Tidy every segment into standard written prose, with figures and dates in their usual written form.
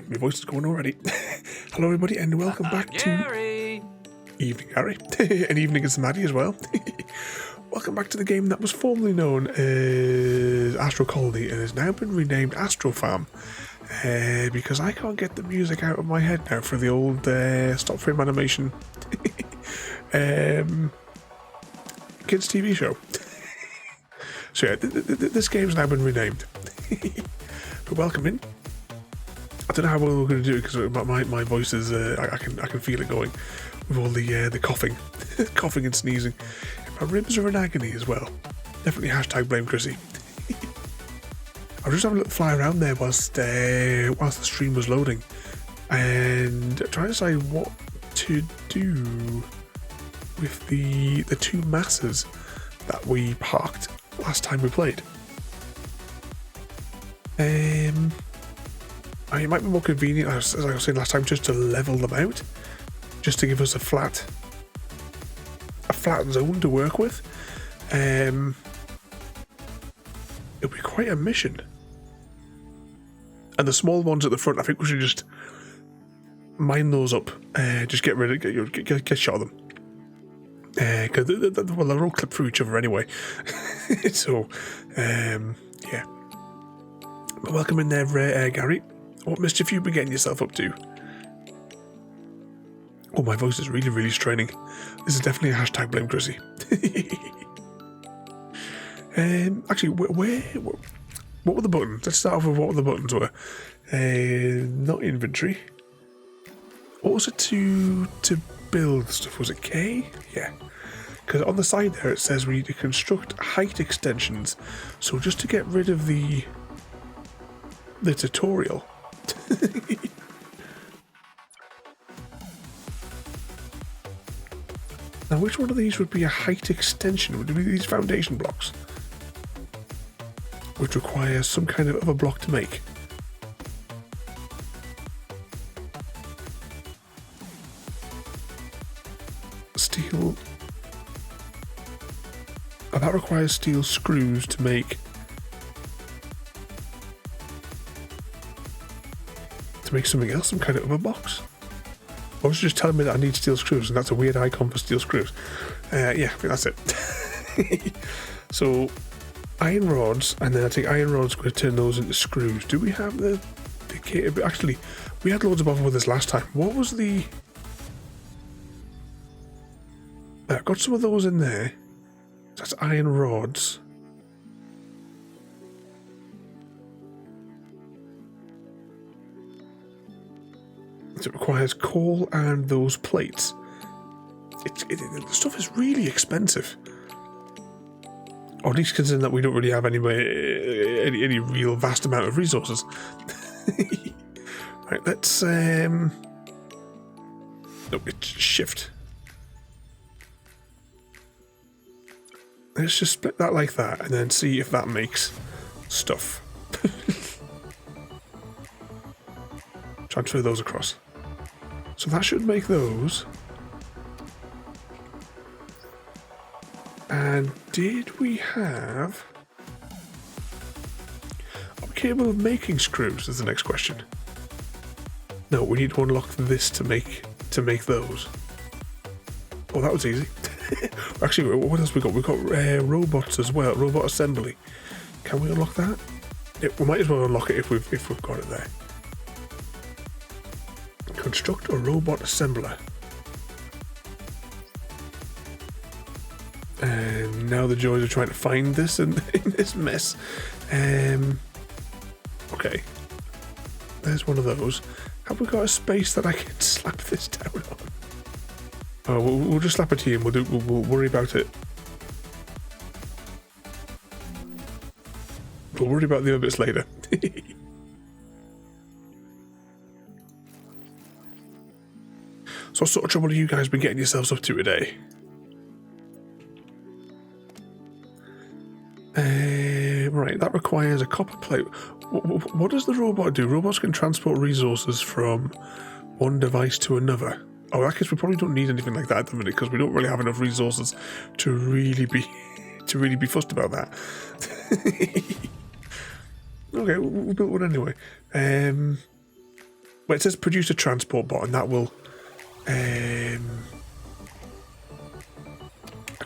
my voice is going already. Hello everybody and welcome back Gary. to Evening Gary. And evening is Maddie as well. Welcome back to the game that was formerly known as Astro Colony and has now been renamed Astro Farm. Because I can't get the music out of my head now for the old stop frame animation kids TV show. So yeah, this game's now been renamed. But welcome in. I don't know how well we're going to do it because my voice is I can feel it going with all the coughing, coughing and sneezing. My ribs are in agony as well. Definitely hashtag blame Chrissy. I was just having a little fly around there whilst the stream was loading and trying to decide what to do with the two masses that we parked last time we played. It might be more convenient, as I was saying last time, just to level them out, just to give us a flat zone to work with. It'll be quite a mission. And the small ones at the front, I think we should just mine those up. Just get rid of, get shot of them. Because they're all clipped through each other anyway. So, yeah. But welcome in there, Gary. What mischief you been getting yourself up to? Oh, my voice is really, really straining. This is definitely a hashtag blame Chrissy. Actually, what were the buttons? Let's start off with what the buttons were. Not inventory. What was it to build stuff? Was it K? Yeah. Because on the side there it says we need to construct height extensions. So just to get rid of the tutorial. Now, which one of these would be a height extension? Would it be these foundation blocks? Which requires some kind of other block to make. Steel. Oh, that requires steel screws to make. Something else, some kind of other box. Or was it just telling me that I need steel screws, and that's a weird icon for steel screws. Yeah, I think that's it. So, iron rods, and then I think iron rods going to turn those into screws. Do we have the actually, we had loads of other with this last time. What was the... I've got some of those in there. That's iron rods. It requires coal and those plates. The stuff is really expensive. Or at least considering that we don't really have any real vast amount of resources. Right, let's no, it's shift. Let's just split that like that and then see if that makes stuff. Transfer those across. So that should make those. And did we have... Are we capable of making screws is the next question. No, we need to unlock this to make those. Oh, that was easy. Actually, what else we got? We've got robots as well, robot assembly. Can we unlock that? Yeah, we might as well unlock it if we've got it there. Construct a robot assembler. And now the joys of trying to find this in this mess. Okay. There's one of those. Have we got a space that I can slap this down on? Oh, we'll just slap it here and we'll worry about it. We'll worry about the other bits later. So what sort of trouble have you guys been getting yourselves up to today? Right, that requires a copper plate. What does the robot do? Robots can transport resources from one device to another. Oh, I guess we probably don't need anything like that at the minute because we don't really have enough resources to really be fussed about that. Okay, we'll build one anyway. Well, it says produce a transport bot, and that will...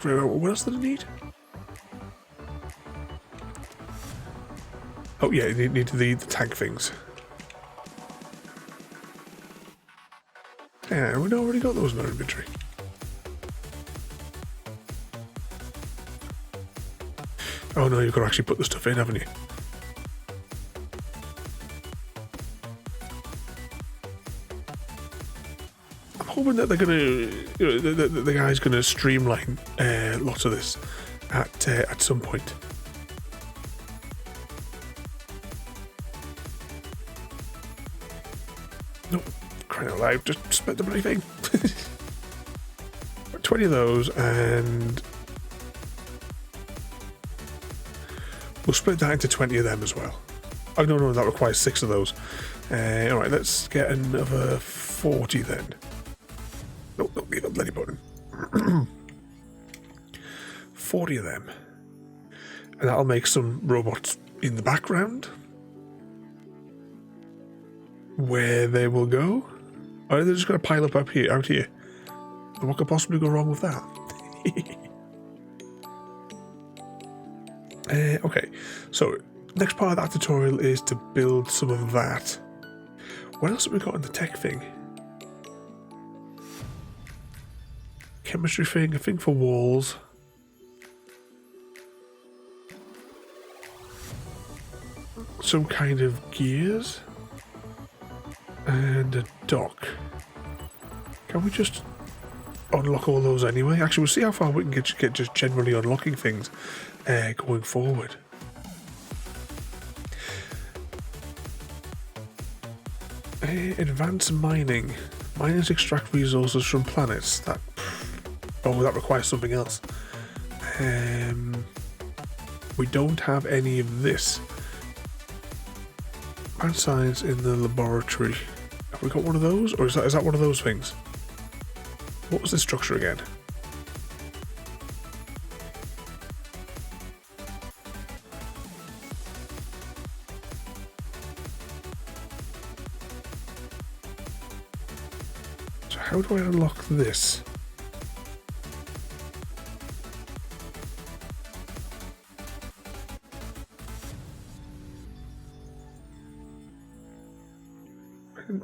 what else did it need? Oh yeah, it needed the tank things. Yeah, we've already got those in our inventory. Oh no, you've got to actually put the stuff in, haven't you? I'm hoping that they're going to, the guy's going to streamline lots of this at some point. Nope, crying out loud, just split the bloody thing. 20 of those, and we'll split that into 20 of them as well. Oh no, that requires 6 of those. Alright, let's get another 40 then. Nope, leave that bloody button. 40 of them. And that'll make some robots in the background. Where they will go? Or they're just going to pile up here, out here. And what could possibly go wrong with that? Okay, so next part of that tutorial is to build some of that. What else have we got in the tech thing? Chemistry thing, a thing for walls. Some kind of gears. And a dock. Can we just unlock all those anyway? Actually, we'll see how far we can get just generally unlocking things going forward. Advanced mining. Miners extract resources from planets. That requires something else. We don't have any of this. Plant science in the laboratory. Have we got one of those? Or is that one of those things? What was the structure again? So how do I unlock this?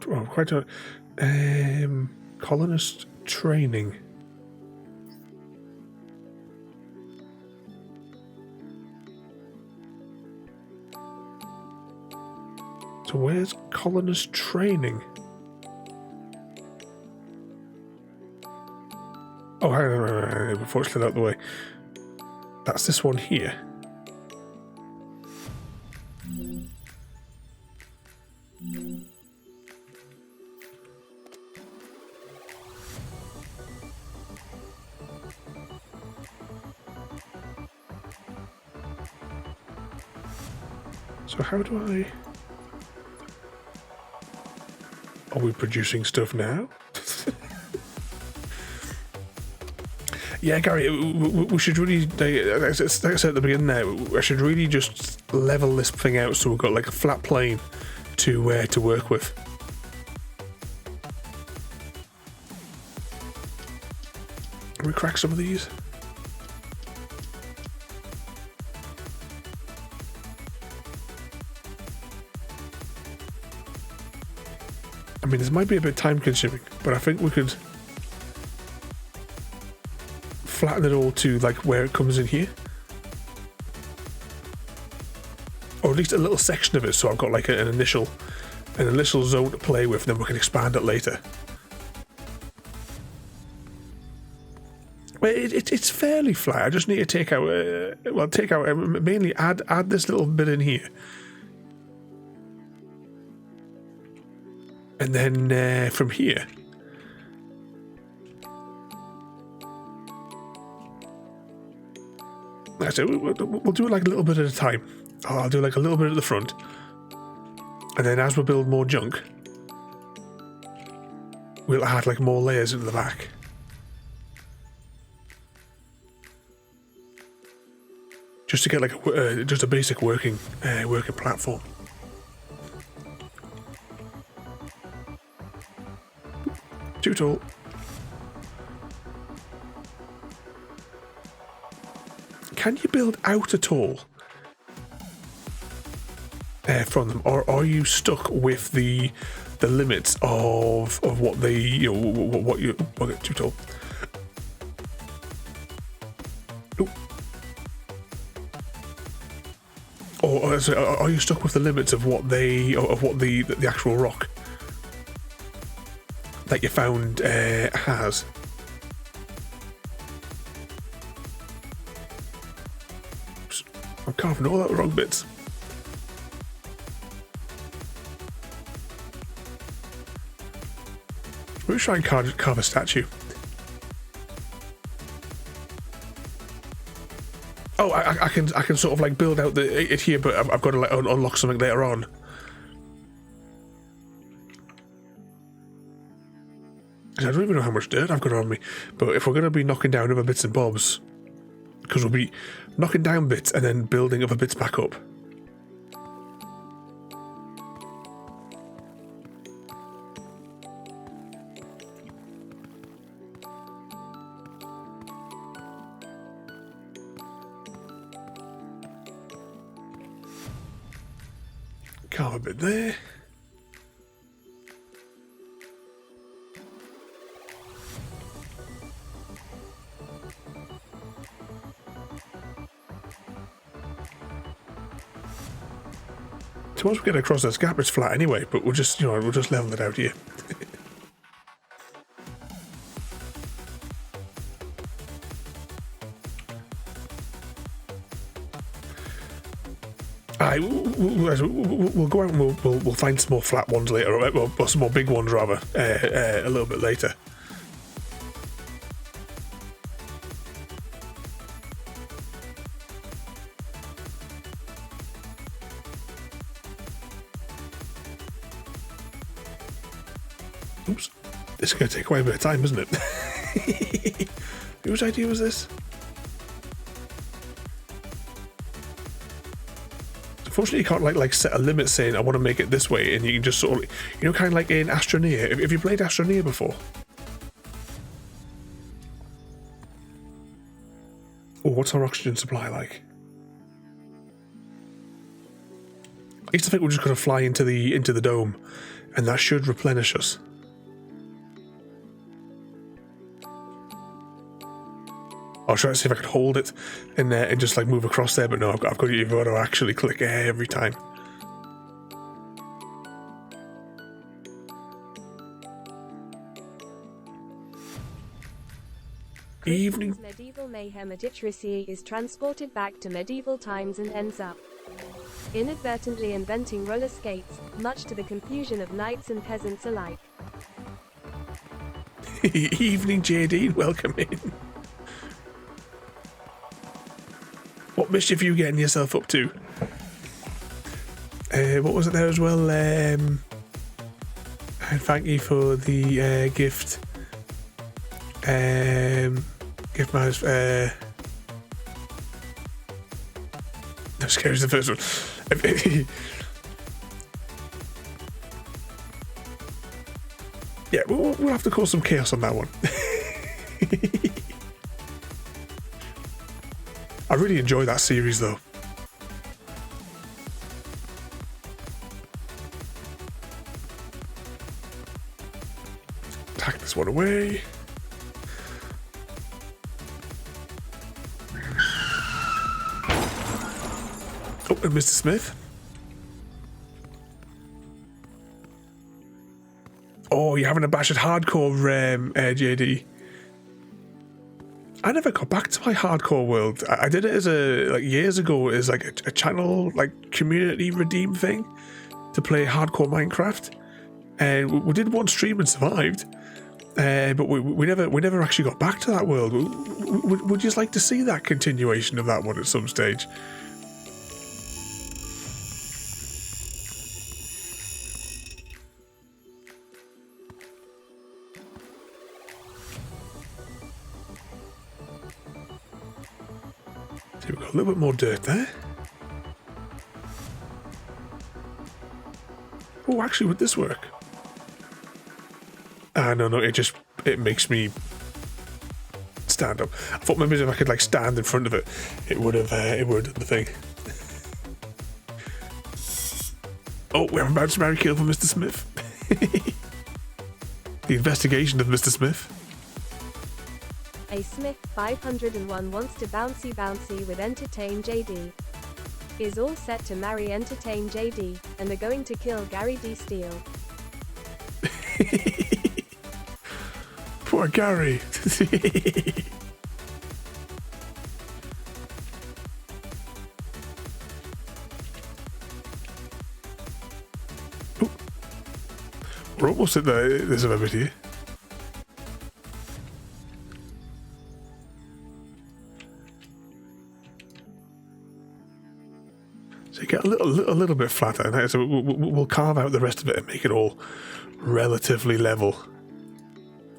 Well, quite a colonist training. So where's colonist training? Oh, hang on, before it's out the way. That's this one here. So how do I... Are we producing stuff now? Yeah, Gary, we should really, like I said at the beginning there, I should really just level this thing out so we've got like a flat plane to work with. Can we crack some of these? I mean, this might be a bit time consuming, but I think we could flatten it all to like where it comes in here. Or at least a little section of it, so I've got like an initial zone to play with, and then we can expand it later. Well, it's fairly flat. I just need to take out, mainly add this little bit in here. And then from here, that's it. We'll do it like a little bit at a time. I'll do like a little bit at the front, and then as we build more junk, we'll add like more layers into the back. Just to get like just a basic working platform. Too tall. Can you build out at all from them, or are you stuck with the limits of what they, you know, what you? Okay, too tall. Ooh. Or so are you stuck with the limits of what they, of what the actual rock that you found has? I'm carving all out the wrong bits. We'll try and carve a statue. Oh, I can sort of like build out it here, but I've got to like unlock something later on. I don't even know how much dirt I've got on me, but if we're going to be knocking down other bits and bobs, because we'll be knocking down bits and then building other bits back up. Carve a bit there. So once we get across this gap, it's flat anyway, but we'll just, you know, we'll just level it out here. We'll go out and we'll find some more flat ones later, or some more big ones rather, a little bit later. Oops, this is going to take quite a bit of time, isn't it? Whose idea was this? Unfortunately, you can't like set a limit saying I want to make it this way, and you can just sort of, you know, kind of like in Astroneer. Have you played Astroneer before? Oh, what's our oxygen supply like? I used to think we're just going to fly into the dome, and that should replenish us. I'll try to see if I can hold it and just like move across there, but no, I've got to actually click every time. Evening. Medieval mayhem at Iteracy is transported back to medieval times and ends up inadvertently inventing roller skates, much to the confusion of knights and peasants alike. Evening, JD, welcome in. What mischief are you getting yourself up to? What was it there as well? And thank you for the gift. Gift managed. No, scary's the first one. Yeah, we'll have to cause some chaos on that one. I really enjoy that series though. Tack this one away. Oh, and Mr. Smith. Oh, you're having a bash at hardcore, JD. I never got back to my hardcore world. I did it as years ago as like a channel like community redeem thing to play hardcore Minecraft, and we did one stream and survived, but we never actually got back to that world. Would you just like to see that continuation of that one at some stage? We've got a little bit more dirt there. Oh, actually, would this work? Nah, no, it makes me stand up. I thought maybe if I could like stand in front of it, it would have done the thing. Oh, we have a bounce, marry, kill for Mr. Smith. The investigation of Mr. Smith. A Smith 501 wants to bouncy with Entertain JD. Is all set to marry Entertain JD, and are going to kill Gary D. Steele. Poor Gary. Ooh. We're almost at this of a bit here. So you get a little bit flatter, and so we'll carve out the rest of it and make it all relatively level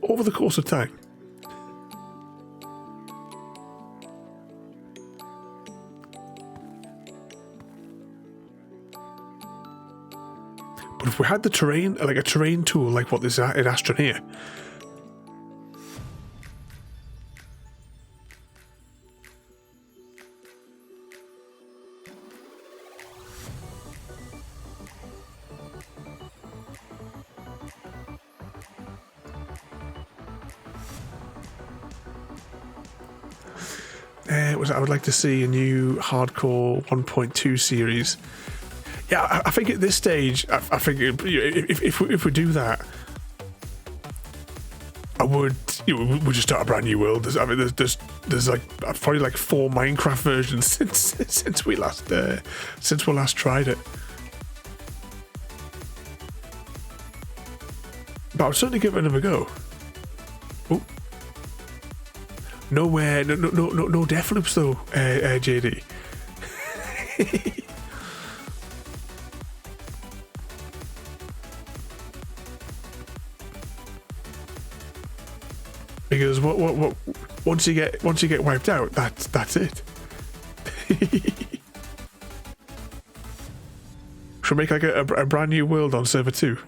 over the course of time. But if we had the terrain, like a terrain tool, like what this is in Astro here, I would like to see a new hardcore 1.2 series. Yeah, I think at this stage, I think if we do that, I would. We'll just start a brand new world. There's like probably like 4 Minecraft versions since we last tried it. But I'll certainly give it another go. Oh. No death loops though, JD. Because what once you get wiped out, that's it. Should we make like a brand new world on server 2?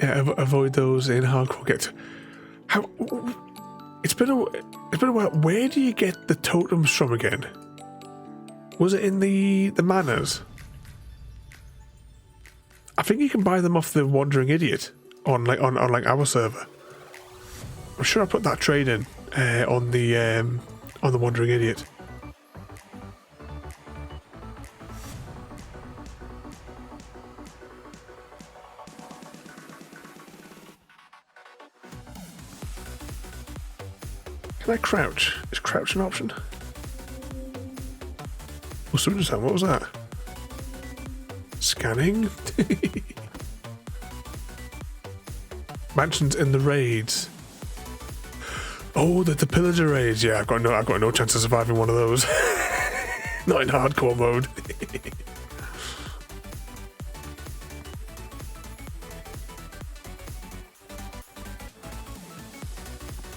Yeah, avoid those in hardcore. It's been a while. Where do you get the totems from again? Was it in the manors? I think you can buy them off the Wandering Idiot on our server. I'm sure I put that trade in on the Wandering Idiot. Can I crouch? Is crouch an option? Oh, what was that? Scanning? Mansions in the raids. Oh, the pillager raids. Yeah, I've got no chance of surviving one of those. Not in hardcore mode.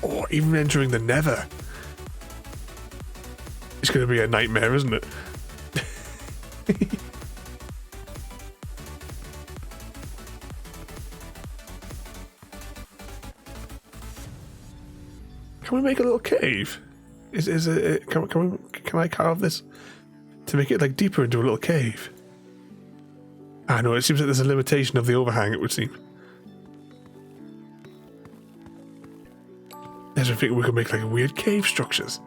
Or even entering the Nether. It's going to be a nightmare, isn't it? Can we make a little cave? Can I carve this to make it like deeper into a little cave? Ah, no, it seems like there's a limitation of the overhang, it would seem. There's a thing we could make like weird cave structures.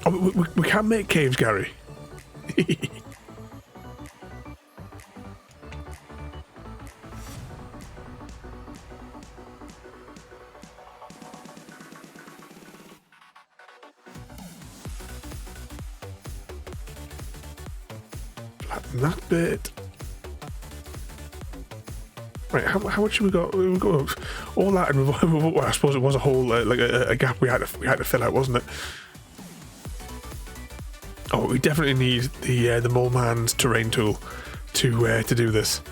Oh, we can make caves, Gary. Flatten that bit. Right, how much have we got? We've got all that, and well, I suppose it was a whole like a gap we had to fill out, wasn't it? Oh, we definitely need the Mole Man's terrain tool to do this.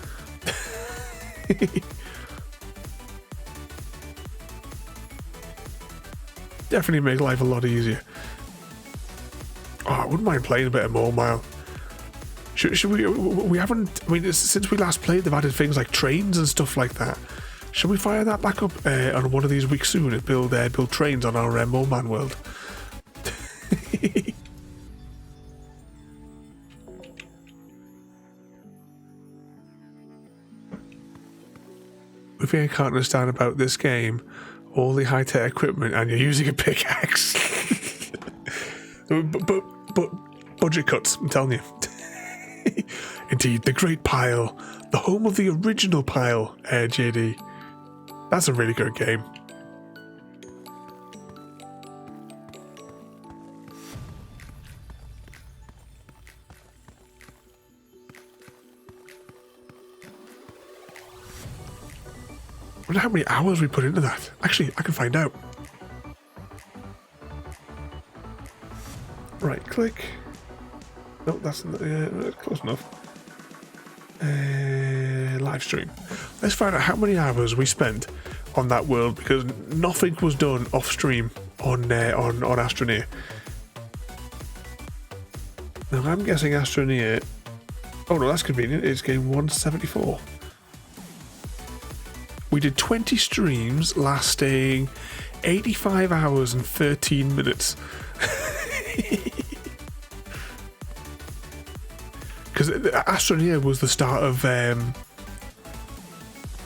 Definitely make life a lot easier. Oh, I wouldn't mind playing a bit of Mole Mile. Should we? We haven't. I mean, since we last played, they've added things like trains and stuff like that. Should we fire that back up on one of these weeks soon and build trains on our Mole Man world? If you can't understand about this game, all the high-tech equipment, and you're using a pickaxe. but budget cuts, I'm telling you. Indeed, the Great Pile, the home of the original Pile, JD. That's a really good game. I wonder how many hours we put into that. Actually, I can find out. Right, click. No, that's close enough. Live stream. Let's find out how many hours we spent on that world, because nothing was done off stream on Astroneer. Now I'm guessing Astroneer. Oh no, that's convenient. It's game 174. We did 20 streams lasting 85 hours and 13 minutes. Because Astroneer was the start of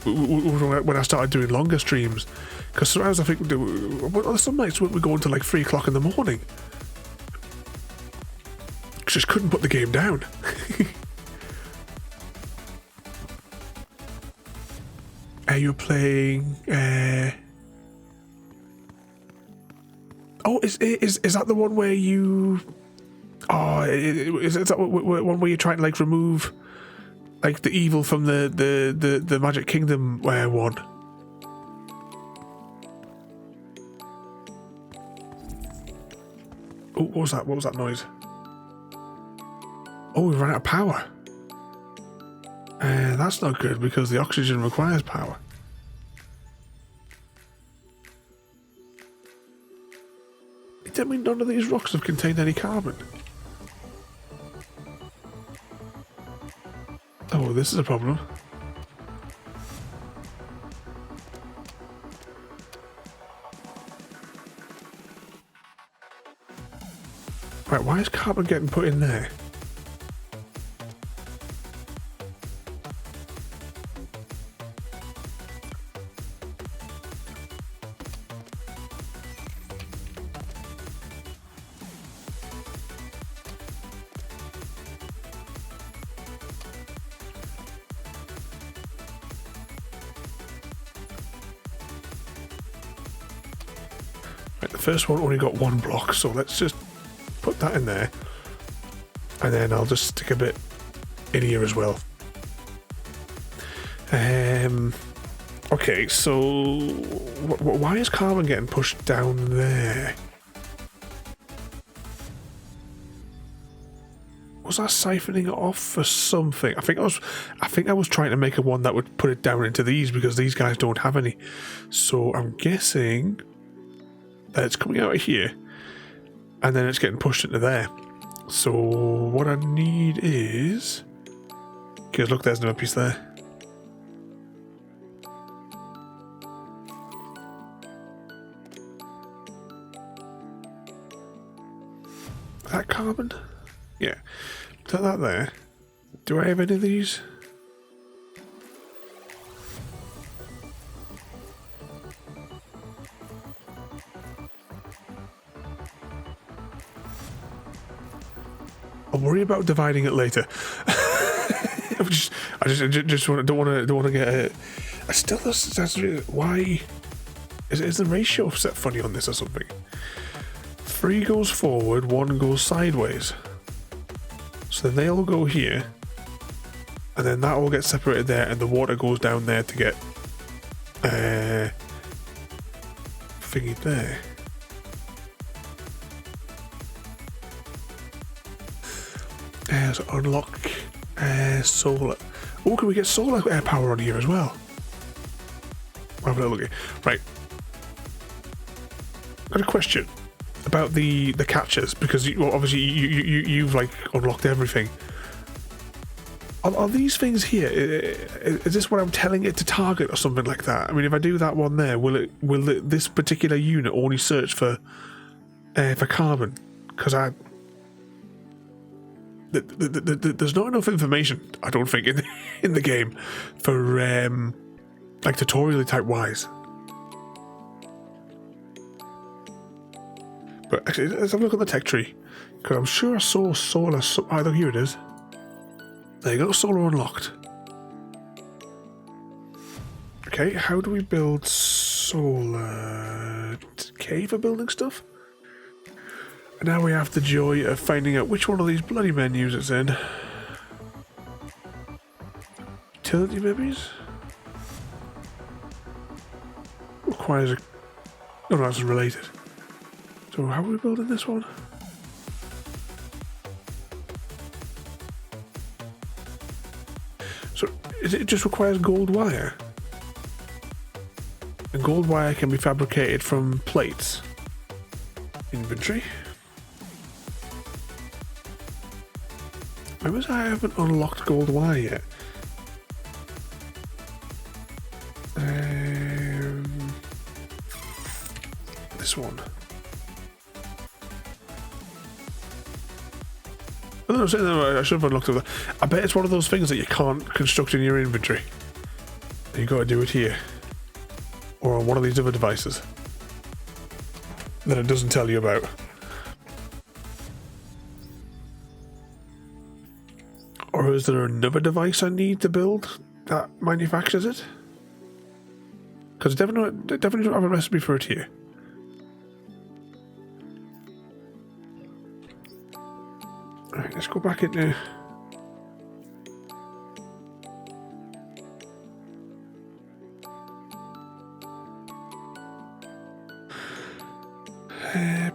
when I started doing longer streams. Because sometimes I think some nights we go into like 3 o'clock in the morning. Just couldn't put the game down. You're playing. Oh, is that the one where you? Oh, is that one where you're trying to like remove, like the evil from the Magic Kingdom one? Oh, what was that? What was that noise? Oh, we ran out of power. That's not good because the oxygen requires power. I mean, none of these rocks have contained any carbon. Oh, this is a problem. Right, why is carbon getting put in there? Right, the first one only got 1 block, so let's just put that in there. And then I'll just stick a bit in here as well. Okay, so why is carbon getting pushed down there? Was I siphoning it off for something? I think I was trying to make a one that would put it down into these because these guys don't have any. So I'm guessing that it's coming out of here and then it's getting pushed into there. So what I need is, because look, there's another piece there. Is that carbon? Yeah. Put that there. Do I have any of these? I'll worry about dividing it later. I just don't want to get a. I still that's why is the ratio set funny on this or something? 3 goes forward, 1 goes sideways. So then they all go here, and then that all gets separated there, and the water goes down there to get thingy there. So unlock solar. Oh, can we get solar power on here as well? I'll have a look. Right. Got a question about the catchers, because obviously you've like unlocked everything. Are these things here? Is this what I'm telling it to target or something like that? I mean, if I do that one there, will this particular unit only search for carbon? Because there's not enough information, I don't think, in the game for like tutorial type wise. But actually, let's have a look at the tech tree, because I'm sure I saw solar. Oh, look, here it is. There you go, solar unlocked. Okay, how do we build solar? K for building stuff? And now we have the joy of finding out which one of these bloody menus it's in. Utility memories? Requires a... Oh no, that's related. So how are we building this one? So it just requires gold wire. And gold wire can be fabricated from plates. Inventory. Why was I haven't unlocked gold wire yet? This one. Oh, no, I should have unlocked it. I bet it's one of those things that you can't construct in your inventory. You got to do it here, or on one of these other devices that it doesn't tell you about. Or is there another device I need to build that manufactures it? Because definitely don't have a recipe for it here. Alright, let's go back into...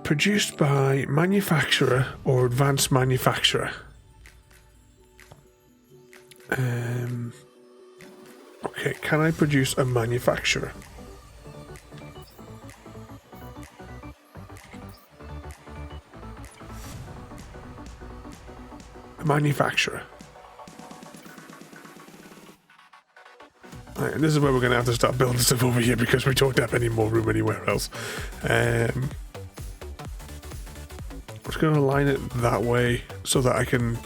produced by manufacturer or advanced manufacturer. Okay, can I produce a manufacturer? A manufacturer. Right, and this is where we're going to have to start building stuff over here because we don't have any more room anywhere else. I'm just going to line it that way so that I can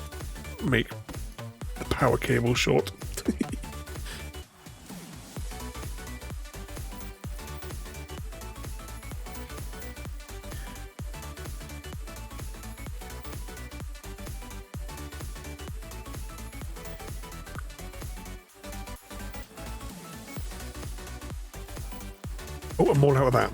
make the power cable short. Oh, I'm all out of that.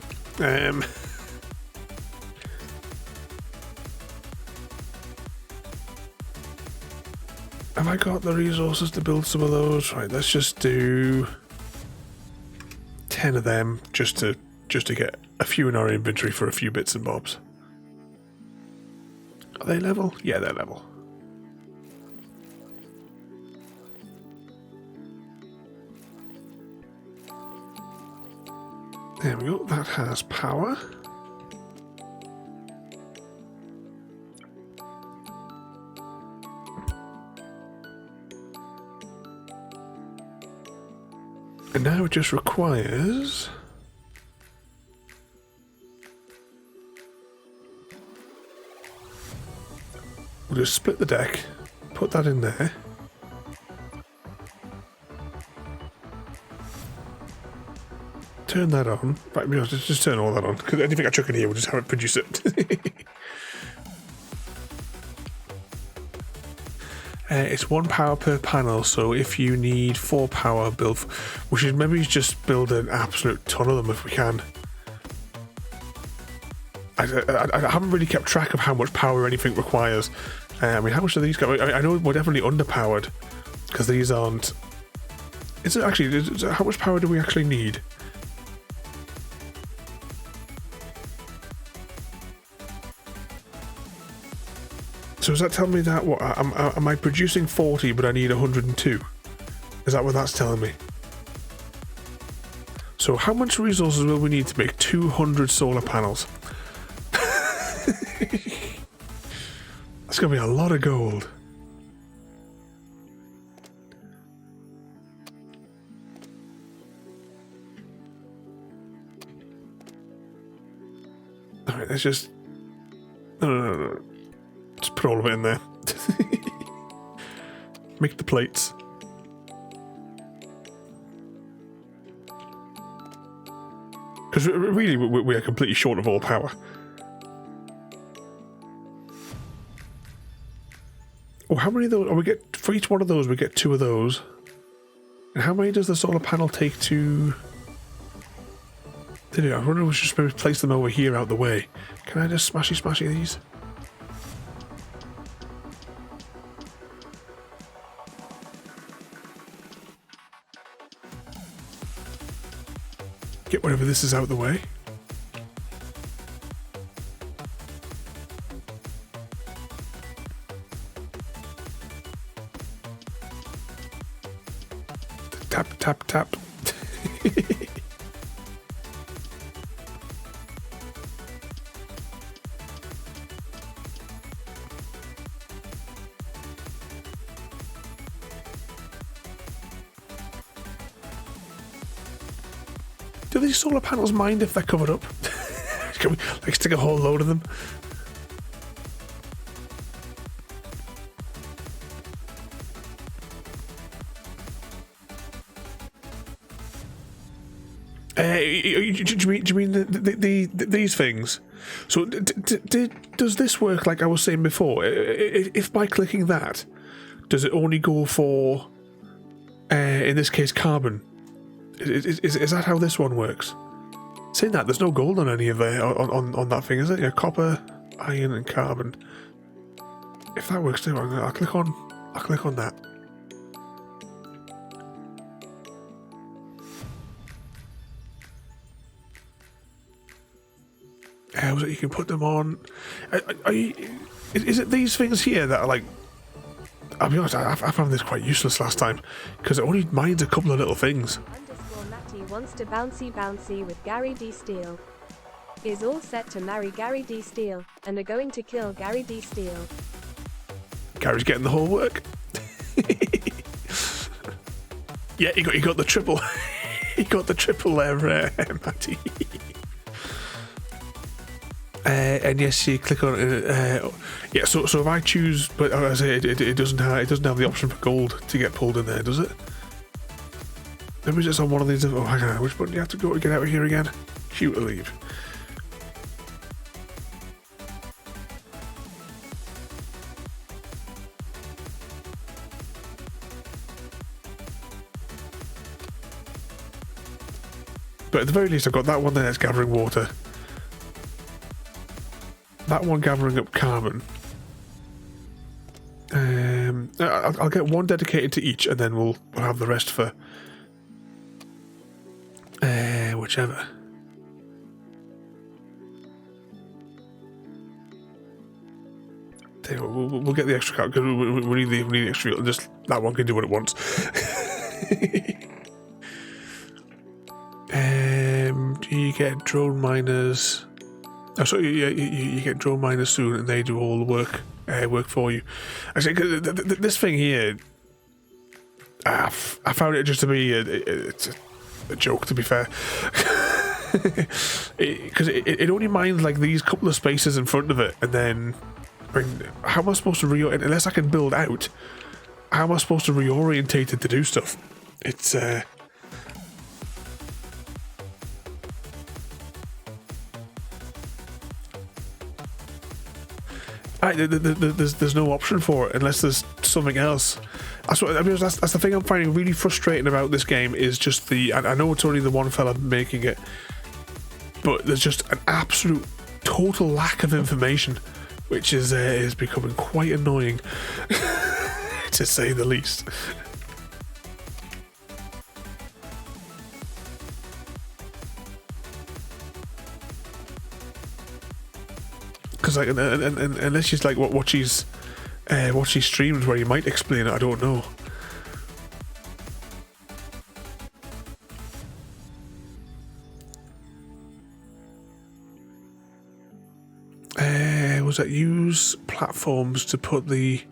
Have I got the resources to build some of those? Right, let's just do 10 of them just to get a few in our inventory for a few bits and bobs. Are they level? Yeah, they're level. There we go, that has power. And now it just requires... We'll just split the deck, put that in there. Turn that on. Right, we'll just turn all that on, because anything I chuck in here, we'll just have it produce it. It's 1 power per panel, so if you need 4 power, we should maybe just build an absolute ton of them if we can. I haven't really kept track of how much power anything requires. I mean, how much do these go? I know we're definitely underpowered because these aren't. Is it actually? How much power do we actually need? So does that tell me that what am I producing 40 but I need 102? Is that what that's telling me? So how much resources will we need to make 200 solar panels? That's gonna be a lot of gold. Alright, let's just no. Just put all of it in there. Make the plates. Because really, we are completely short of all power. Oh, how many of those? Oh, we get for each one of those. We get 2 of those. And how many does the solar panel take to? I wonder if we should just maybe place them over here out the way. Can I just smashy these? Get whatever this is out of the way. Tap, tap, tap. Do these solar panels mind if they're covered up? Can we like stick a whole load of them? Do you mean these things? So does this work like I was saying before? If by clicking that, does it only go for, in this case, carbon? Is that how this one works? Saying that, there's no gold on any of it on that thing, is it? Yeah, copper, iron, and carbon. If that works too, I'll click on that. So you can put them on. Is it these things here that are like? I'll be honest, I found this quite useless last time because it only mines a couple of little things. Matty wants to bouncy with Gary D. Steele. Is all set to marry Gary D. Steele and are going to kill Gary D. Steele. Gary's getting the whole work. Yeah, he got the triple. He got the triple there, Matty. And yes, you click on it. Yeah, so if I choose, but as I say, it doesn't have the option for gold to get pulled in there, does it? Maybe it's just on one of these. Oh, hang on, which button do you have to go to get out of here again? Q to leave. But at the very least, I've got that one there that's gathering water. That one gathering up carbon. I'll get one dedicated to each, and then we'll have the rest for whichever. Tell you what, we'll get the extra card because we need the extra. Just that one can do what it wants. Do you get drone miners? Oh, so you get drone miners soon, and they do all the work for you. Actually, this thing here, I found it just to be it's a joke, to be fair, because it only mines like these couple of spaces in front of it, and then I mean, how am I supposed to unless I can build out? How am I supposed to reorientate it to do stuff? It's there's no option for it unless there's something else. That's what I mean. That's the thing I'm finding really frustrating about this game is just I know it's only the one fella making it, but there's just an absolute total lack of information, which is becoming quite annoying, to say the least. Because like, and unless she's like what she's streams where you might explain it, I don't know. Was that use platforms to put the?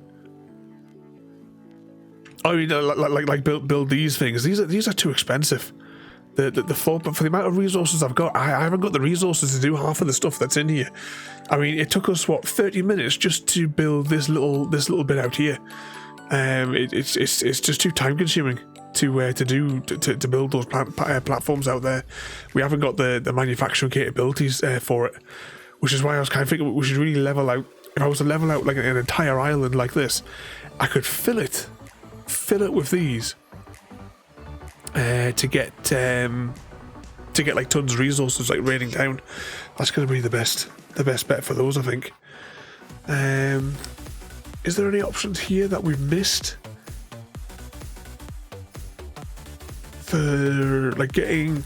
I mean, like build these things. These are too expensive. The floor, but for the amount of resources I've got, I haven't got the resources to do half of the stuff that's in here. I mean, it took us what 30 minutes just to build this little bit out here. It's just too time consuming to build those platforms out there. We haven't got the manufacturing capabilities for it, which is why I was kind of thinking we should really level out. If I was to level out like an entire island like this, I could fill it with these. To get like tons of resources like raining down. That's going to be the best bet for those, I think. Is there any options here that we've missed for like getting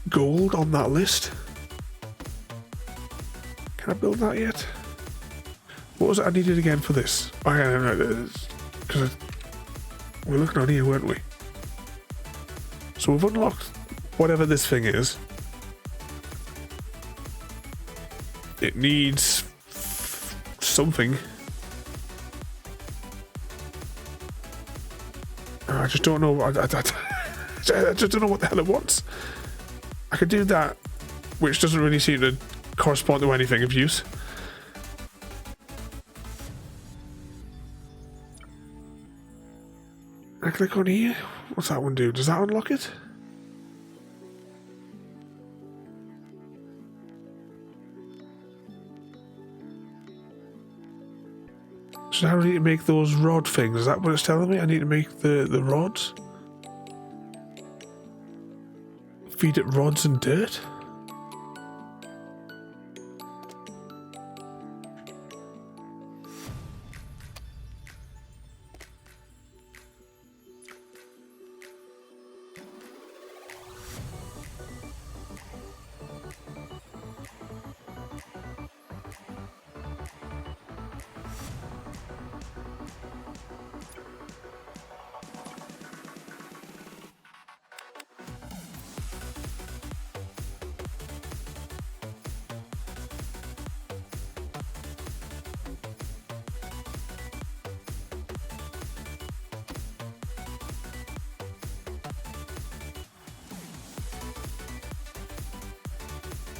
gold on that list? Can I build that yet? What was it I needed again for this? Because we're looking on here, weren't we? So we've unlocked whatever this thing is. It needs something. I just don't know. I just don't know what the hell it wants. I could do that, which doesn't really seem to correspond to anything of use. I click on here. What's that one do? Does that unlock it? So now I need to make those rod things. Is that what it's telling me? I need to make the rods? Feed it rods and dirt?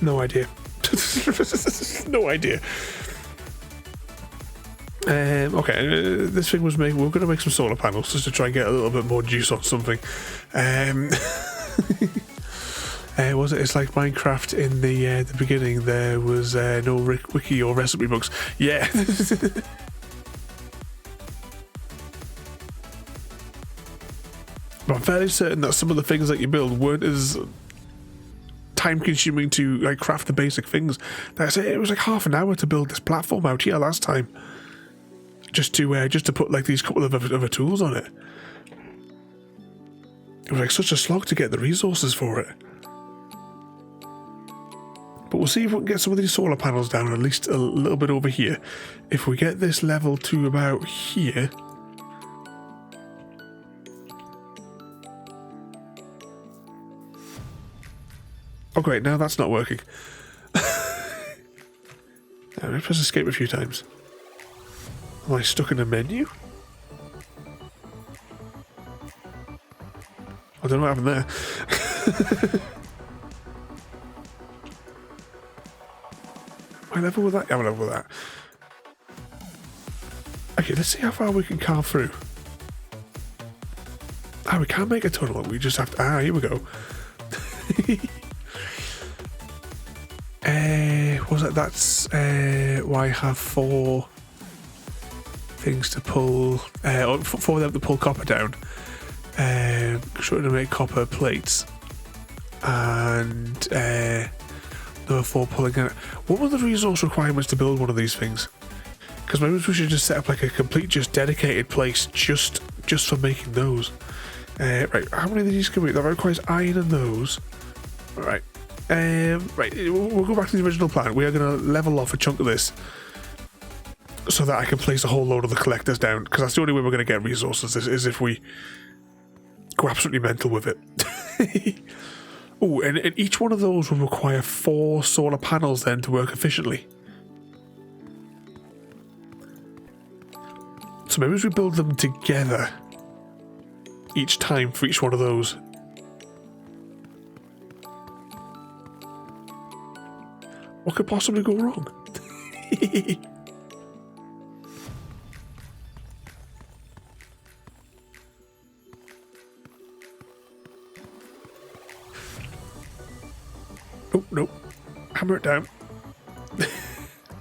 No idea. No idea. Okay, this thing was made. We're going to make some solar panels just to try and get a little bit more juice on something. Was it? It's like Minecraft in the beginning. There was no wiki or recipe books. Yeah. But I'm fairly certain that some of the things that you build weren't as time-consuming to like craft the basic things. Like I say, it was like half an hour to build this platform out here last time, just to put like these couple of other tools on it. It was like such a slog to get the resources for it. But we'll see if we can get some of these solar panels down at least a little bit over here. If we get this level to about here. Oh great, now that's not working. Let me press escape a few times. Am I stuck in a menu? I don't know what happened there. Am I level with that? Yeah, I'm level with that. Okay, let's see how far we can carve through. Ah, we can't make a tunnel. We just have to... Ah, here we go. Was it? That's why I have 4 things to pull. For them to pull copper down. Trying to make copper plates. And number 4 pulling it. What were the resource requirements to build one of these things? Because maybe we should just set up like a complete, just dedicated place just for making those. Right, how many of these can we? That requires iron and those. All right. Right, we'll go back to the original plan. We are going to level off a chunk of this so that I can place a whole load of the collectors down, because that's the only way we're going to get resources is if we go absolutely mental with it. Oh, and each one of those will require 4 solar panels then to work efficiently. So maybe as we build them together each time for each one of those. What could possibly go wrong? Oh, no. Hammer it down.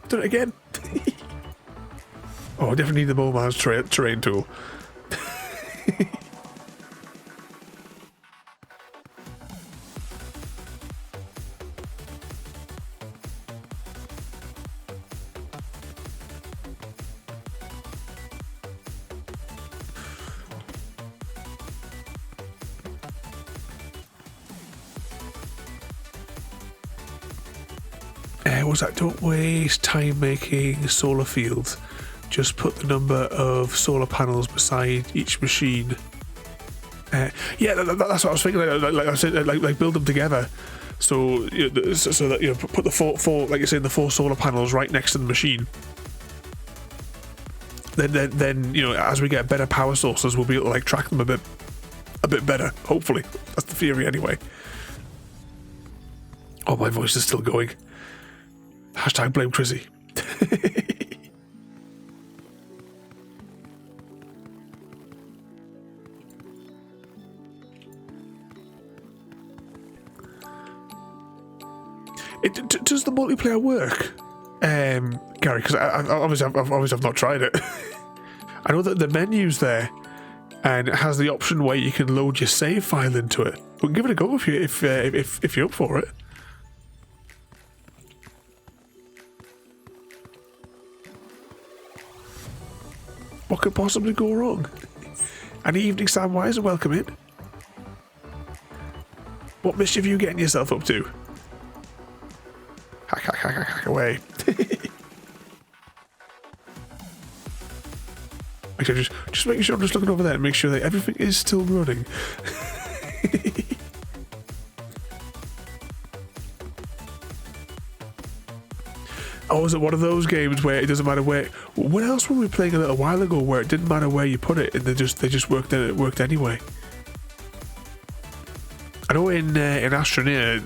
Do it again. Oh, I definitely need the mobile terrain tool. What's that? Don't waste time making solar fields. Just put the number of solar panels beside each machine. Yeah, that's what I was thinking. Like I said, like build them together. So so that put the four like you say, the 4 solar panels right next to the machine. Then as we get better power sources, we'll be able to like track them a bit better. Hopefully, that's the theory anyway. Oh, my voice is still going. Hashtag blame Chrissy. Does the multiplayer work, Gary? Because I've not tried it. I know that the menu's there, and it has the option where you can load your save file into it. We can give it a go if you're up for it. What could possibly go wrong? Any evening Samwise are welcome in. What mischief are you getting yourself up to? Hack away. Actually, just making sure I'm just looking over there and make sure that everything is still running. Oh, is it one of those games where it doesn't matter where? What else were we playing a little while ago where it didn't matter where you put it and they just worked and it worked anyway? I know in Astroneer,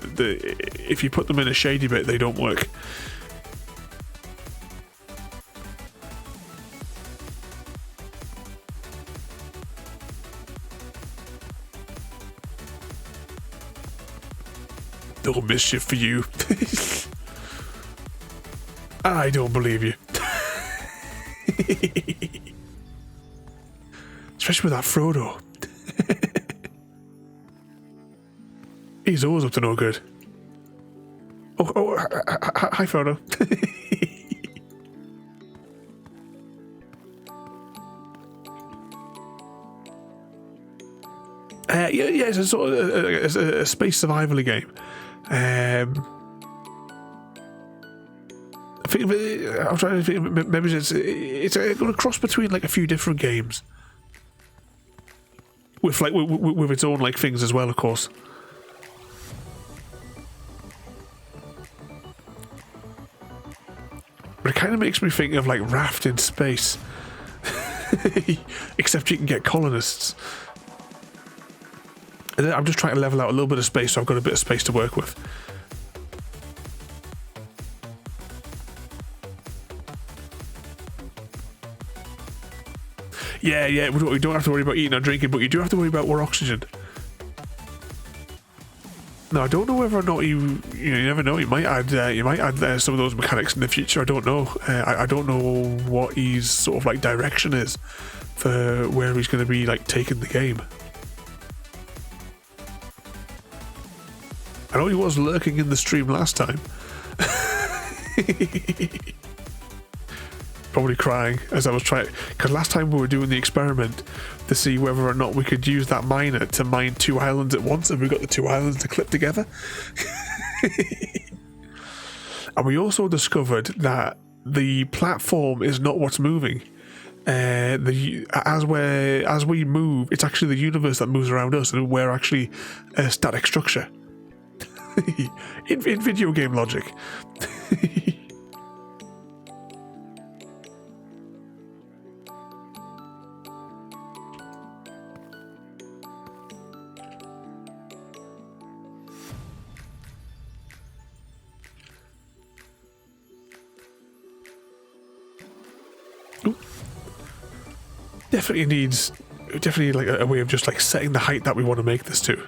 if you put them in a shady bit, they don't work. No mischief for you. I don't believe you. Especially with that Frodo. He's always up to no good. Oh, hi Frodo. Yeah, it's a sort of a space survival game. I'm trying to think. Maybe it's going to cross between like a few different games, with its own like things as well, of course. But it kind of makes me think of like Raft in space, except you can get colonists. And then I'm just trying to level out a little bit of space, so I've got a bit of space to work with. Yeah, we don't have to worry about eating or drinking, but you do have to worry about more oxygen. Now, I don't know whether or not you never know. You might add some of those mechanics in the future. I don't know. I don't know what his sort of like direction is for where he's going to be like taking the game. I know he was lurking in the stream last time. Probably crying as I was trying, because last time we were doing the experiment to see whether or not we could use that miner to mine 2 islands at once, and we got the 2 islands to clip together. And we also discovered that the platform is not what's moving. As we move, it's actually the universe that moves around us, and we're actually a static structure. in video game logic. Definitely like a way of just like setting the height that we want to make this to.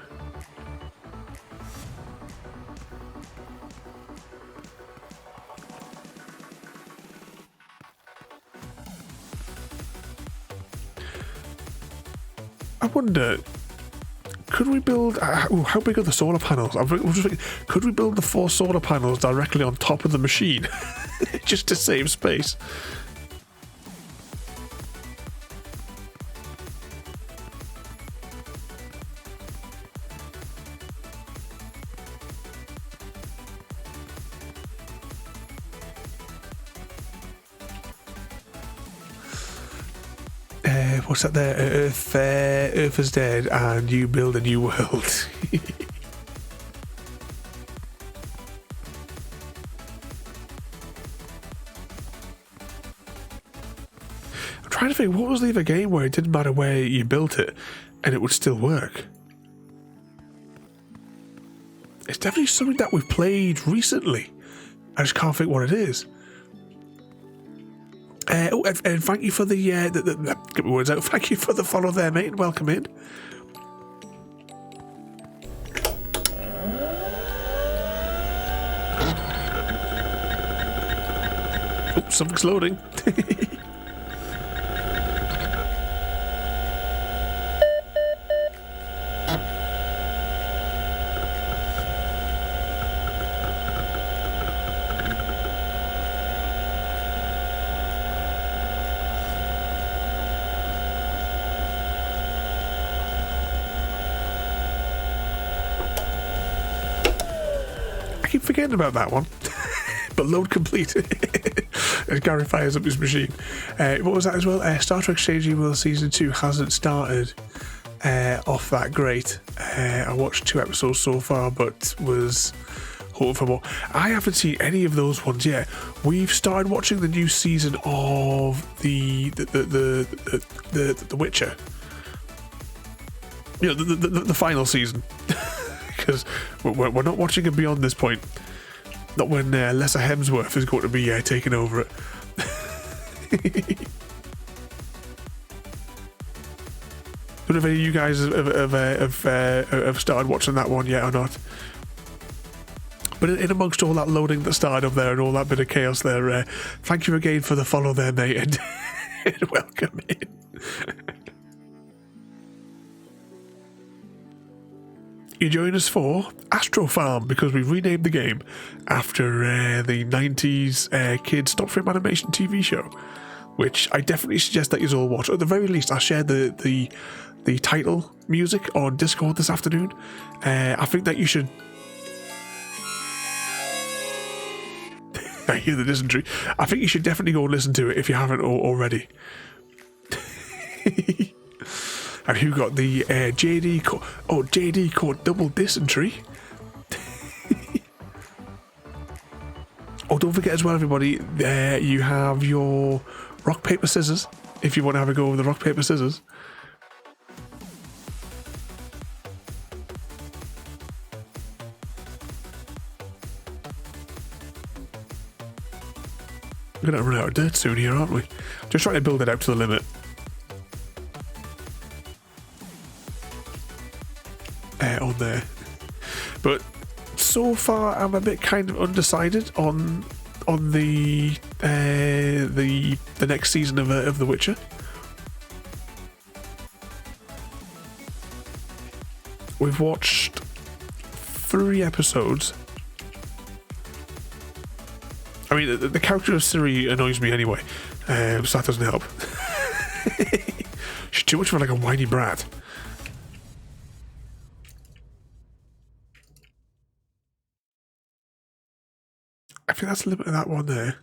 I wonder, could we build... how big are the solar panels? I was just thinking, could we build the 4 solar panels directly on top of the machine? Just to save space. What's that there? Earth is dead and you build a new world. I'm trying to think, what was the other game where it didn't matter where you built it and it would still work? It's definitely something that we've played recently. I just can't think what it is. And thank you for the get my words out. Thank you for the follow there, mate, and welcome in. Oh, something's loading. Forgetting about that one. But load complete. As Gary fires up his machine. What was that as well? Star Trek Strange New World Season 2 hasn't started off that great. I watched 2 episodes so far, but was hoping for more. I haven't seen any of those ones yet. We've started watching the new season of the Witcher. You know, the final season. Because we're not watching it beyond this point. Not when Lesser Hemsworth is going to be taking over it. Don't know if any of you guys have started watching that one yet or not. But in amongst all that loading that started up there and all that bit of chaos there, thank you again for the follow there, mate, and welcome in. You join us for Astro Farm because we've renamed the game after the 90s kids stop frame animation TV show, which I definitely suggest that you all watch. At the very least, I'll share the title music on Discord this afternoon. I think that you should... I hear the dysentery. I think you should definitely go and listen to it if you haven't already. And who got the JD code? Oh, JD code double dysentery. Oh, don't forget as well, everybody, you have your rock, paper, scissors if you want to have a go with the rock, paper, scissors. We're going to run out of dirt soon here, aren't we? Just trying to build it out to the limit. On there, but so far I'm a bit kind of undecided on the next season of The Witcher. We've watched 3 episodes. I mean, the character of Ciri annoys me anyway, so that doesn't help. She's too much of like a whiny brat. I think that's the limit of that one there.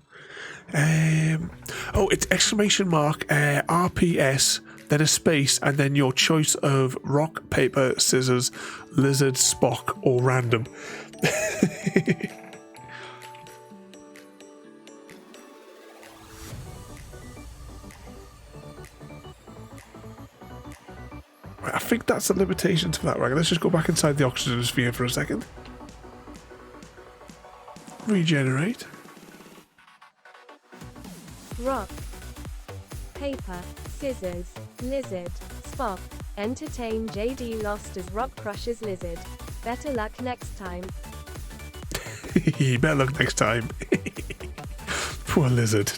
Oh, it's exclamation mark RPS, then a space, and then your choice of rock, paper, scissors, lizard, Spock, or random. Right, I think that's the limitations for that, right? Let's just go back inside the oxygen sphere for a second. Regenerate. Rock, paper, scissors, lizard, Spock. Entertain JD lost as Rock crushes lizard. Better luck next time. Better luck next time. Poor lizard.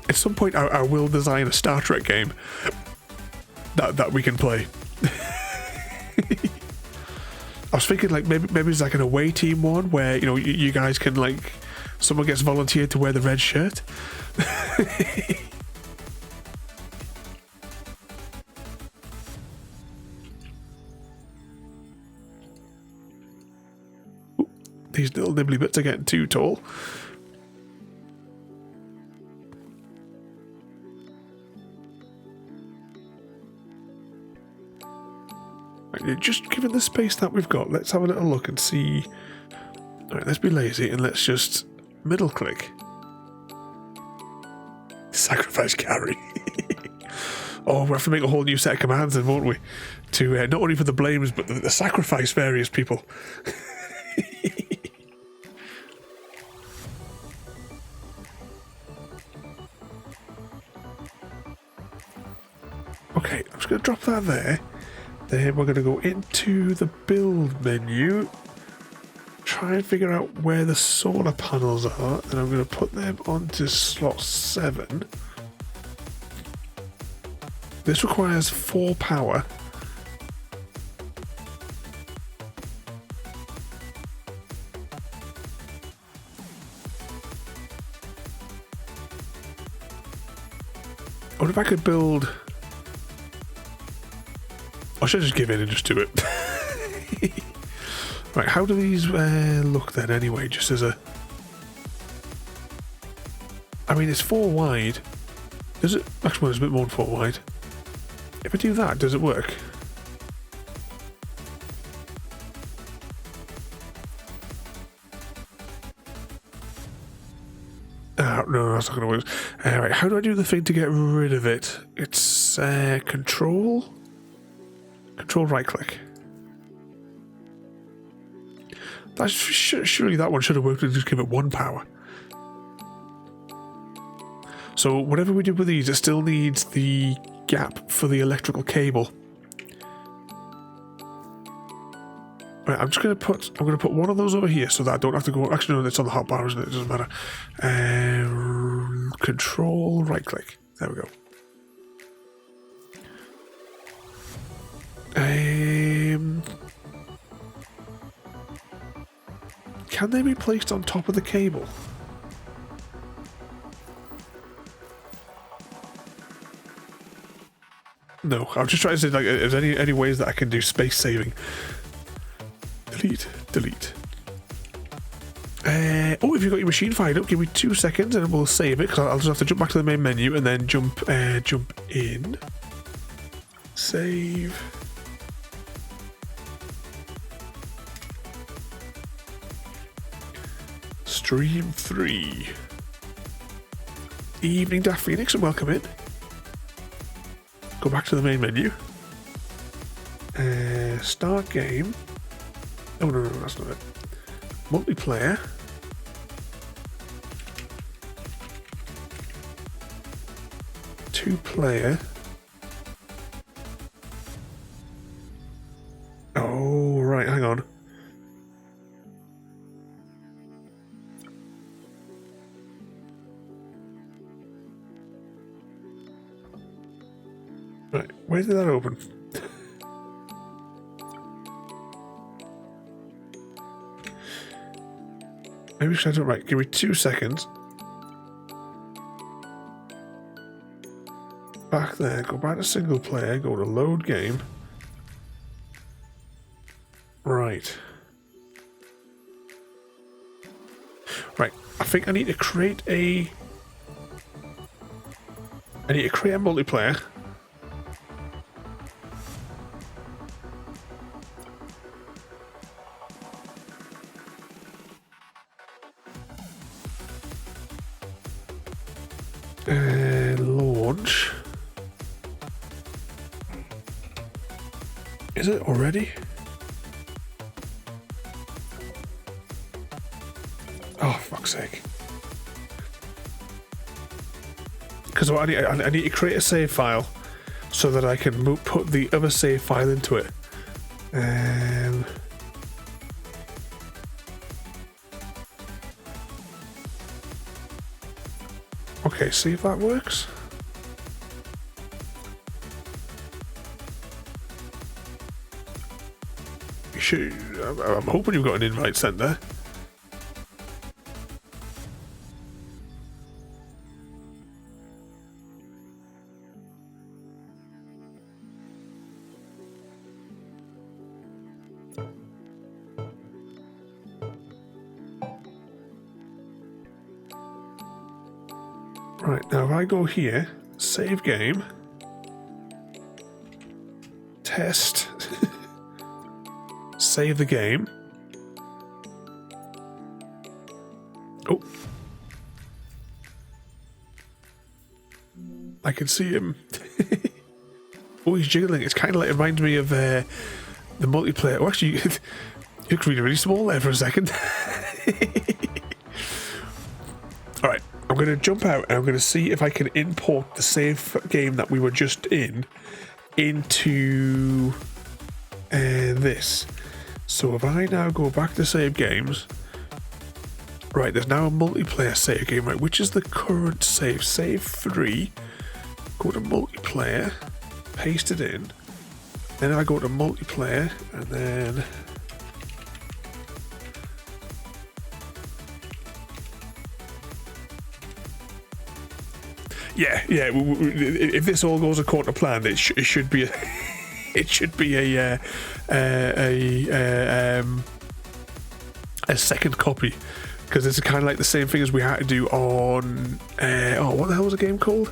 At some point, I will design a Star Trek game that we can play. I was thinking like maybe it's like an away team one where you guys can like someone gets volunteered to wear the red shirt. Ooh, these little nibbly bits are getting too tall. Just given the space that we've got, let's have a little look and see. Alright, let's be lazy and let's just middle click. Sacrifice carry. Oh, we'll have to make a whole new set of commands then, won't we? To not only for the blames, but the sacrifice various people. Okay, I'm just going to drop that there. Then we're going to go into the build menu, try and figure out where the solar panels are, and I'm going to put them onto slot 7. This requires 4 power. I wonder if I could build... I should just give in and just do it. Right, how do these look then anyway, just as a... I mean, it's 4 wide. Does it? Actually, it's a bit more than 4 wide. If I do that, does it work? No, that's not going to work. Right, how do I do the thing to get rid of it? It's control? Control right click. That's surely that one should have worked and just give it 1 power. So whatever we do with these, it still needs the gap for the electrical cable. Right, I'm going to put one of those over here so that I don't have to go. Actually, no, it's on the hotbar, isn't it? It doesn't matter. Control right click. There we go. Can they be placed on top of the cable? No, I'm just trying to say, like, is there any ways that I can do space saving? Delete, delete. Oh, if you've got your machine fired up, give me 2 seconds and we'll save it, because I'll just have to jump back to the main menu and then jump in. Save. Stream 3. Evening, Daft Phoenix, and welcome in. Go back to the main menu. Start game. Oh, no, that's not it. Multiplayer. Two-player. Oh, right, hang on. Right, where did that open? Maybe we should do it right. Give me 2 seconds. Back there, go back to single player, go to load game. Right. Right, I think I need to create a... multiplayer. Launch. Is it already? Oh, fuck's sake. Because I need to create a save file so that I can put the other save file into it. Okay, see if that works. You should. I'm hoping you've got an invite sent there. Right, now if I go here, save game, test, save the game. Oh. I can see him. Oh, he's jiggling. It's kind of like, it reminds me of the multiplayer. Oh, actually, you look really small there for a second. Alright. I'm going to jump out and I'm going to see if I can import the save game that we were just in into this. So if I now go back to save games, right, there's now a multiplayer save game, right, which is the current save? Save 3, go to multiplayer, paste it in, then I go to multiplayer and then... Yeah. If this all goes according to plan, it should be a second copy, because it's kind of like the same thing as we had to do on what the hell was the game called?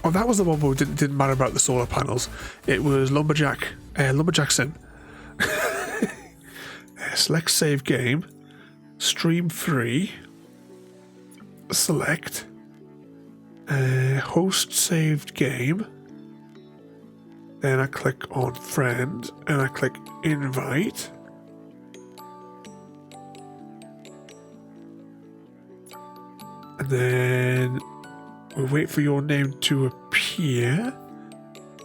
Oh, that was the one where it didn't matter about the solar panels. It was Lumberjack Sim. Select save game, stream 3, select. Host saved game, then I click on friend and I click invite, and then we wait for your name to appear.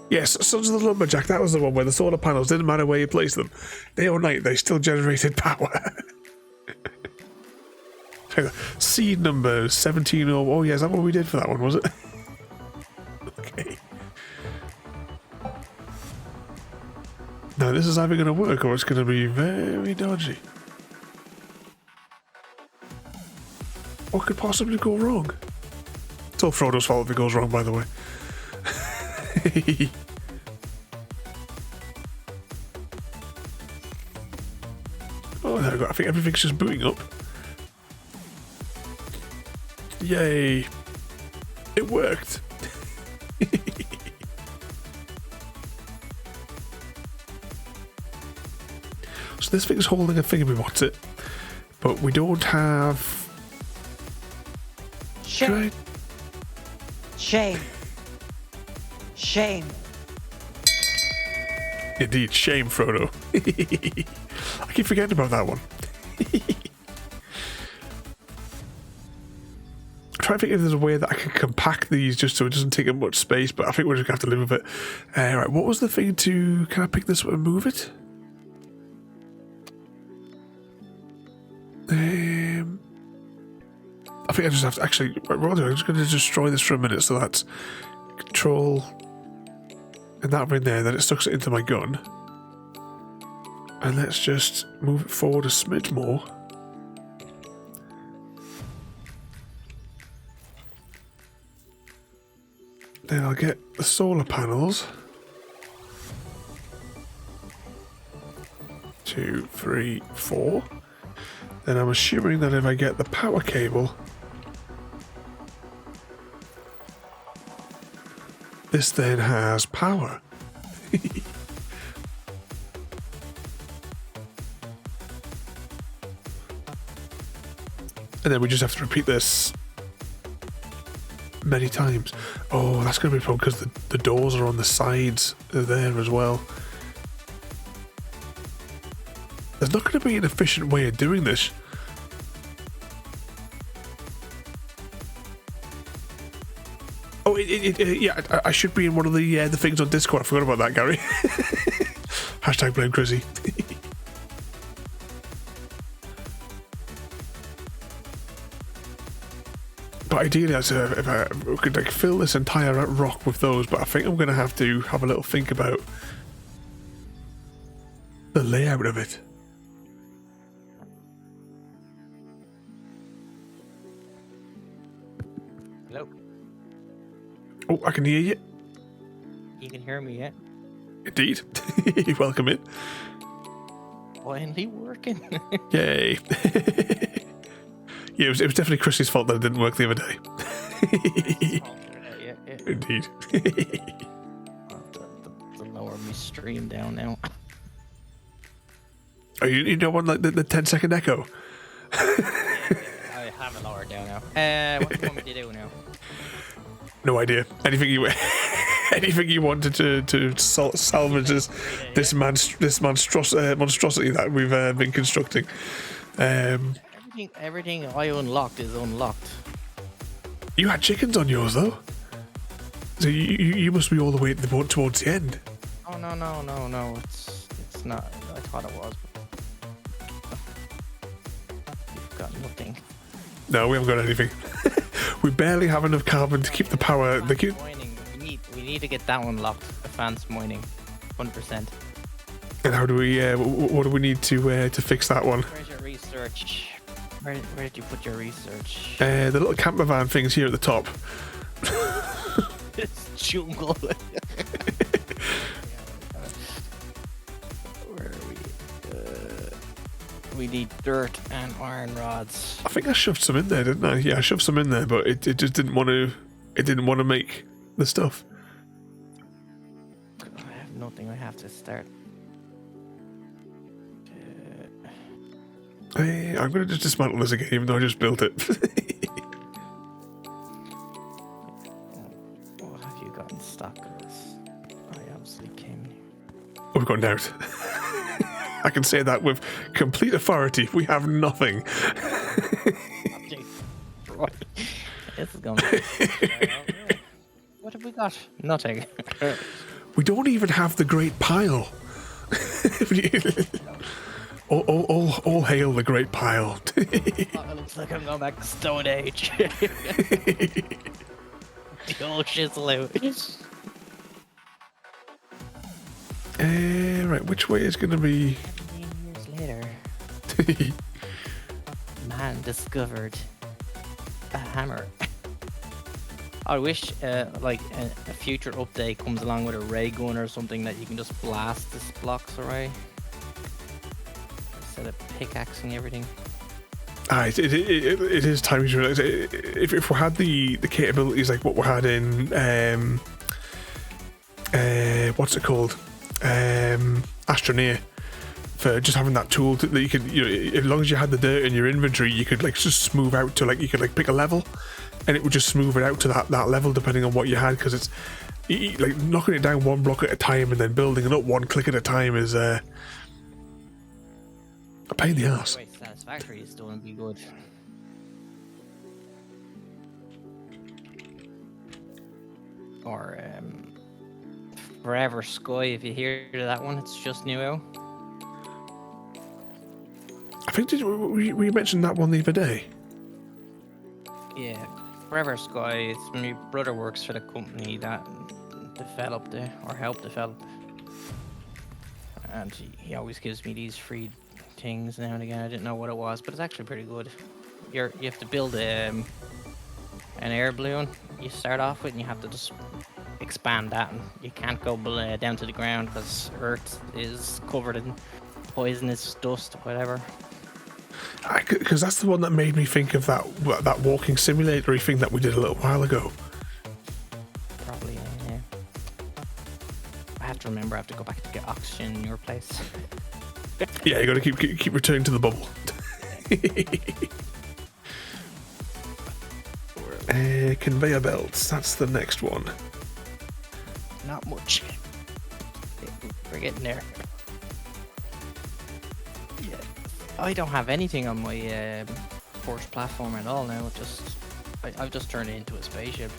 Yes, Sons of the Lumberjack, that was the one where the solar panels didn't matter where you placed them, day or night they still generated power. Seed number 17. Oh, yeah, is that what we did for that one, was it? Okay. Now, this is either going to work or it's going to be very dodgy. What could possibly go wrong? It's all Frodo's fault if it goes wrong, by the way. Oh, there we go. I think everything's just booting up. Yay! It worked! So this thing's holding a thingy, what's it? But we don't have... Shame! Shame! Shame! Indeed, shame, Frodo. I keep forgetting about that one. Try to think if there's a way that I can compact these just so it doesn't take up much space, but I think we're just going to have to live with it. Right, what was the thing to... Can I pick this up and move it? I think I just have to... Actually, rather, I'm just going to destroy this for a minute, so that's control... And that in there, then it sucks it into my gun. And let's just move it forward a smidge more. Then I'll get the solar panels. 2, 3, 4. Then I'm assuming that if I get the power cable, this then has power. And then we just have to repeat this many times. Oh, that's going to be a problem because the doors are on the sides there as well. There's not going to be an efficient way of doing this. Oh, yeah, I should be in one of the things on Discord. I forgot about that, Gary. Hashtag blame Chrissy. But ideally, if I could like fill this entire rock with those, but I think I'm going to have a little think about the layout of it. Hello. Oh, I can hear you. You can hear me, yeah? Indeed. Welcome in. Finally working. Yay. Yeah, it was definitely Chrissy's fault that it didn't work the other day. Yeah. Indeed. To lower my stream down now. Oh, you don't want like the 10-second echo? I have it lowered down now. What do you want me to do now? No idea. Anything you wanted to salvage this monstrosity that we've been constructing. Everything I unlocked is unlocked. You had chickens on yours though, so you must be all the way towards the end. Oh no! It's not. I thought it was. You've got nothing. No, we haven't got anything. We barely have enough carbon to keep the power. Mining. We need to get that one locked. Advanced mining, 100%. And how do we? What do we need to fix that one? Where's your research? Where did you put your research? The little camper van things here at the top. It's jungle. Where are we? We need dirt and iron rods. I think I shoved some in there, didn't I? Yeah, I shoved some in there, but it just didn't want to. It didn't want to make the stuff. I have nothing. I have to start. Hey, I'm going to just dismantle this again, even though I just built it. What have you got in stock? I obviously came. Oh, we've got out. I can say that with complete authority. We have nothing. This is going. What have we got? Nothing. We don't even have the great pile. All hail the great pile. It looks like I'm going back to Stone Age. The old shizzle out. Right, which way is going to be... 17 years later, man discovered a hammer. I wish like a future update comes along with a ray gun or something that you can just blast this blocks away instead of pickaxing everything. It is time to realize if we had the capabilities like what we had in what's it called, Astroneer, for just having that tool that you could, as long as you had the dirt in your inventory, you could like just smooth out to you could pick a level, and it would just smooth it out to that level depending on what you had, because it's like knocking it down one block at a time and then building it up one click at a time is a pain in the ass. Wait, Satisfactory is still gonna be good. Or Forever Sky, if you hear that one, it's just new out. I think we mentioned that one the other day. Yeah, Forever Sky, it's my brother works for the company that developed it, or helped develop it. And he always gives me these free things now and again. I didn't know what it was, but it's actually pretty good. You have to build an air balloon you start off with, and you have to just expand that, and you can't go down to the ground because Earth is covered in poisonous dust, whatever. Because that's the one that made me think of that walking simulator thing that we did a little while ago. Probably, yeah. I have to remember I have to go back to get oxygen in your place. Yeah, you got to keep returning to the bubble. Conveyor belts. That's the next one. Not much. We're getting there. Yeah. I don't have anything on my forged platform at all now. I've just turned it into a spaceship,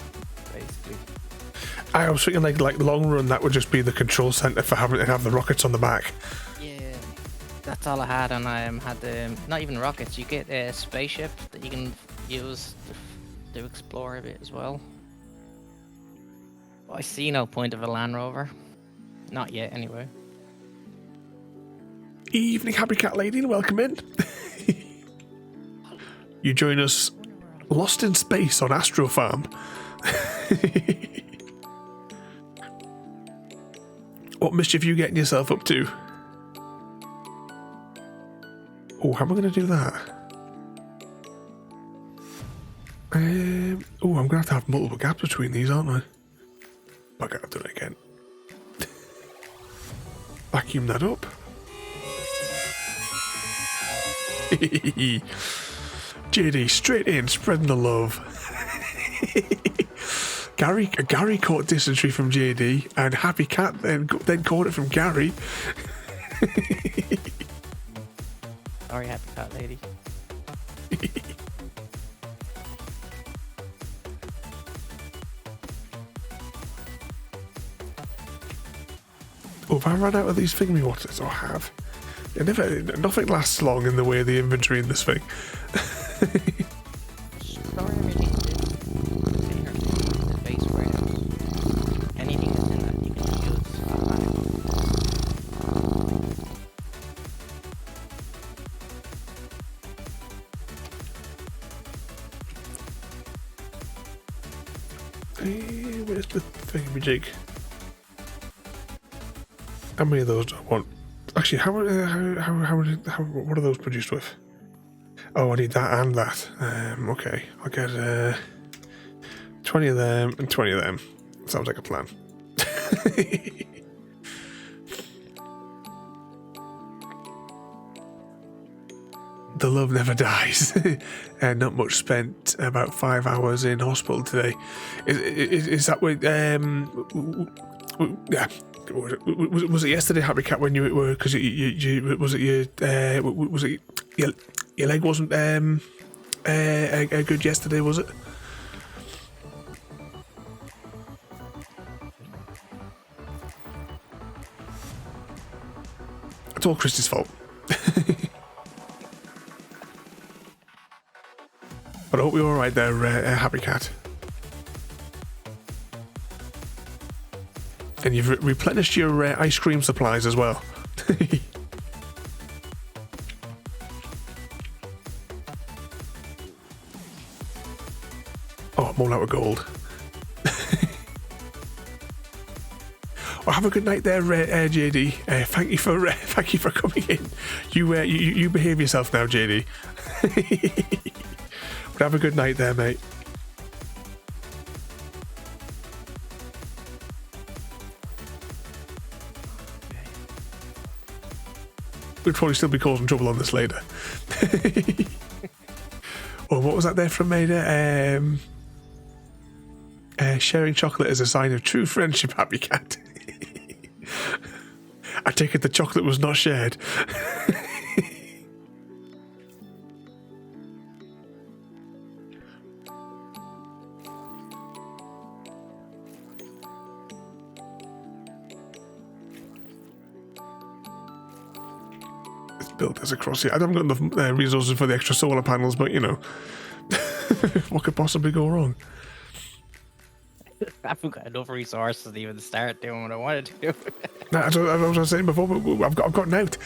basically. I was thinking like long run, that would just be the control center for having to have the rockets on the back. Yeah, that's all I had, and I had not even rockets. You get a spaceship that you can use to explore a bit as well. I see no point of a Land Rover. Not yet, anyway. Evening, Happy Cat Lady, and welcome in. You join us lost in space on Astro Farm. What mischief are you getting yourself up to? Oh, how am I going to do that? Oh, I'm going to have multiple gaps between these, aren't I? Okay, I've done it again. Vacuum that up. JD, straight in, spreading the love. Gary caught dysentery from JD, and Happy Cat then caught it from Gary. Sorry, Happy Cat Lady. Oh, have I run out of these thingy waters? Oh, I have. Nothing lasts long in the way of the inventory in this thing. Store everything in this container, the base warehouse. Anything that's in that you can use Where's the thingamajig? How many of those do I want? Actually, what are those produced with? Oh, I need that and that. Okay, I'll get 20 of them and 20 of them. Sounds like a plan. The love never dies. And not much spent. About 5 hours in hospital today. Is that what? Yeah. Was it yesterday, Happy Cat, when you were? Because you was it your leg wasn't good yesterday, was it? It's all Christy's fault. But I hope you're all right there, Happy Cat. And you've replenished your ice cream supplies as well. Oh, I'm all out of gold. Well, have a good night there, JD. Thank you for coming in. You behave yourself now, JD. But have a good night there, mate. We'd probably still be causing trouble on this later. Oh, what was that there from Maida? Sharing chocolate is a sign of true friendship, Happy Cat. I take it the chocolate was not shared. Built as a cross. Yeah, I haven't got enough resources for the extra solar panels, but you know, what could possibly go wrong? I haven't got enough resources to even start doing what I wanted to do. As I was saying before, but I've gotten out.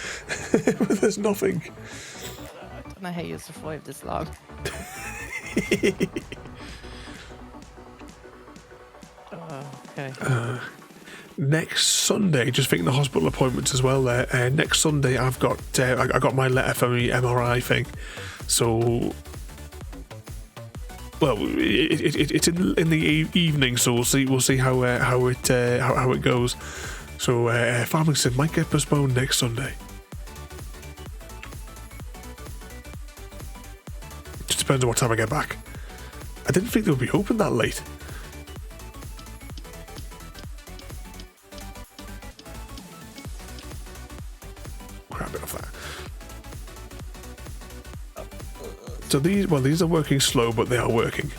There's nothing. I don't know how you survived this long. Okay. Next Sunday, just thinking the hospital appointments as well there. Next Sunday, I've got I got my letter for the MRI thing. So, well, it's in the evening, so we'll see how it goes. So, Farmington might get postponed next Sunday. Just depends on what time I get back. I didn't think they would be open that late. Grab it off that. So these are working slow, but they are working.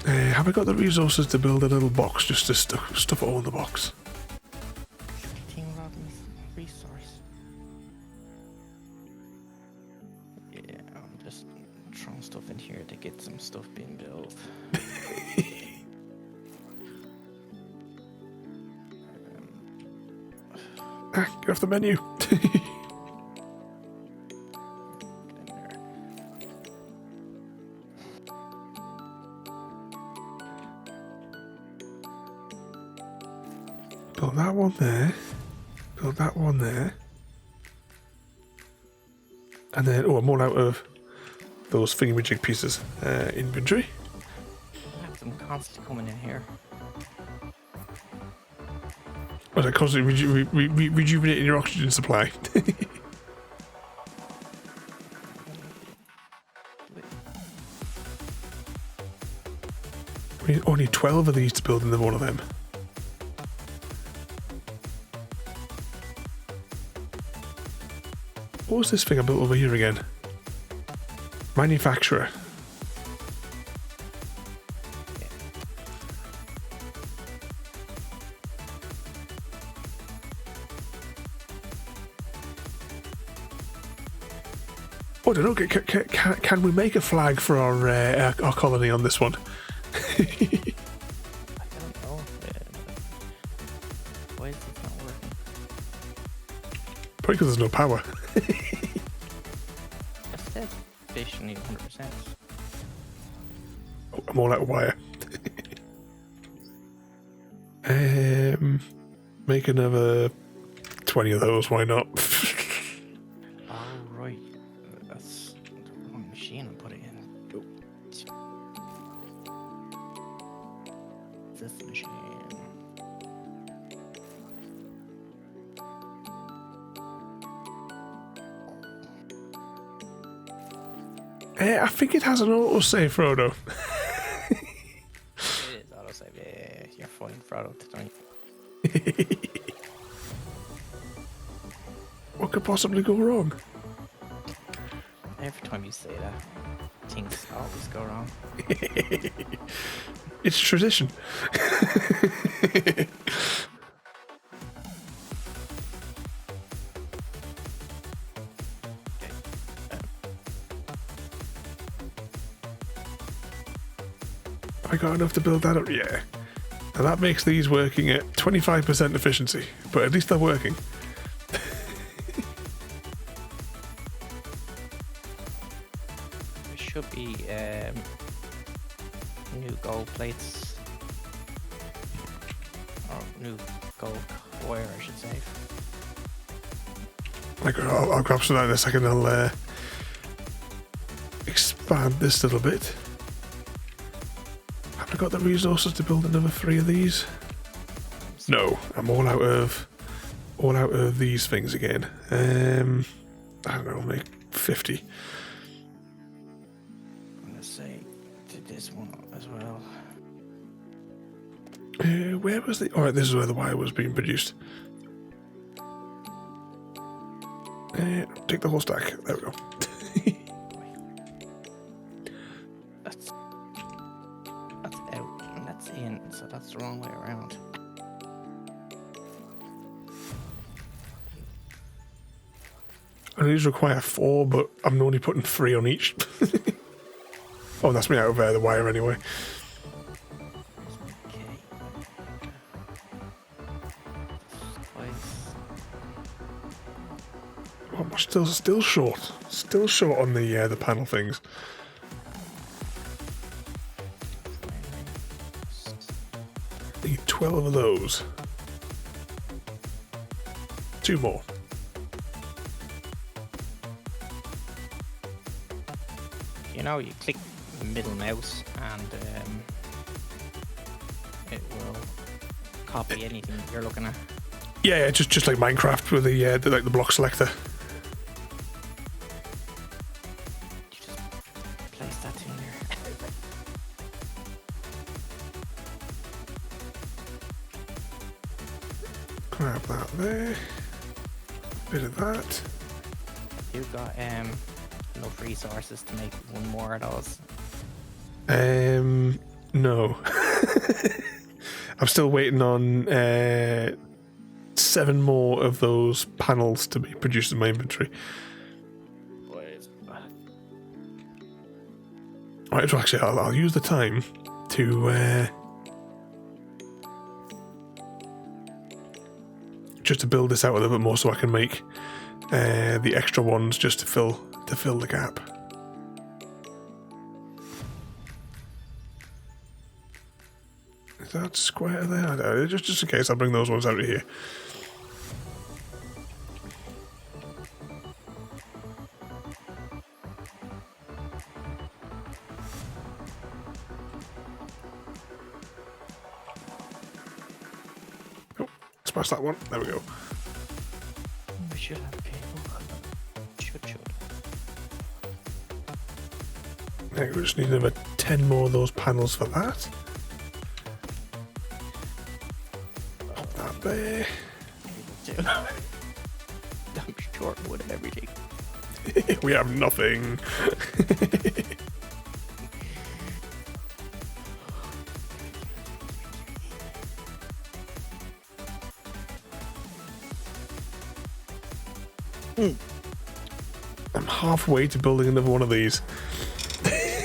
Have I got the resources to build a little box just to stuff it all in the box? Team Robin's resource. Yeah, I'm just throwing stuff in here to get some stuff being built. Get off the menu. Build that one there. Build that one there. And then, I'm all out of those thingamajig pieces. Inventory. I have them constantly coming in here. Was I constantly rejuvenating your oxygen supply? We only need 12 of these to build into one of them. What was this thing I built over here again? Manufacturer. Oh, I don't know. Can we make a flag for our colony on this one? I don't know. Why is this not working? Probably because there's no power. It says efficiently 100%. Oh, I'm all out of wire. Make another 20 of those. Why not? Oh, right. That's the wrong machine I put it in. This machine. I think it has an autosave, Frodo. It is autosave. Yeah, you're fine, Frodo, tonight. What could possibly go wrong? Every time you say that, things always go wrong. It's tradition. I got enough to build that up? Yeah. And that makes these working at 25% efficiency, but at least they're working. There should be new gold plates. Or new gold wire, I should say. I'll grab some of that in a second. I'll expand this a little bit. Have I got the resources to build another 3 of these? No, I'm all out of these things again. I don't know, make 50. I'm gonna say to this one as well. Where was the? All right, this is where the wire was being produced. Take the whole stack. There we go. That's out and that's in, so that's the wrong way around. And these require 4, but I'm only putting 3 on each. Oh, that's me out of the wire anyway. Okay. Oh, I'm still short. Still short on the panel things. 12 of those. 2 more. You know, you click the middle mouse and it will copy anything you're looking at. Yeah, just like Minecraft with the block selector. You just place that in there. Grab that there. Bit of that. You've got enough resources to make 1 more of those. No. I'm still waiting on 7 more of those panels to be produced in my inventory. Right, so actually, I'll use the time to just to build this out a little bit more, so I can make the extra ones just to fill the gap. Is that square there? I don't know, just in case, I'll bring those ones out of here. Oh, smash that one. There we go. We should have cable. Should. Okay, we just need another 10 more of those panels for that. Pop that there. I'm short wood and everything. We have nothing. I'm halfway to building another one of these.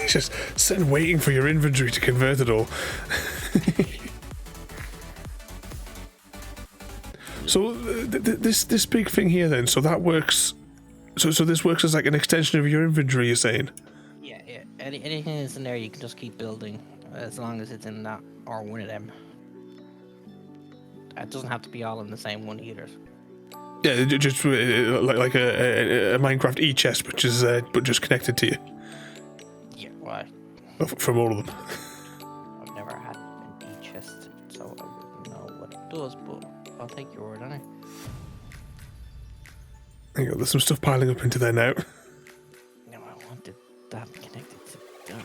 Just sitting waiting for your inventory to convert it all. So this big thing here then, so that works. So this works as like an extension of your inventory, you're saying? Yeah. Anything that's in there, you can just keep building as long as it's in that or one of them. It doesn't have to be all in the same one either. Yeah, just like a Minecraft e-chest, which is but just connected to you. Yeah, why? From all of them. I've never had an e-chest, so I wouldn't know what it does, but I'll take your word on it. There you go, there's some stuff piling up into there now. No, I wanted that connected to that.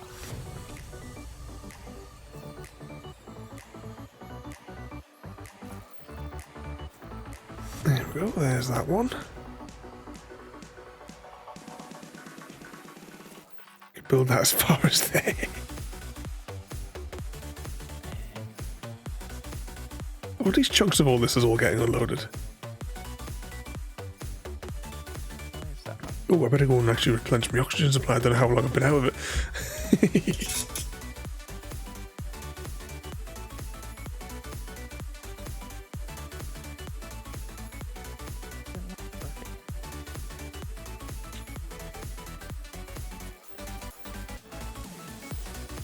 There we go, there's that one. You can build that as far as there. Oh, these chunks of all this is all getting unloaded. Where's that one? Oh, I better go and actually replenish my oxygen supply. I don't know how long I've been out of it.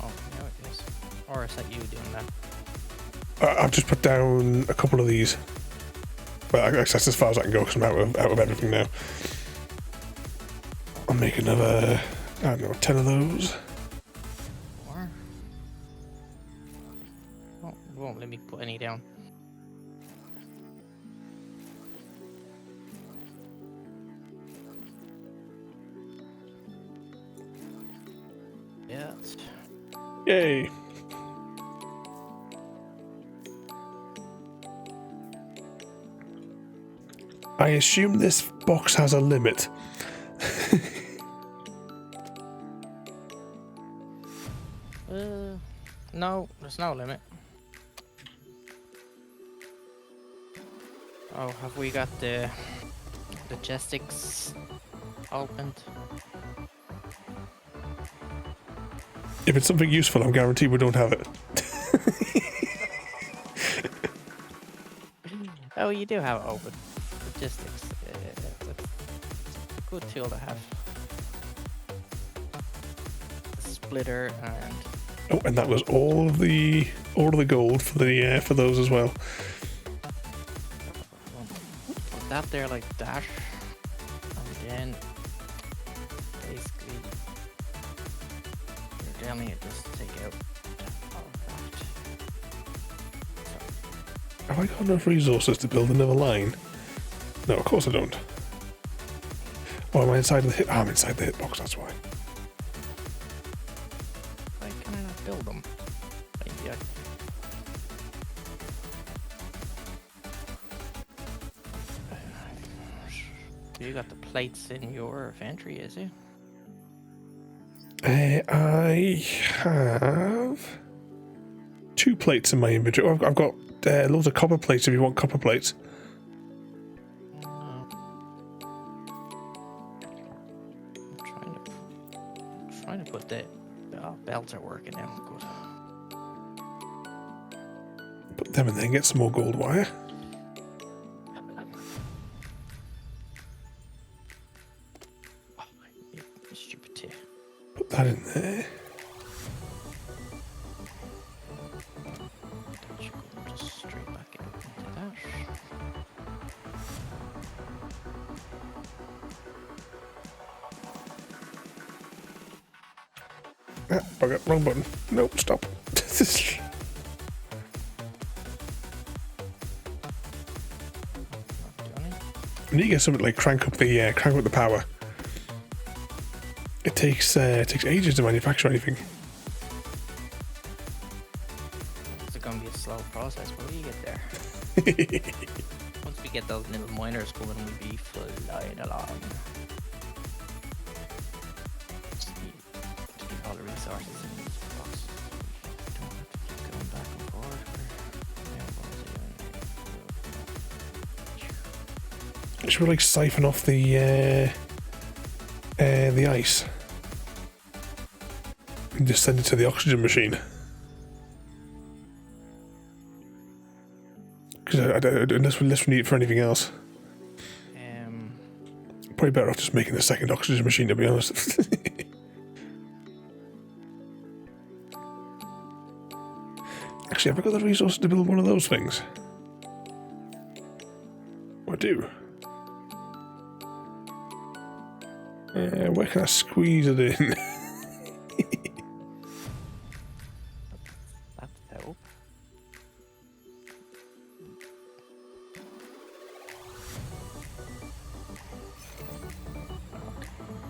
Oh, now it is. Or is that you doing that? I've just put down a couple of these. But that's as far as I can go because I'm out of everything now. I'll make another, I don't know, 10 of those. Or? Oh, it won't let me put any down. Yeah. Yay! I assume this box has a limit. No, there's no limit. Oh, have we got the logistics opened? If it's something useful, I'm guaranteed we don't have it. Oh, you do have it open. Logistics. That's a good tool to have. A splitter and Oh, and that was all of the gold for the for those as well. Put that there like that, and then basically you're telling it just to take out all of that. Have I got enough resources to build another line? No, of course I don't. Oh, am I inside the hit? Oh, I'm inside the hitbox, that's why. Why can I not build them? Maybe you got the plates in your inventory, is it? I have 2 plates in my inventory. Oh, I've got loads of copper plates if you want copper plates. Trying to put the belts are working now. Good. Put them in there and get some more gold wire. Oh, you stupid tip. Put that in there. That should go just straight back into that. Ah, bugger, wrong button. Nope, stop. You need to get something like crank up the power. It takes ages to manufacture anything. It's going to be a slow process, but we get there. Once we get those little miners going, we'll be flying along. Just need to get all the resources in this box. We don't have to keep going back and forth. Should we like siphon off the ice and just send it to the oxygen machine? Because unless we need it for anything else, probably better off just making a second oxygen machine, to be honest. Actually, have I got the resources to build one of those things? I do. Where can I squeeze it in? That's dope.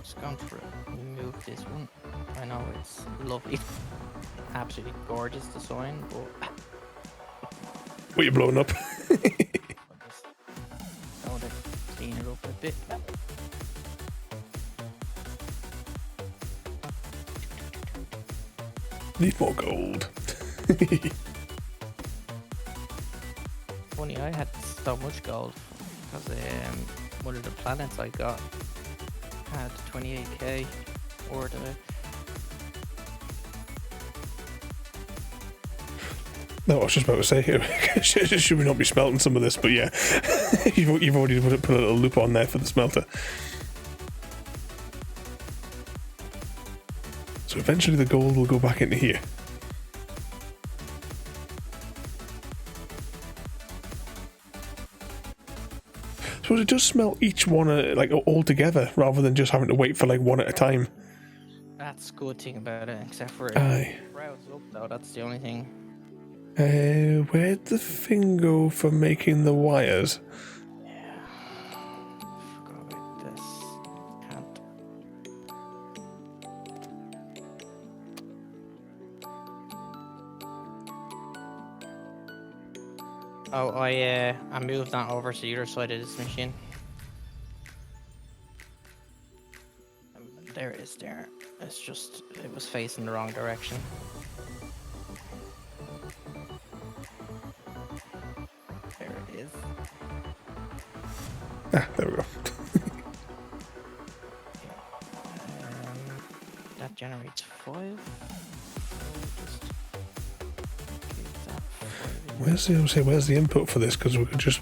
Just gone for it. Remove this one. I know it's lovely. Absolutely gorgeous design, but What, you blowing up? I just want to clean it up a bit. Need more gold. Funny, I had so much gold because one of the planets I got had 28k worth of it. No, I was just about to say, should we not be smelting some of this? But yeah, you've already put a little loop on there for the smelter. So eventually the gold will go back into here. So it does smelt each one like all together rather than just having to wait for like one at a time. That's a good thing about it, except for Aye. it routes up though, that's the only thing. Where'd the thing go for making the wires? Yeah. Forgot about this. Can't. Oh, I moved that over to the other side of this machine. There it is there. It's just, it was facing the wrong direction. There it is. Ah, there we go. That generates 5. Just keep that 5 in. Where's the input for this? Because we could just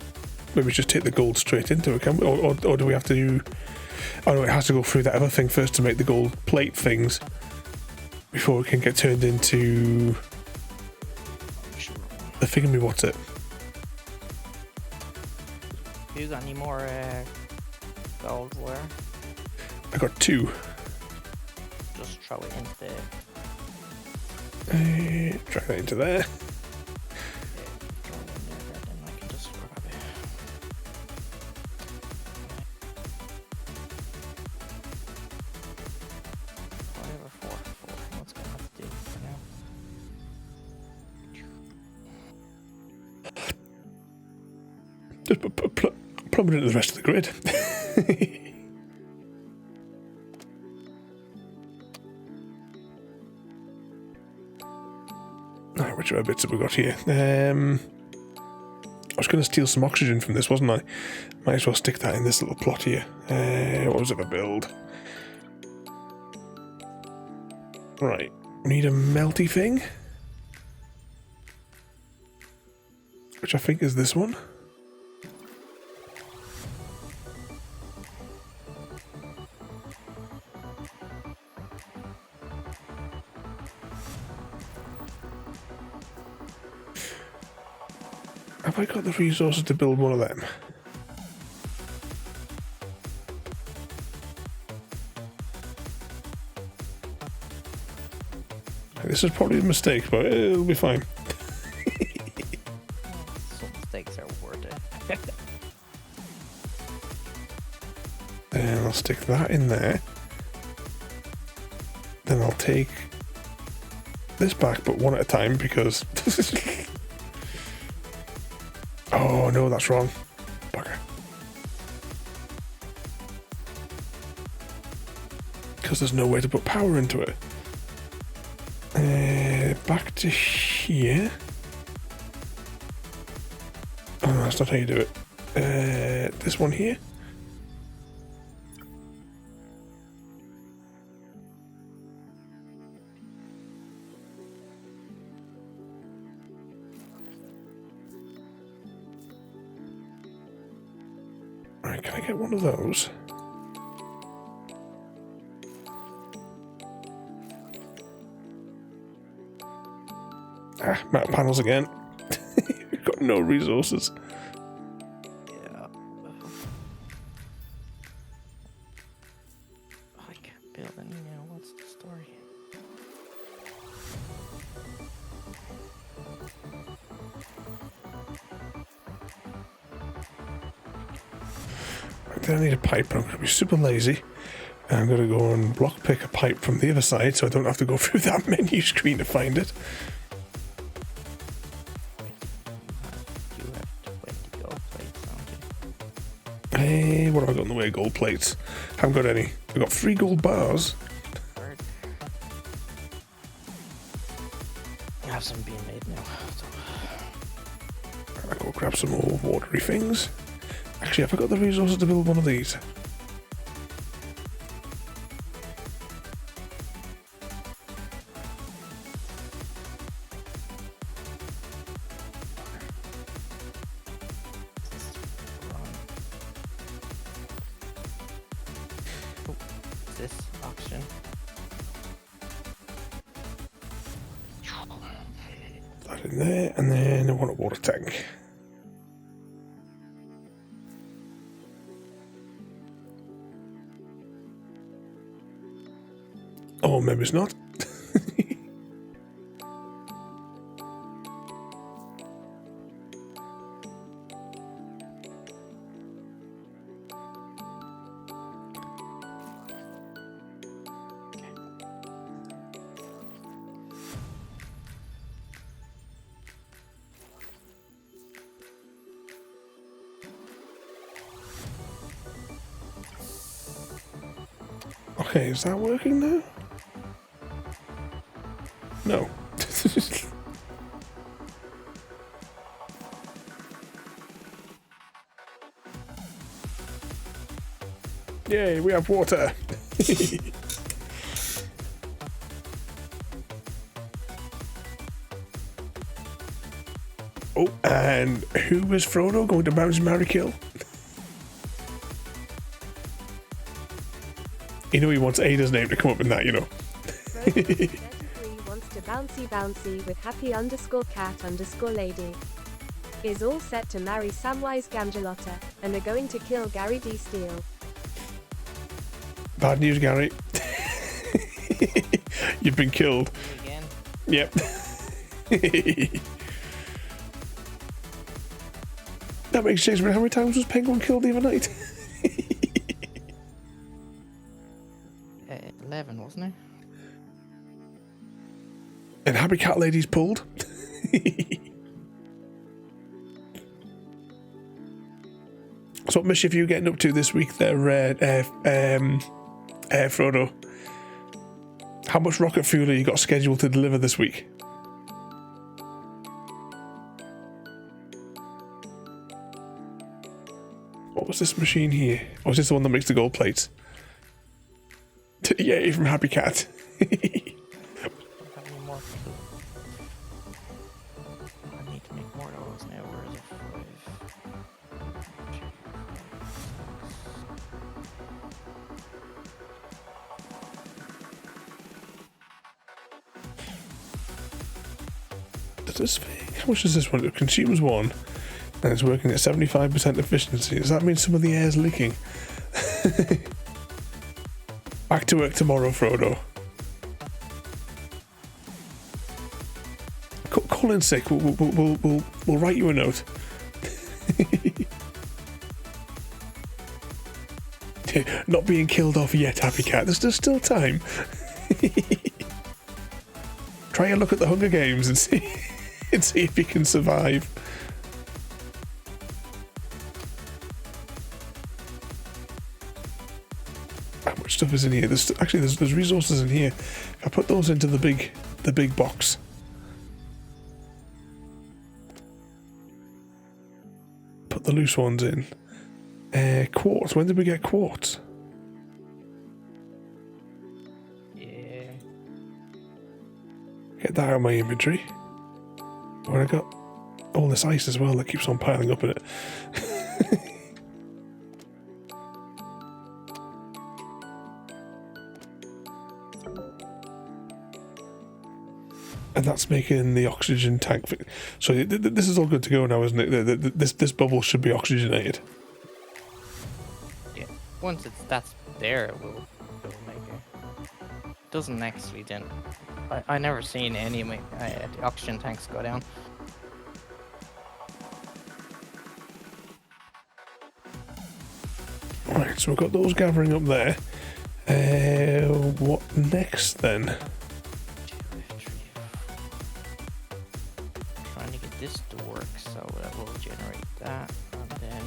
maybe just take the gold straight into it, can we? Or do we have to? Oh no, it has to go through that other thing first to make the gold plate things. before it can get turned into the thingy. What's it? You got any more gold wire? I got 2. Just throw it into the. Drag that into there. Throw it in there, then I can just grab it. Whatever, 4. What's gonna have to do for now? Just plumb it into the rest of the grid. Alright, which other bits have we got here? I was going to steal some oxygen from this, wasn't I? Might as well stick that in this little plot here. What was it I build? Right, we need a melty thing. Which I think is this one. Have I got the resources to build one of them? This is probably a mistake, but it'll be fine. Some mistakes are worth it. And I'll stick that in there. Then I'll take this back, but one at a time, because... Oh, no, that's wrong. Bugger. Because there's no way to put power into it. Back to here. Oh, no, that's not how you do it. This one here. Right, can I get one of those? Ah, metal panels again. We've got no resources. Yeah. I can't build any now. What's the story? Right, then I need a pipe, but I'm going to be super lazy. And I'm going to go and block pick a pipe from the other side so I don't have to go through that menu screen to find it. You have 20 gold plates, don't you? Hey, what have I got in the way of gold plates? Haven't got any. I've got 3 gold bars. Bird. I have some being made now. So. I'll go grab some more watery things. Actually, have I got the resources to build one of these? This option. That in there, and then I want a water tank. Oh, maybe it's not. Okay, is that working now? No. Yay, we have water. Oh, and who was Frodo going to bounce, marry, kill? You know he wants Ada's name to come up in that, you know. Frodo is dead. bouncy bouncy with happy underscore cat underscore lady. Is all set to marry Samwise Gamgelotta, and are going to kill Gary D. Steele. Bad news, Gary. You've been killed. Again. Yep. That makes sense. How many times was Penguin killed the other night? 11, wasn't it? And Happy Cat Lady's pulled. So what mischief are you getting up to this week there, Frodo? How much rocket fuel have you got scheduled to deliver this week? What was this machine here? Or is this the one that makes the gold plates? Yay, from Happy Cat. Have any more? I need to make more of those now. Where is it? 5. Does this thing? How much does this one? It consumes 1, and it's working at 75% efficiency. Does that mean some of the air's leaking? Back to work tomorrow, Frodo. Call in sick. We'll write you a note. Not being killed off yet, Happy Cat. There's still time. Try and look at the Hunger Games and see if you can survive. How much stuff is in here? There's resources in here. If I put those into the big box. Put the loose ones in. Quartz. When did we get quartz? Yeah. Get that out of my inventory. Where I got all this ice as well that keeps on piling up in it. And that's making the oxygen tank. So this is all good to go now, isn't it? This bubble should be oxygenated. Yeah. Once that's there, it will make it. Doesn't actually then. I never seen any of my the oxygen tanks go down. Right, so we've got those gathering up there. What next then? Trying to get this to work, so that will generate that, and then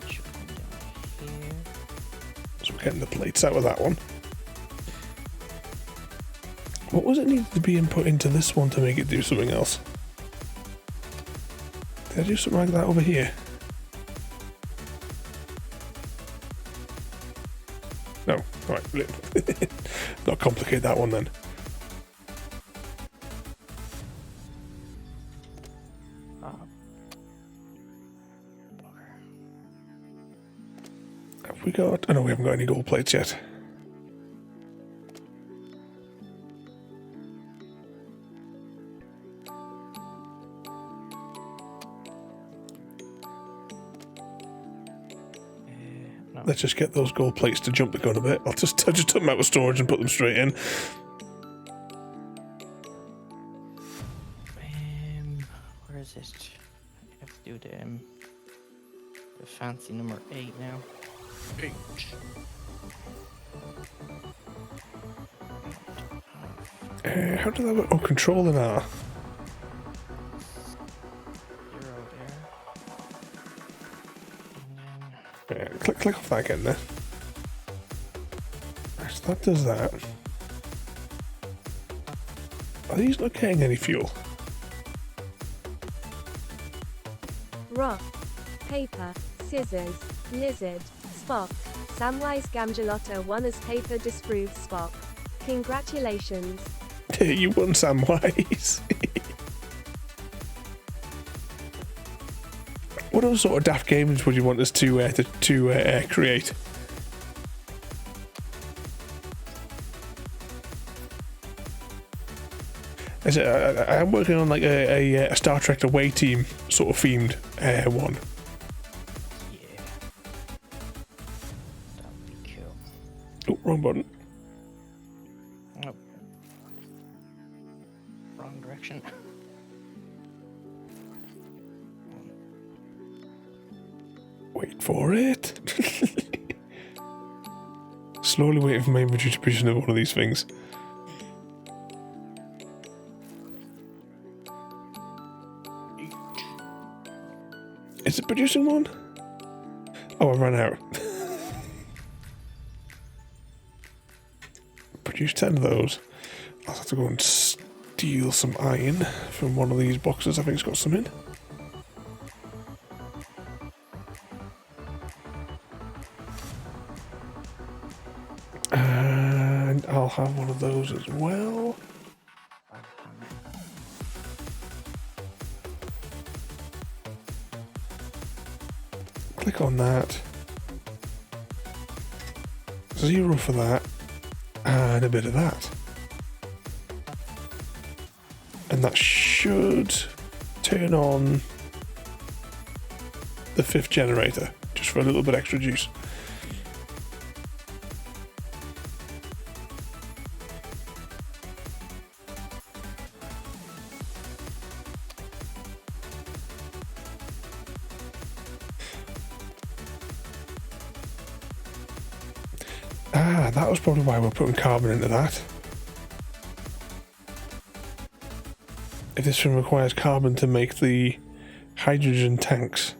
that should come down here. So we're getting the plates out of that one. What was it needed to be input into this one to make it do something else? Did I do something like that over here? No, right. Not complicate that one then. Have we got... Oh no, we haven't got any gold plates yet. Let's just get those gold plates to jump the gun a bit. I just took them out of storage and put them straight in. Where is it? I have to do the fancy number 8 now. 8. How did that work? Oh, control and R. 0 there. And then Click off that again there. Right, so that does that. Are these not getting any fuel? Rock, paper, scissors, lizard, Spock. Samwise Gamgelotta won as paper disproved Spock. Congratulations. You won, Samwise. What other sort of daft games would you want us to create? I'm working on like a Star Trek away team sort of themed one. Yeah. That would be cool. Oh, wrong button. Oh. Wrong direction. Wait for it. Slowly waiting for my inventory to produce another one of these things. Is it producing one? Oh, I ran out. Produce 10 of those. I'll have to go and steal some iron from one of these boxes. I think it's got some in. And I'll have one of those as well. Click on that. 0 for that. And a bit of that. And that should turn on the 5th generator, just for a little bit extra juice. Ah, that was probably why we're putting carbon into that. If this one requires carbon to make the hydrogen tanks.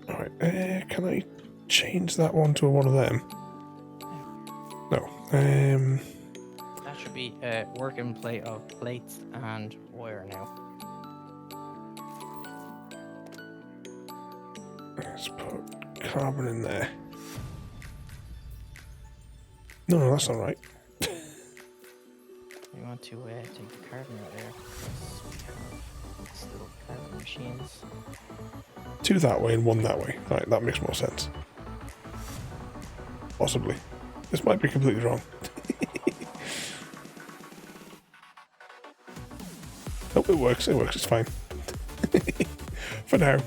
Alright, can I change that one to one of them? No. That should be a working plate of plates and wire now. Let's put carbon in there. No, that's not right. We want to take the carbon out there because we have these little carbon machines. 2 that way and 1 that way. Right, that makes more sense. Possibly. This might be completely wrong. Oh, it works, it's fine. For now.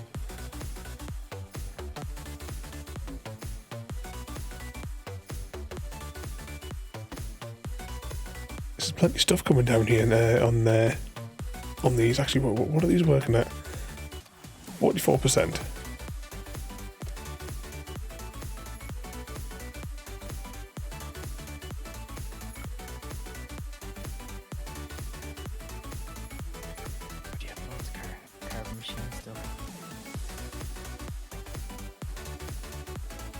There's plenty of stuff coming down here on these. Actually, what are these working at? 44%. Do you have loads of carbon machines still?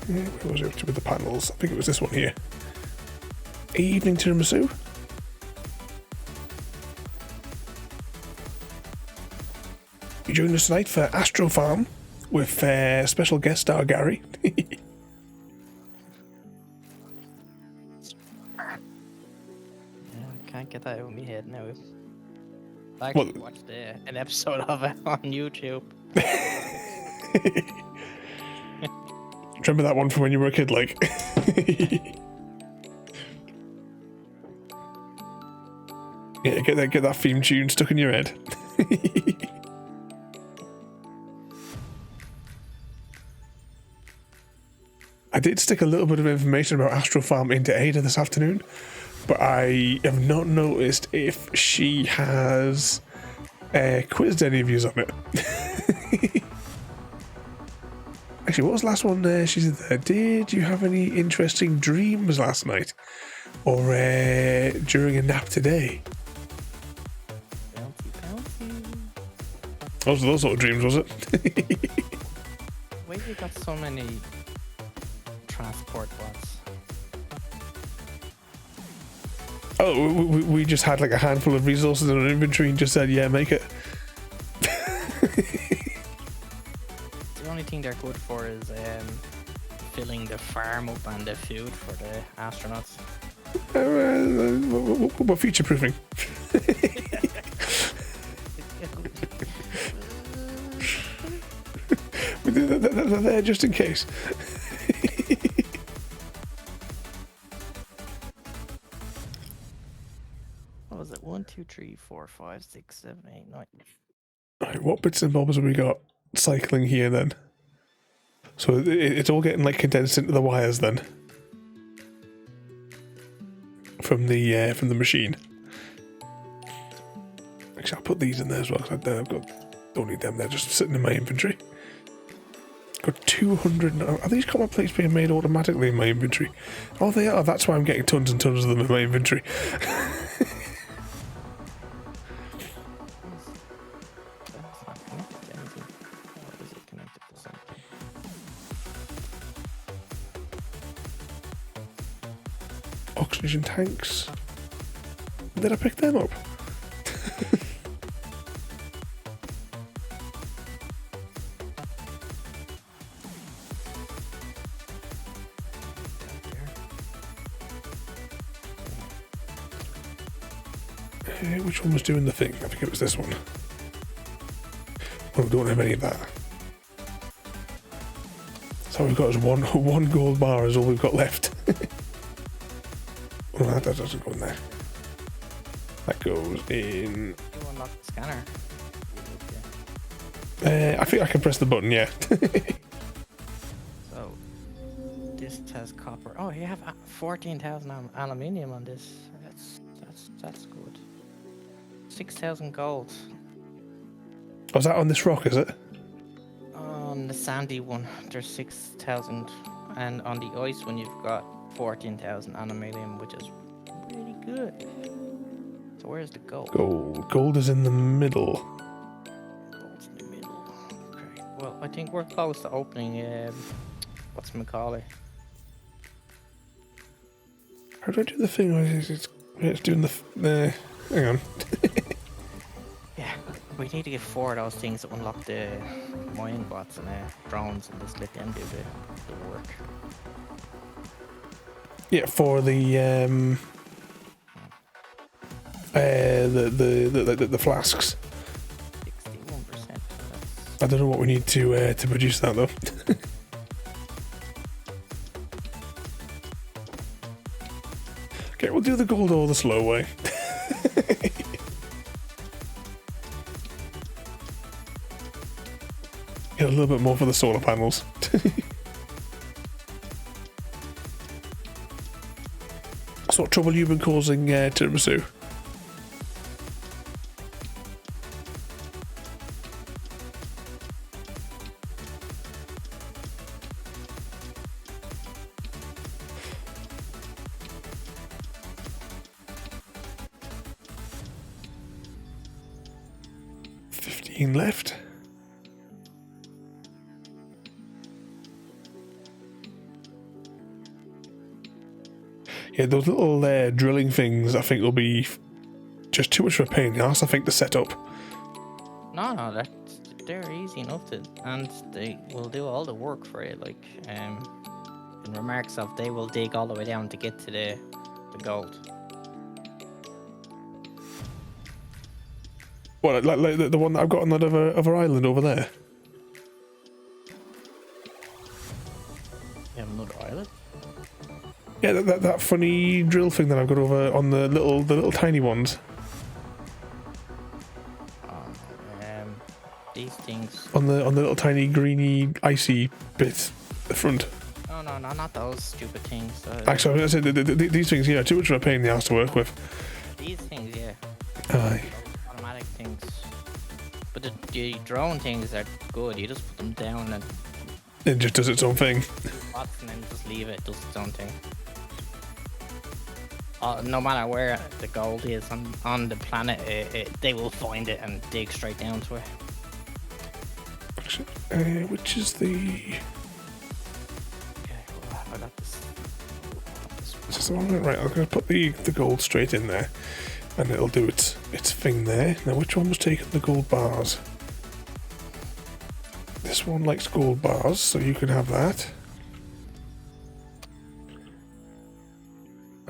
Where was it up to with the panels? I think it was this one here. Evening tiramisu. You join us tonight for Astro Farm with special guest star Gary. Yeah, I can't get that out of my head now. I actually watched an episode of it on YouTube. Remember that one from when you were a kid, like? Yeah, get that theme tune stuck in your head. I did stick a little bit of information about Astro Farm into Ada this afternoon, but I have not noticed if she has quizzed any of you on it. Actually, what was the last one she said there? Did you have any interesting dreams last night? Or during a nap today? Bouncy, bouncy. Those sort of dreams, was it? Why have you got so many transport bots? Oh, we just had like a handful of resources in our inventory and just said, yeah, make it. The only thing they're good for is filling the farm up and the food for the astronauts. We're future proofing. They're there just in case. What was it? 1, 2, 3, 4, 5, 6, 7, 8, 9. Right, what bits and bobs have we got cycling here then? So it's all getting like condensed into the wires then, from the machine. Actually, I'll put these in there as well because don't need them. They're just sitting in my inventory. Got 200. Are these copper plates being made automatically in my inventory? Oh, they are. That's why I'm getting tons and tons of them in my inventory. Oxygen tanks. Did I pick them up? Which one was doing the thing? I think it was this one. Well, we don't have any of that. So we've got is one gold bar is all we've got left. Oh, that doesn't go in there. That goes in. You unlock the scanner. I think I can press the button, yeah. So this has copper. Oh, you have 14,000 aluminium on this. That's good. 6,000 gold. Was that on this rock, is it? On the sandy one, there's 6,000, and on the ice one, you've got 14,000 aluminium, which is really good. So where's the gold? Gold is in the middle. Gold's in the middle. Okay. Well, I think we're close to opening. Whatchamacallit? How do I do the thing? It's doing the. Hang on. Yeah, we need to get 4 of those things that unlock the mine bots and drones, and just let them do the work. Yeah, for the flasks. 61%. I don't know what we need to produce that though. Okay, we'll do the gold all the slow way. Get a little bit more for the solar panels. That's what trouble you've been causing, Tiramisu. Left. Yeah, those little drilling things I think will be just too much of a pain in the ass, I think, to set up. No, they're easy enough to, and they will do all the work for it. Like, in remarks of, they will dig all the way down to get to the gold. What, like the one that I've got on that other island over there? You have another island? Yeah, that funny drill thing that I've got over on the little tiny ones. These things. On the little tiny greeny icy bit at the front. No, not those stupid things. Actually, I said these things, yeah, too much of a pain in the ass to work with. These things, yeah. Aye. Automatic things. But the drone things are good. You just put them down and it just does its own thing. and then just leave it. Does its own thing. No matter where the gold is on the planet, they will find it and dig straight down to it. Which is the... Okay, well, I got this. Is this the one? Right, I'm going to put the gold straight in there, and it'll do its thing there. Now, which one was taking the gold bars? This one likes gold bars, so you can have that.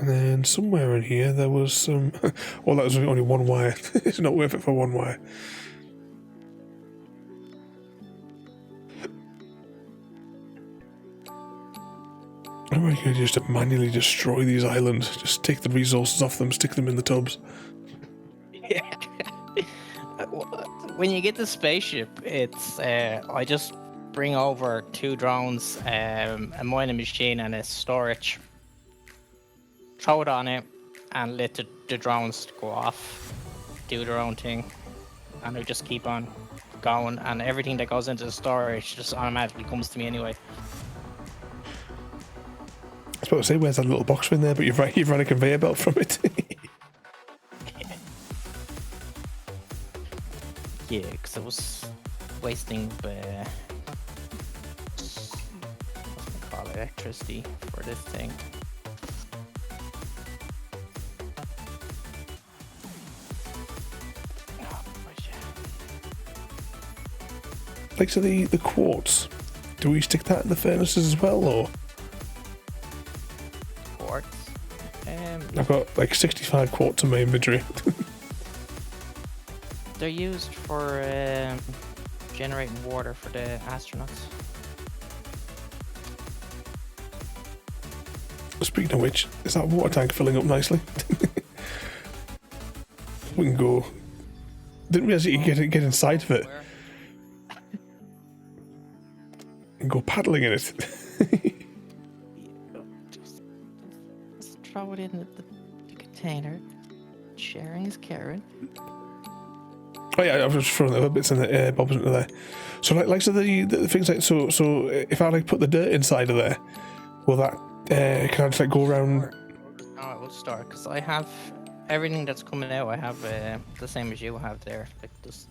And then somewhere in here there was some... well, that was only one wire. It's not worth it for one wire. I reckon you just manually destroy these islands. Just take the resources off them, stick them in the tubs. Yeah. When you get the spaceship, it's I just bring over 2 drones, a mining machine, and a storage. Throw it on it, and let the drones go off, do their own thing, and they just keep on going. And everything that goes into the storage just automatically comes to me anyway. I was about to say, where's that little box in there? But you've run a conveyor belt from it. Yeah, because I was wasting what's it called, electricity for this thing. Oh, gosh. Like, so the quartz, do we stick that in the furnaces as well, or? Quartz. I've got like 65 quartz in my inventory. They're used for generating water for the astronauts. Speaking of which, is that water tank filling up nicely? We can go. Didn't realize you could get inside of it and go paddling in it. Just throw it in the container. Sharing is caring. Oh yeah, I was just throwing the other bits in the bobs into there. So like so the things like so if I like put the dirt inside of there, will that can I just like go around? Oh, it will start because I have everything that's coming out. I have the same as you have there, like just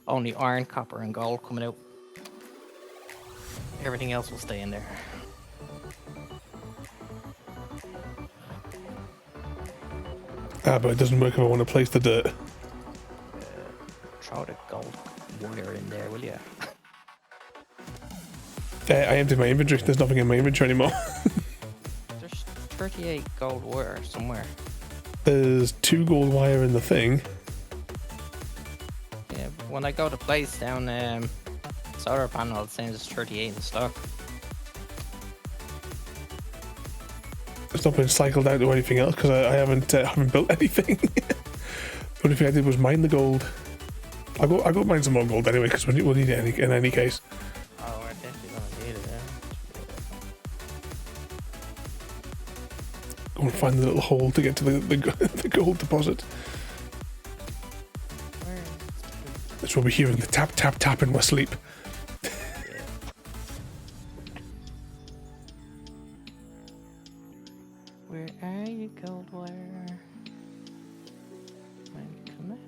only iron, copper, and gold coming out. Everything else will stay in there. But it doesn't work if I want to place the dirt. Throw the gold wire in there, will you? I emptied my inventory. There's nothing in my inventory anymore. There's 38 gold wire somewhere. There's 2 gold wire in the thing. Yeah, but when I go to place down solar panel, it's saying there's 38 in stock. It's not been cycled out or anything else because I haven't built anything. The only thing I did was mine the gold. I go mine some more gold anyway because we'll need it in any case. Oh, we're definitely gonna need it. Go and find the little hole to get to the gold deposit. Where is That's what we're hearing, the tap tap tap in my sleep. Where are you, gold wire? Come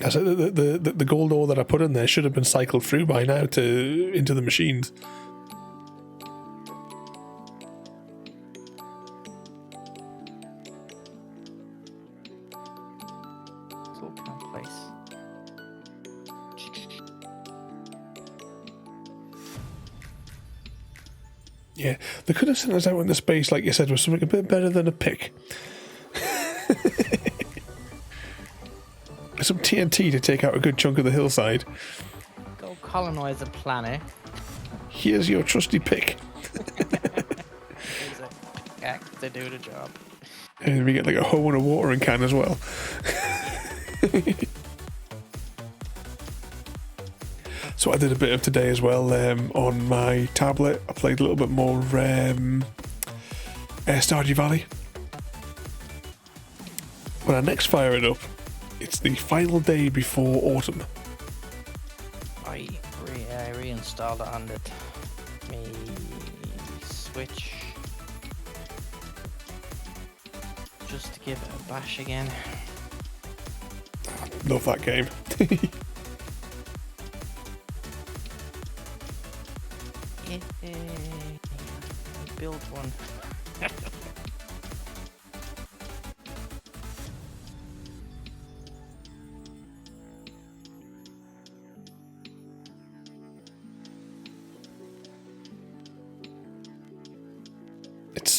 out. So the gold ore that I put in there should have been cycled through by now into the machines. So can't place. Yeah, they could have sent us out into space, like you said, with something a bit better than a pick. Some TNT to take out a good chunk of the hillside. Go colonize a planet. Here's your trusty pick. Use a pickaxe to do the job. And we get like a hoe and a watering can as well. So I did a bit of today as well on my tablet. I played a little bit more Stardew Valley. When I next fire it up, it's the final day before autumn. I reinstalled it on me Switch just to give it a bash again. Love that game. Yay! Build one.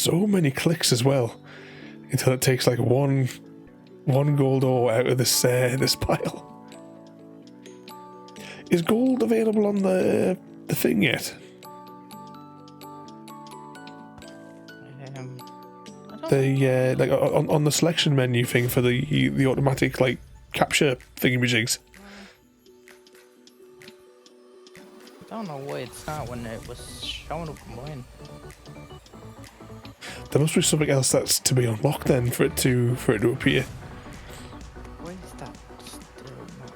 so many clicks as well until it takes like one gold ore out of this pile. Is gold available on the thing yet? The like on the selection menu thing for the automatic like capture thingamajigs. I don't know why it's not when it was showing up in mine. There must be something else that's to be unlocked then for it to appear. Why is that still not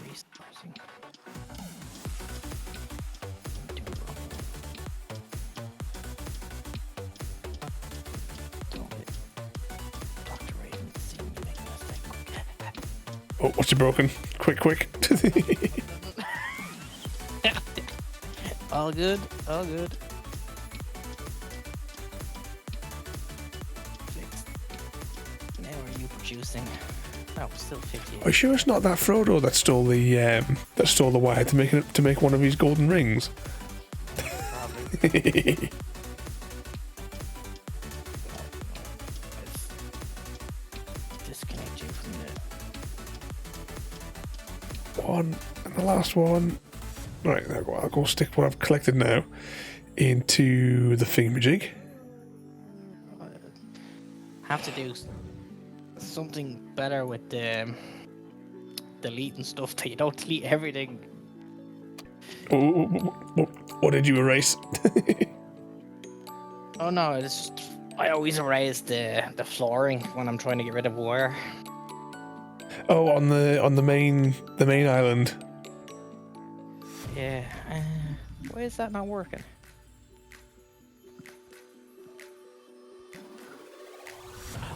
restarting? Don't hit Dr. Raven. See me make a mistake. Oh, what's it broken? Quick. All good, all good. Fixed. Now are you producing? Oh, still 58. Are you sure it's not that Frodo that stole the wire to make one of his golden rings? Probably. Disconnect you from the One and the last one. Right, I'll go stick what I've collected now into the thingamajig. have to do something better with the deleting stuff that you don't delete everything. What did you erase? Oh no, it's just, I always erase the flooring when I'm trying to get rid of wire. Oh, on the main island. Yeah. Why is that not working?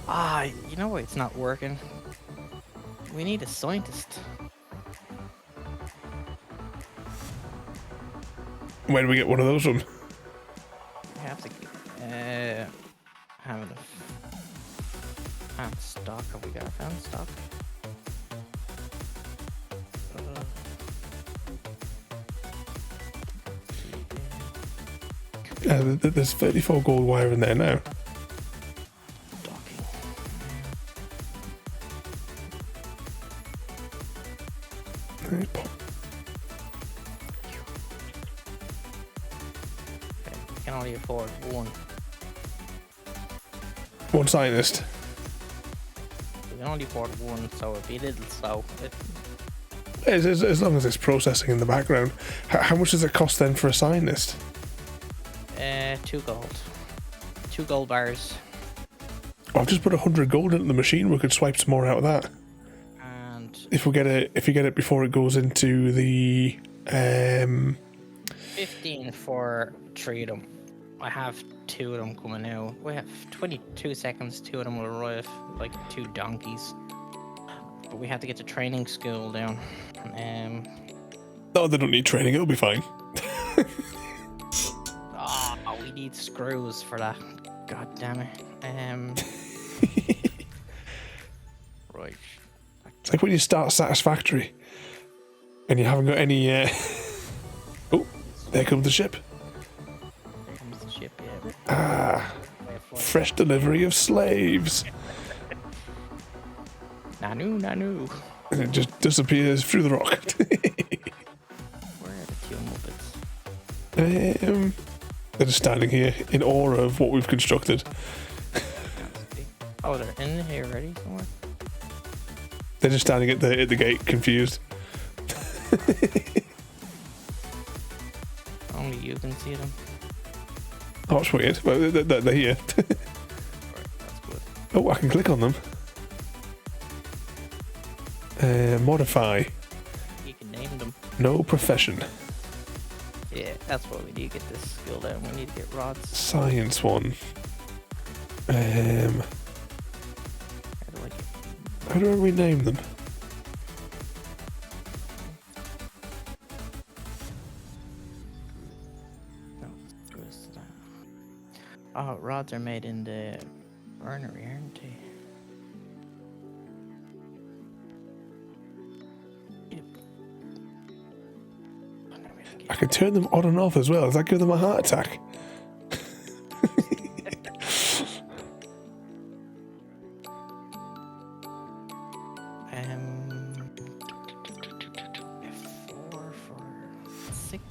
Ah, you know why it's not working? We need a scientist. Where do we get one of those from? We have to have enough fan stock. Have we got a fan stock? There's 34 gold wire in there now. Docking. Right, pop. Okay, we can only afford One scientist. we can only afford one, so it'd be a little slow. As long as it's processing in the background. How much does it cost then for a scientist? 2 gold. 2 gold bars. I've just put 100 gold into the machine. We could swipe some more out of that. And If you get it before it goes into the 15 for 3 of them. I have 2 of them coming out. We have 22 seconds. 2 of them will arrive, like 2 donkeys. But we have to get to training school down. No, they don't need training. It'll be fine. Oh, we need screws for that. God damn it. Right. It's like when you start Satisfactory and you haven't got any. Oh, there comes the ship. There comes the ship, yeah. Ah, fresh delivery of slaves. Nanu, Nanu. And it just disappears through the rock. Where are the 2 Muppets? They're just standing here in awe of what we've constructed. Oh, they're in here already somewhere? They're just standing at the gate, confused. Only you can see them. Oh, that's weird. Well, they're here. Right, that's good. Oh, I can click on them. Modify. You can name them. No profession. Yeah, that's why we need to get this skill down. We need to get rods. Science one. How do I get... How do I rename them? No, screws to that. Oh, rods are made in the burnery, aren't they? Yep. I can turn them on and off as well. Does that give them a heart attack? 6.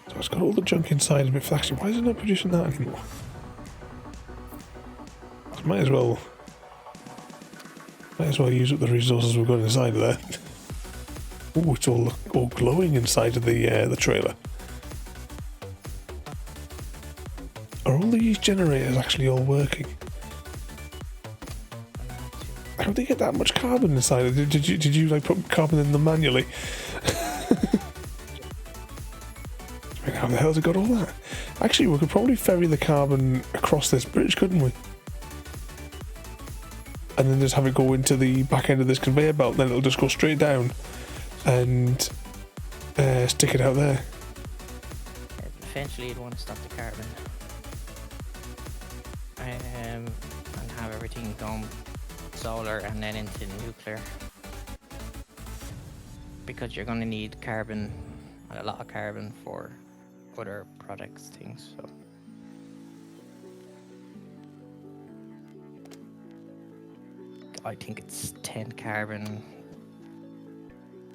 So it's got all the junk inside of it. Actually, why is it not producing that anymore? I might as well use up the resources we've got inside of there. Oh, it's all glowing inside of the trailer. Are all these generators actually all working? How do they get that much carbon inside it? Did you like put carbon in them manually? I mean, how the hell's it got all that? Actually, we could probably ferry the carbon across this bridge, couldn't we? And then just have it go into the back end of this conveyor belt, and then it'll just go straight down and stick it out there. Eventually, you'd want to stop the carbon and have everything gone solar and then into nuclear, because you're going to need carbon, and a lot of carbon, for other products, things. So I think it's 10 carbon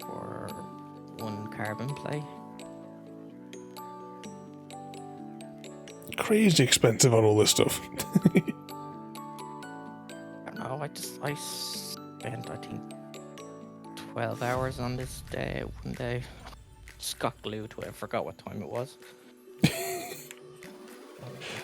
for 1 carbon play. Crazy expensive on all this stuff. I don't know, I spent, I think, 12 hours on this day, one day. Just got glued to it, I forgot what time it was.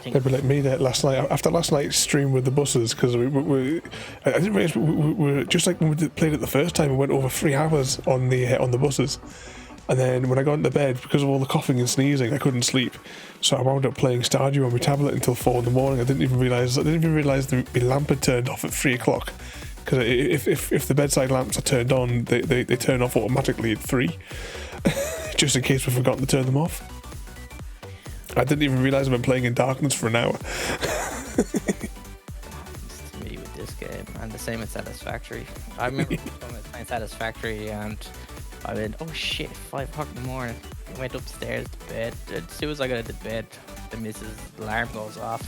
They'd be like me there last night, after last night's stream with the buses, because I didn't realise we were just like when we played it the first time. We went over 3 hours on the buses, and then when I got into bed, because of all the coughing and sneezing, I couldn't sleep. So I wound up playing Stardew on my tablet until 4 in the morning. I didn't even realise the lamp had turned off at 3 o'clock. Because if the bedside lamps are turned on, they turn off automatically at 3, just in case we've forgotten to turn them off. I didn't even realise I've been playing in darkness for an hour. Happens to me with this game, and the same with Satisfactory. I remember when I was playing Satisfactory, and I went, oh shit, 5 o'clock in the morning. I went upstairs to bed. As soon as I got into bed, the missus' alarm goes off.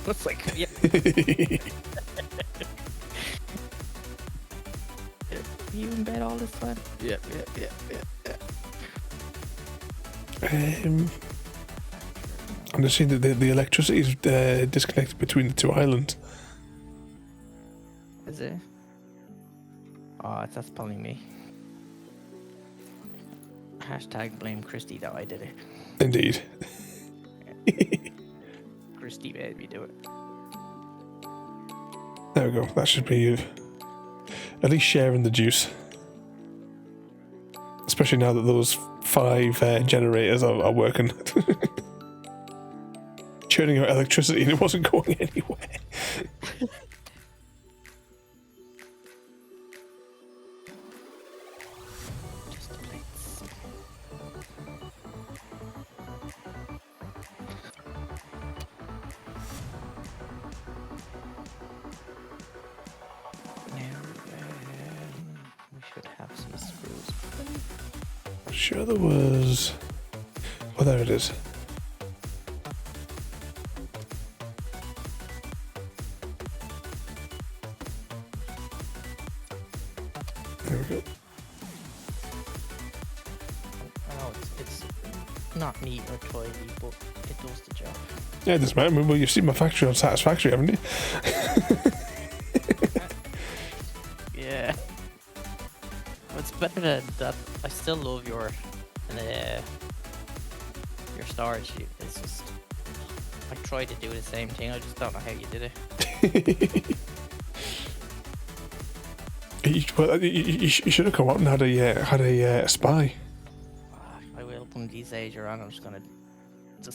It's like, yeah. Are you in bed all this time? Yeah. I'm just seeing that the electricity is disconnected between the 2 islands. Is it? Oh, that's probably me. Hashtag blame Christy that I did it. Indeed. Christy made me do it. There we go. That should be you. At least sharing the juice. Especially now that those 5 generators are working. Churning out electricity and it wasn't going anywhere. Just the plates. Now, we should have some screws. Sure there was... Oh, there it is. There we go. I know it's not neat or tidy, but it does the job. Yeah, it doesn't matter. Well, you've seen my factory on Satisfactory, haven't you? Yeah. What's better than that? I still love your storage. It's just, I tried to do the same thing. I just don't know how you did it. You should have come out and had a spy. I will one of these days. You're on. I'm just gonna.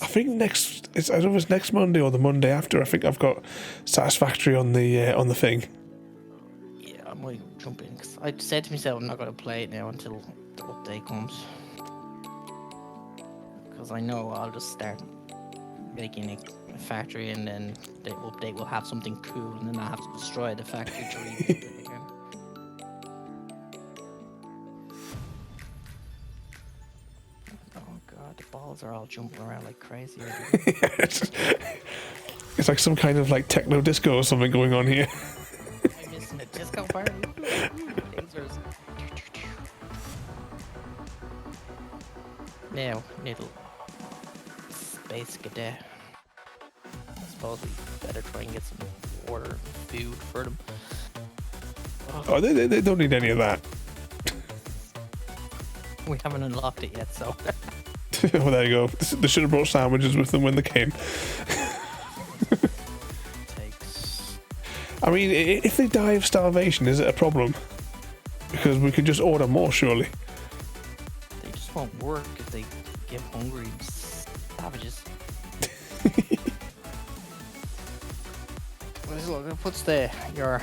I think I don't know if it's next Monday or the Monday after. I think I've got Satisfactory on the thing. Yeah, I might jump in because I said to myself I'm not gonna play it now until the update comes. Because I know I'll just start making a factory and then the update will have something cool and then I'll have to destroy the factory to rebuild it again. Oh god, the balls are all jumping around like crazy. It's like some kind of like techno disco or something going on here. I'm missing a disco party. Lasers. Now, little space cadet. I suppose we better try and get some water and food for them. Oh, they don't need any of that. We haven't unlocked it yet, so. Well, there you go. They should have brought sandwiches with them when they came. I mean, if they die of starvation, is it a problem? Because we could just order more, surely. They just won't work if they get hungry. Savages. Look, it puts your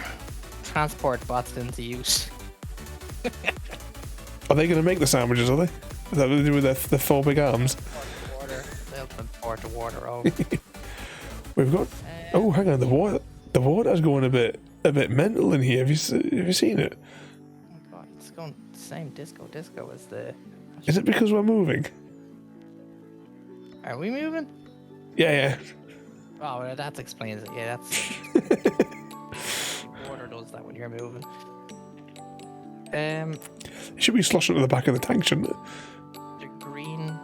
transport bots into use. Are they going to make the sandwiches, are they? Is that what they do with their 4 big arms? They'll transport the water over. We've got... Oh, hang on, the water's going a bit mental in here. Have you seen it? Oh my god, it's going the same disco as the... Is it because we're moving? Are we moving? Yeah. Oh, well, that explains it. Yeah, that's... Water does that when you're moving. It should be sloshing to the back of the tank, shouldn't it? The green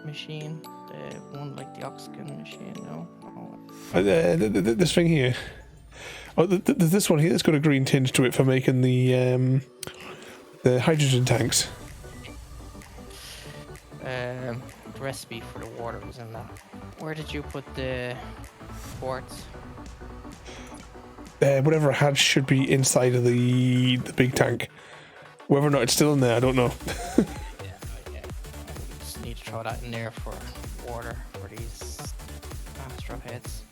machine, the one like the oxygen machine, no? Oh. This thing here. Oh, this one here that's got a green tinge to it for making the hydrogen tanks. The recipe for the water was in that. Where did you put the quartz? Whatever it had should be inside of the big tank. Whether or not it's still in there, I don't know. Yeah. We just need to throw that in there for water for these Astro heads.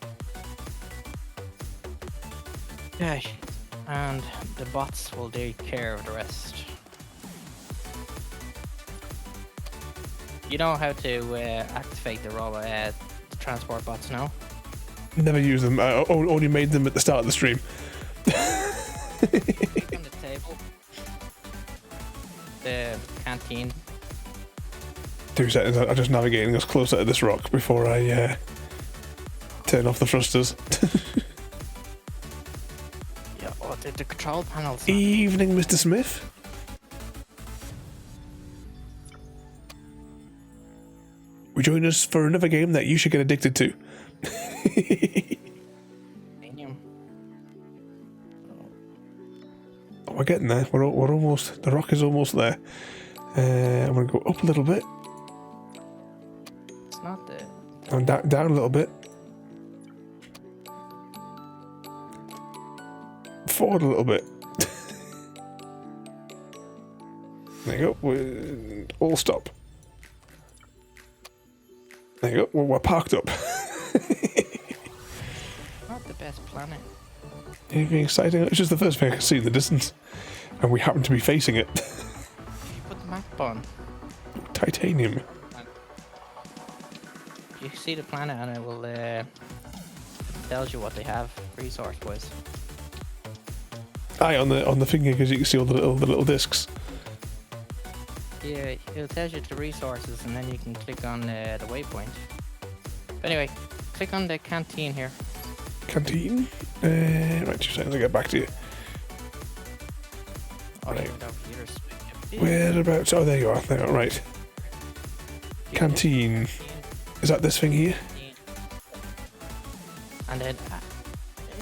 Okay, and the bots will take care of the rest. You know how to activate the robot, the transport bots now? Never use them. I only made them at the start of the stream. On the table. The canteen. 2 seconds. I'm just navigating us closer to this rock before I turn off the thrusters. Yeah, oh, the control panels. Evening, Mr. Smith. We join us for another game that you should get addicted to. Oh, we're getting there. We're almost. The rock is almost there. I'm gonna go up a little bit. It's not the. And down a little bit. Forward a little bit. There you go. We're all stop. There you go. We're parked up. Not the best planet. Anything exciting? It's just the first thing I can see in the distance, and we happen to be facing it. You put the map on. Titanium. You see the planet, and it will tells you what they have resource-wise. Aye, on the finger, because you can see all the little discs. Yeah, it'll tell you the resources, and then you can click on the waypoint. But anyway, click on the canteen here. Canteen? Right, 2 seconds, I'll get back to you. Oh, Right. right. Whereabouts? Oh, there you are. There, right. Canteen. Is that this thing here? And then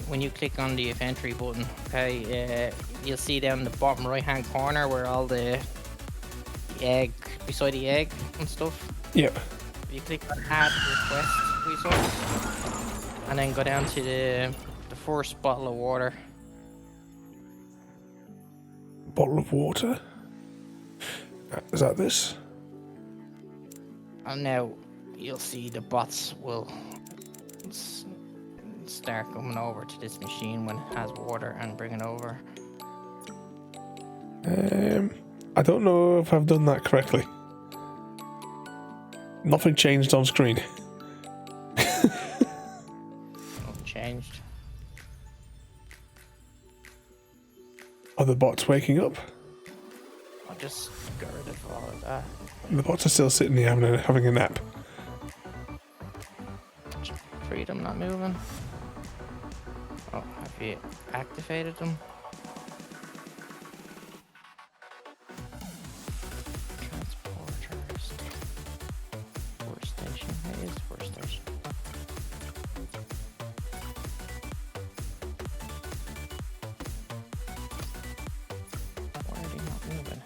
when you click on the inventory button, okay, you'll see down in the bottom right hand corner where all the egg, beside the egg and stuff. Yep. You click on add request resource and then go down to the first bottle of water. Bottle of water? Is that this? And now you'll see the bots will start coming over to this machine when it has water and bring it over. I don't know if I've done that correctly. Nothing changed on screen. Nothing changed. Are the bots waking up? I'll just get rid of all of that. The bots are still sitting here having a nap. three of them not moving. Oh, have you activated them? Transporters. Force station. It is force station. Why are they not moving?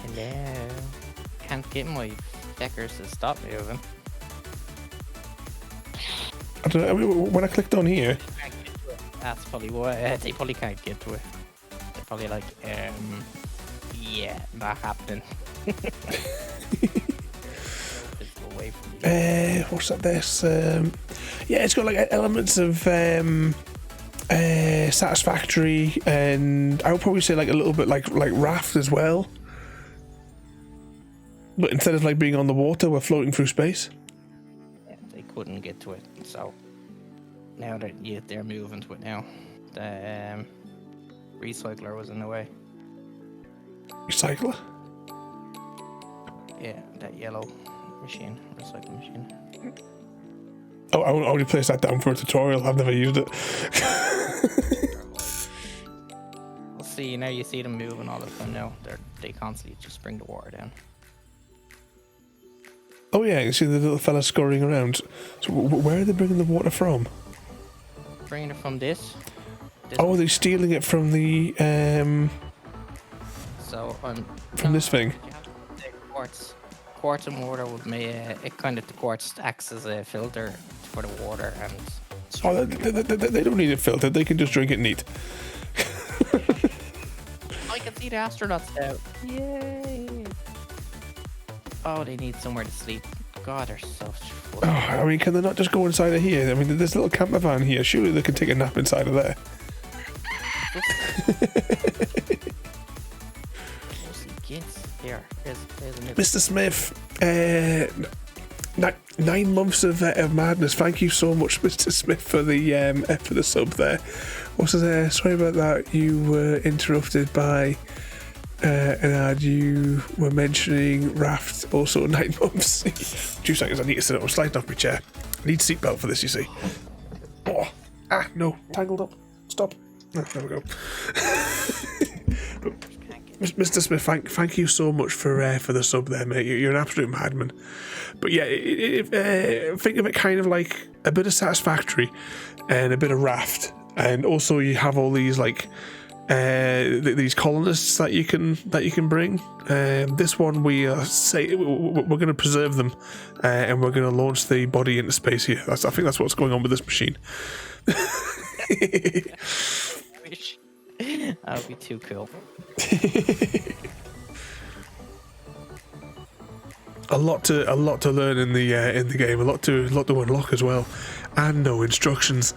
Hello. Can't get my deckers to stop moving. I don't know. I mean, when I clicked on here, That's probably why they probably can't get to it. They're probably like, yeah, not happening. It's away from you. what's that? This, yeah, it's got like elements of satisfactory, and I would probably say like a little bit like raft as well. But instead of like being on the water, we're floating through space. Yeah, they couldn't get to it, so now they're moving to it now. The recycler was in the way. Recycler? Yeah, that yellow machine, recycling machine. Oh, I only placed that down for a tutorial. I've never used it. We'll see. Now you see them moving all the time. Now they constantly just bring the water down. Oh yeah, you see the little fella scurrying around. So where are they bringing the water from? Bringing it from this. Oh, they're stealing it from the So from this thing. You have to take quartz and water would make it kind of the quartz acts as a filter for the water and. Oh, they don't need it filtered. They can just drink it neat. I can see the astronauts now. Yay! Oh, they need somewhere to sleep. God, they're so full. Oh, I mean, can they not just go inside of here? I mean, there's a little camper van here. Surely they can take a nap inside of there. Mostly kids. Here, there's another. Mr. Smith, 9 months of madness. Thank you so much, Mr. Smith, for the sub there. What's it? Sorry about that. You were interrupted by an ad. You were mentioning raft. Also 9 months. 2 seconds. I need to sit up. I'm sliding off my chair. I need seatbelt for this. You see. Oh, no, tangled up. Stop. Oh, there we go. Mr. Smith, thank you so much for the sub there, mate. You're an absolute madman. But yeah, think of it kind of like a bit of satisfactory and a bit of raft, and also you have all these like these colonists that you can bring. This one we're going to preserve them, and we're going to launch the body into space here. I think that's what's going on with this machine. That would be too cool. a lot to learn in the game. A lot to unlock as well, and no instructions.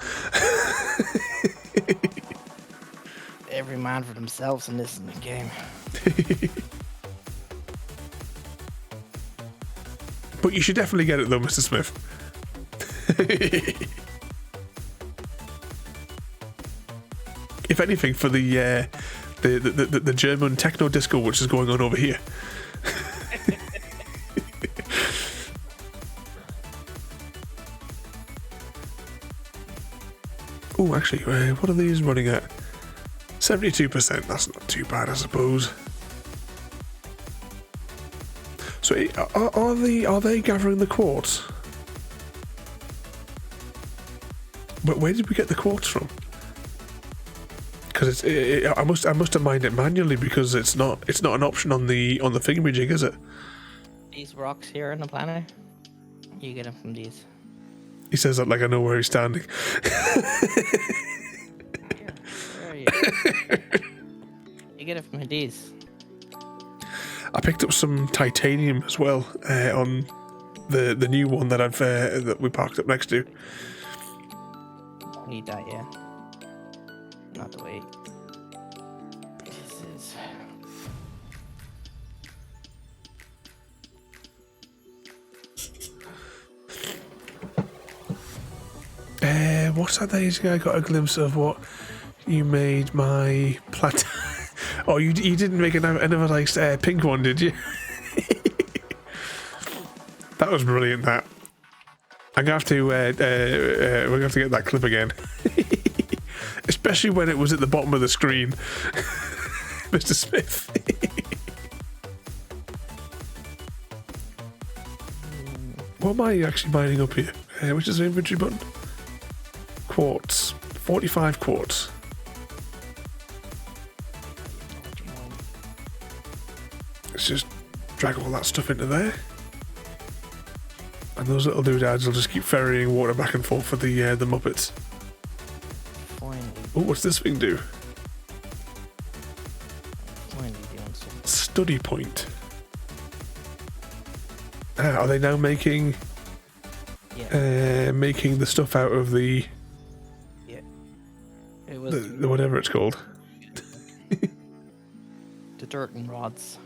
Every man for themselves in this game. But you should definitely get it though, Mr. Smith. If anything, for the German techno disco which is going on over here. Oh, actually, what are these running at? 72%. That's not too bad, I suppose. So, are they gathering the quartz? But where did we get the quartz from? Because I must have mined it manually because it's not an option on the thingamajig, is it? These rocks here on the planet, you get them from these. He says that like I know where he's standing. Where are you? You get it from these. I picked up some titanium as well on the new one that that we parked up next to. Don't need that yet. Not the way. This is. What's that days ago? I got a glimpse of what you made my plat. Oh, you didn't make another like pink one, did you? That was brilliant. That. I'm gonna have to. We're gonna have to get that clip again, especially when it was at the bottom of the screen, Mr. Smith. What am I actually mining up here? Which is the inventory button? Quartz. 45 quartz. Let's just drag all that stuff into there. And those little doodads will just keep ferrying water back and forth for the Muppets. Finally. Oh, what's this thing do? Finally doing something. Study point. Are they now making making the stuff out of the it was the whatever it's called? the dirt and rods.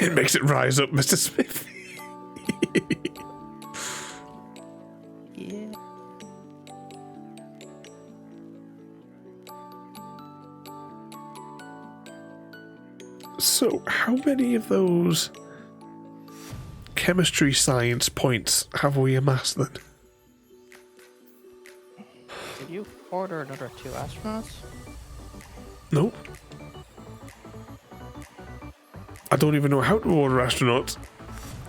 It makes it rise up, Mr. Smith. Yeah. So, how many of those chemistry science points have we amassed then? Did you order another 2 astronauts? Nope. I don't even know how to order astronauts.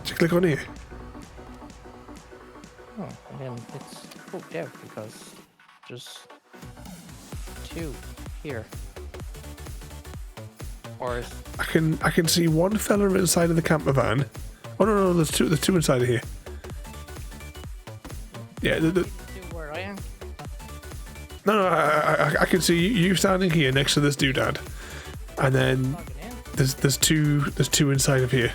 Just click on here. Oh, and then it's booked out because there's 2 here. Or is I can see one fella inside of the camper van. Oh no, there's two inside of here. Yeah, 2 where I am? no, I can see you standing here next to this doodad, and then Logging in. there's two inside of here.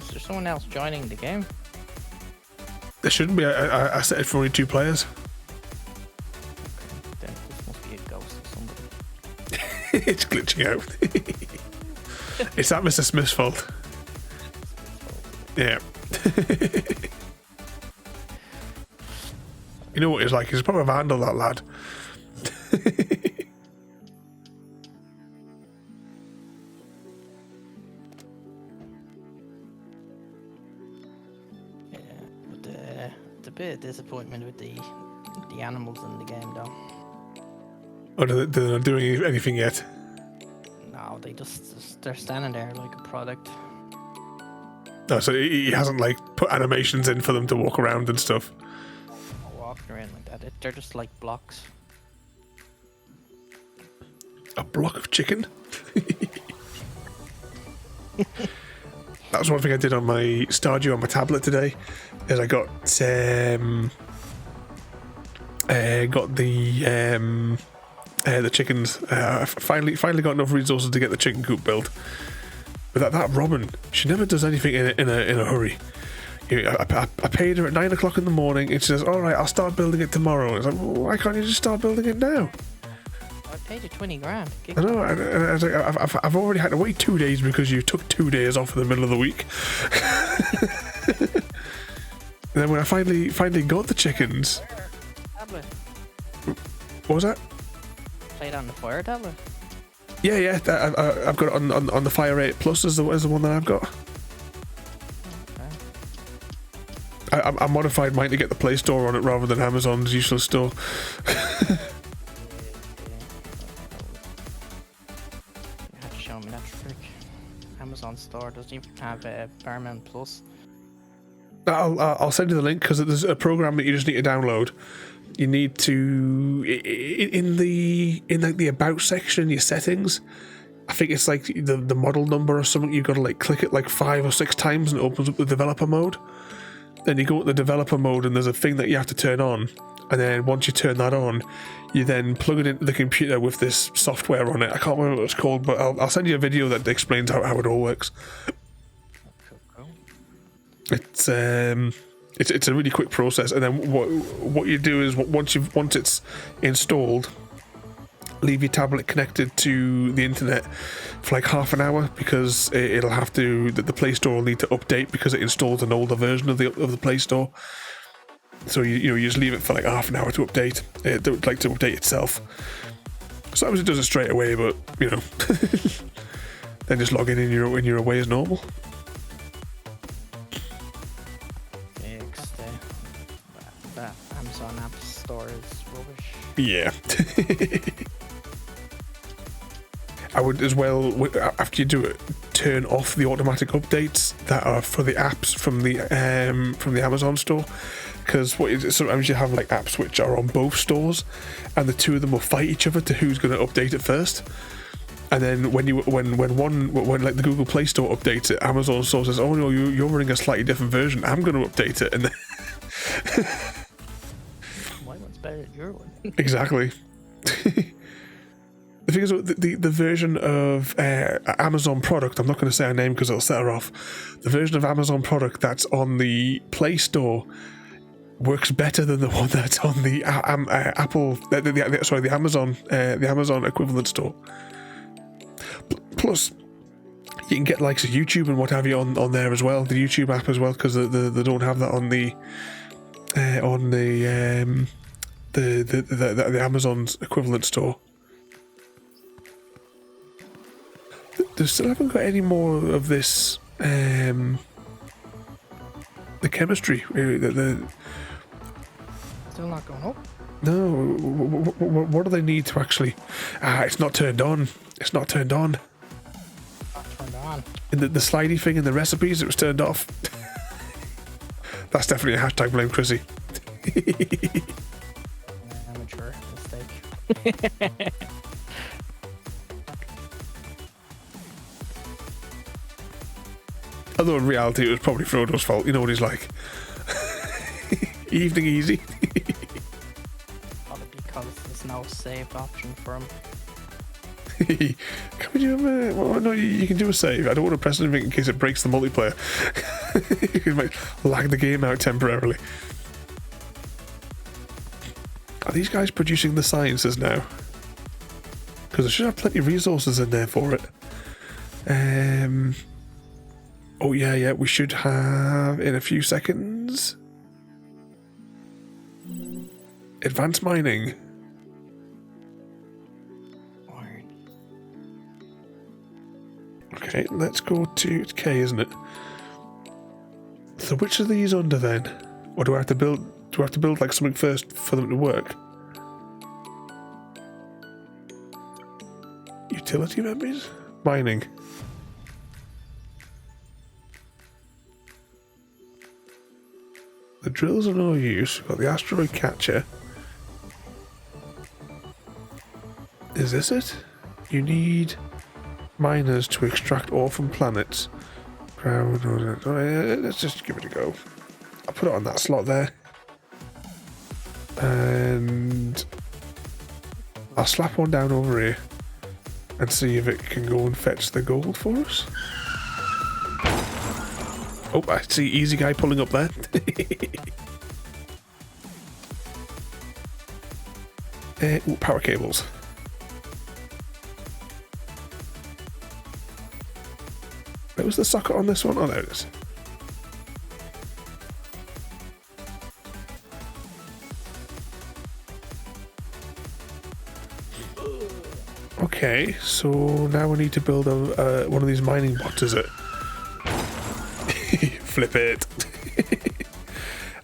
Is there someone else joining the game? There shouldn't be. I set it for only 2 players. Then this must be a ghost of somebody. It's glitching out. It's that Mr. Smith's fault. Yeah. You know what he's like? He's a proper vandal, that lad. Yeah, but it's a bit of disappointment with the animals in the game, though. Oh, they're not doing anything yet. No, they're standing there like a product. No, so he hasn't like put animations in for them to walk around and stuff. Walking around like that. They're just like blocks. A block of chicken. That was one thing I did on my Stardew on my tablet today. Is I got the chickens. I finally got enough resources to get the chicken coop built. But that Robin, she never does anything in a hurry. You know, I paid her at 9 o'clock in the morning, and she says, "All right, I'll start building it tomorrow." And it's like, well, why can't you just start building it now? I paid you 20 grand. I know. I was like, I've already had to wait 2 days because you took 2 days off in the middle of the week. And then when I finally got the chickens, Tablet. what was that? Played on the Fire tablet. Yeah. I've got it on the Fire 8 Plus is the one that I've got. Okay. I modified mine to get the Play Store on it rather than Amazon's usual store. You had to show me that trick. Amazon store doesn't even have Paramount Plus. I'll send you the link because there's a program that you just need to download. You need to in the about section in your settings. I think it's like the model number or something. You've got to like click it like 5 or 6 times and it opens up the developer mode. Then you go to the developer mode and there's a thing that you have to turn on. And then once you turn that on, you then plug it into the computer with this software on it. I can't remember what it's called, but I'll send you a video that explains how it all works. Cool. It's a really quick process, and then what you do is once it's installed, leave your tablet connected to the internet for like half an hour because it'll have to. The Play Store will need to update because it installs an older version of the Play Store. So you just leave it for like half an hour to update, to update itself. Sometimes it does it straight away, but you know, then just log in when you're away as normal. Fixed. That Amazon App Store is rubbish. Yeah. I would as well, after you do it, turn off the automatic updates that are for the apps from the Amazon store, because sometimes you have like apps which are on both stores, and the two of them will fight each other to who's going to update it first. And then when like the Google Play Store updates it, Amazon store says, "Oh no, you're running a slightly different version. I'm going to update it." And then my one's better than your one. Exactly. The thing is, the version of Amazon product, I'm not going to say her name because it'll set her off. The version of Amazon product that's on the Play Store works better than the one that's on the the Amazon equivalent store. Plus, you can get likes of YouTube and what have you on there as well, the YouTube app as well, because they don't have that on the Amazon's equivalent store. They still haven't got any more of this, the chemistry. Still not going up? No, what do they need to actually... it's not turned on. It's not turned on. Not turned on. In the slidey thing in the recipes, it was turned off. That's definitely a hashtag blame Chrissy. Amateur mistake. Although in reality it was probably Frodo's fault. You know what he's like. Evening easy. Probably because there's no saved option for him. Can we do well, no, you can do a save. I don't want to press anything in case it breaks the multiplayer. It might lag the game out temporarily. Are these guys producing the sciences now? Because I should have plenty of resources in there for it. Oh yeah, we should have in a few seconds. Advanced mining. Okay, let's go to K, isn't it? So which of these under then? Or do I have to build like something first for them to work? Utility members? Mining. The drills are no use. We've got the asteroid catcher. Is this it? You need miners to extract ore from planets. Let's just give it a go. I'll put it on that slot there. And I'll slap one down over here and see if it can go and fetch the gold for us. Oh, I see easy guy pulling up there. Ooh, power cables. Where was the socket on this one? Oh, there it is. Okay, so now we need to build one of these mining bots, is it? Flip it.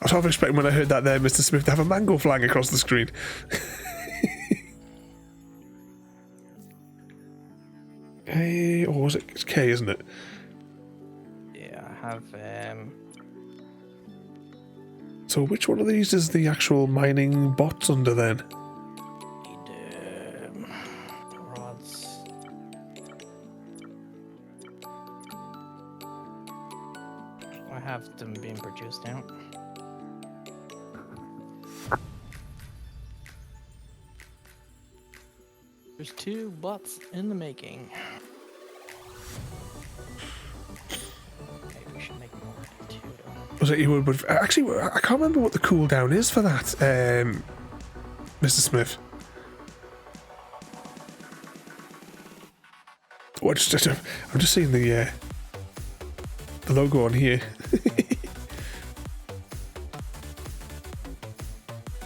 I was half expecting when I heard that there, Mr. Smith, to have a mango flying across the screen. Hey, or was it? It's K, isn't it? Yeah, I have. So which one of these is the actual mining bots under then? Need rods. I have them being produced now. There's 2 bots in the making. Maybe we should make more than 2 though. Was it you would? Actually, I can't remember what the cooldown is for that, Mr. Smith. Oh, I'm just seeing the logo on here.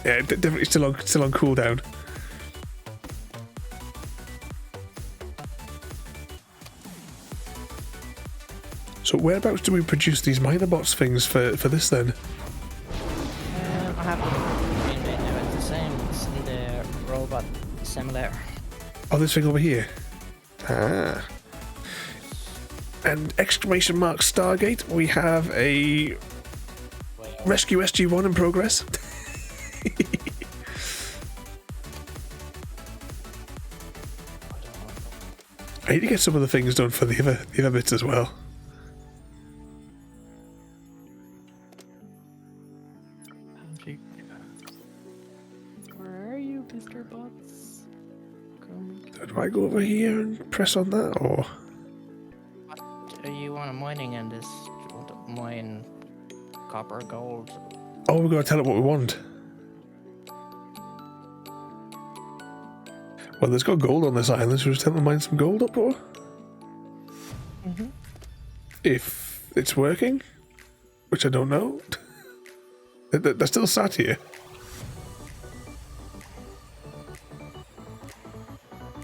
Yeah, definitely still on cooldown. So whereabouts do we produce these miner bots things for this then? I have them in now. It's the same. It's in the robot simulator. Oh, this thing over here. Ah. And exclamation mark Stargate, we have a rescue SG-1 in progress. I need to get some of the things done for the other bits as well. Where are you, Mr. Bots? Do I go over here and press on that, or? Are you on a mining end? This mine copper, gold? Oh, we've got to tell it what we want. Well, there's got gold on this island, so we just tell them to mine some gold up, or? If it's working, which I don't know. They're still sat here.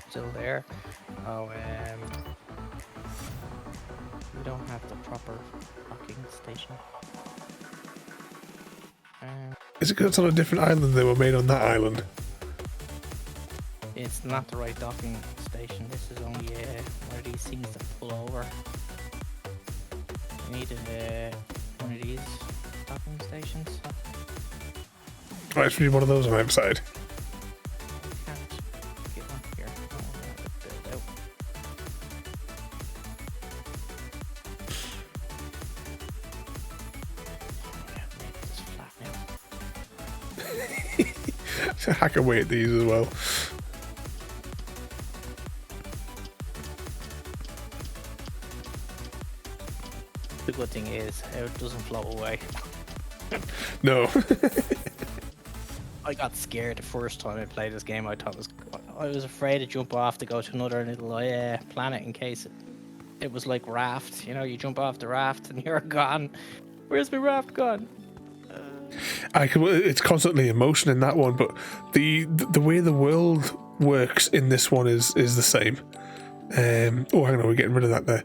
Still there. Oh, we don't have the proper docking station. Is it because it's on a different island? They were made on that island. It's not the right docking station. This is only one of these things that pull over. You need one of these docking stations. Right, it's really one of those on the outside. Can't get one here. Oh, I have it built out. Oh, I have to make this flat now. Hack away at these as well. The good thing is, it doesn't float away. No. I got scared the first time I played this game. I was afraid to jump off to go to another little planet in case it was like raft. You know, you jump off the raft and you're gone. Where's my raft gone? It's constantly in motion in that one, but the way the world works in this one is the same. Oh, hang on, we're getting rid of that there.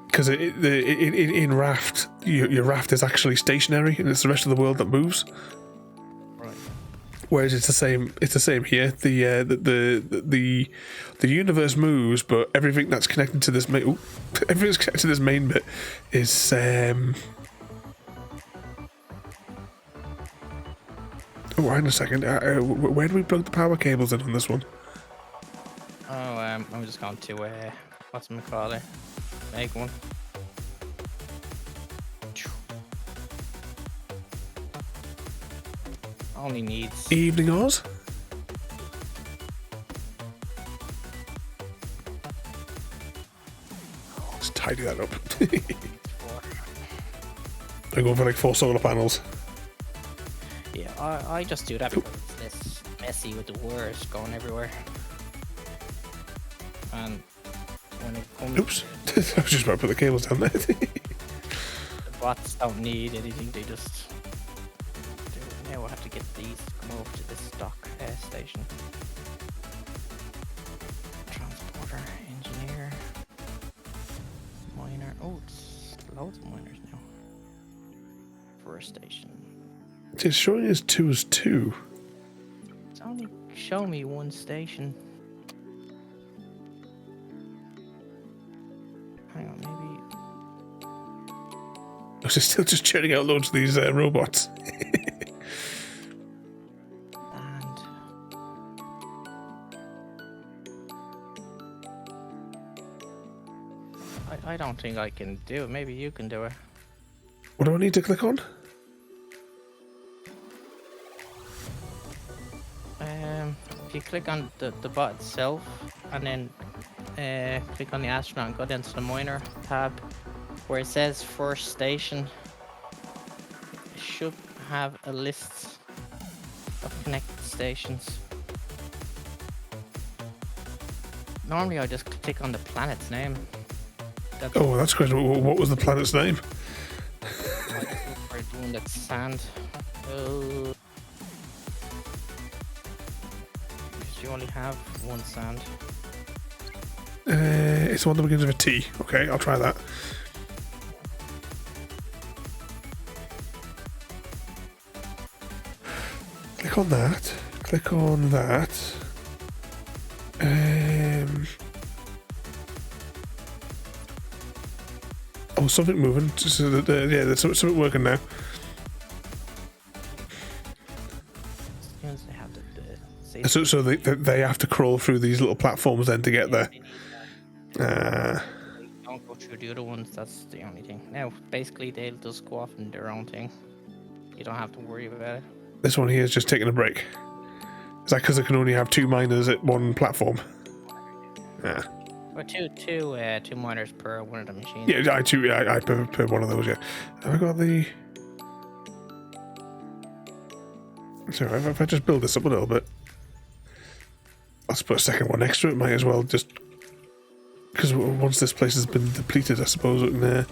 Because in raft, your raft is actually stationary, and it's the rest of the world that moves. Right. Whereas it's the same. It's the same here. The universe moves, but everything that's connected to this everything's connected to this main bit is Oh, hang on a second. Where do we plug the power cables in on this one? Oh, I'm just going to what's it called it? Make one. Only needs Evening Oz? Let's tidy that up. 4. I go for like 4 solar panels. Yeah, I just do that because it's this messy with the wires going everywhere. And when it comes, Oops. I was just about to put the cables down there. the bots don't need anything, they just do it. Now I have to get these to come over to this dock station. Transporter, engineer, miner. Oh, it's loads of miners now. First station. It's showing us 2 as 2. It's only show me one station. Hang on, maybe. It's still just churning out loads of these robots. And I don't think I can do it. Maybe you can do it. What do I need to click on? If you click on the bot itself and then click on the astronaut and go down to the miner tab where it says first station, it should have a list of connected stations. Normally I just click on the planet's name. Oh, that's great. What was the planet's name? For doing that sand. Because you only have one sand. It's the one that begins with a T. Okay, I'll try that. click on that. Click on that. Oh, something moving. So that, yeah, there's something working now. As soon as they have the So they have to crawl through these little platforms then to get there. they need that. Don't go through the other ones. That's the only thing. Now, basically, they'll just go off and do their own thing. You don't have to worry about it. This one here is just taking a break. Is that because they can only have 2 miners at one platform? Yeah. Or two miners per one of the machines. Yeah, I per one of those, yeah. Have I got the... So if I just build this up a little bit, I'll just put a second one next to it, might as well, just... Because once this place has been depleted, I suppose, we can...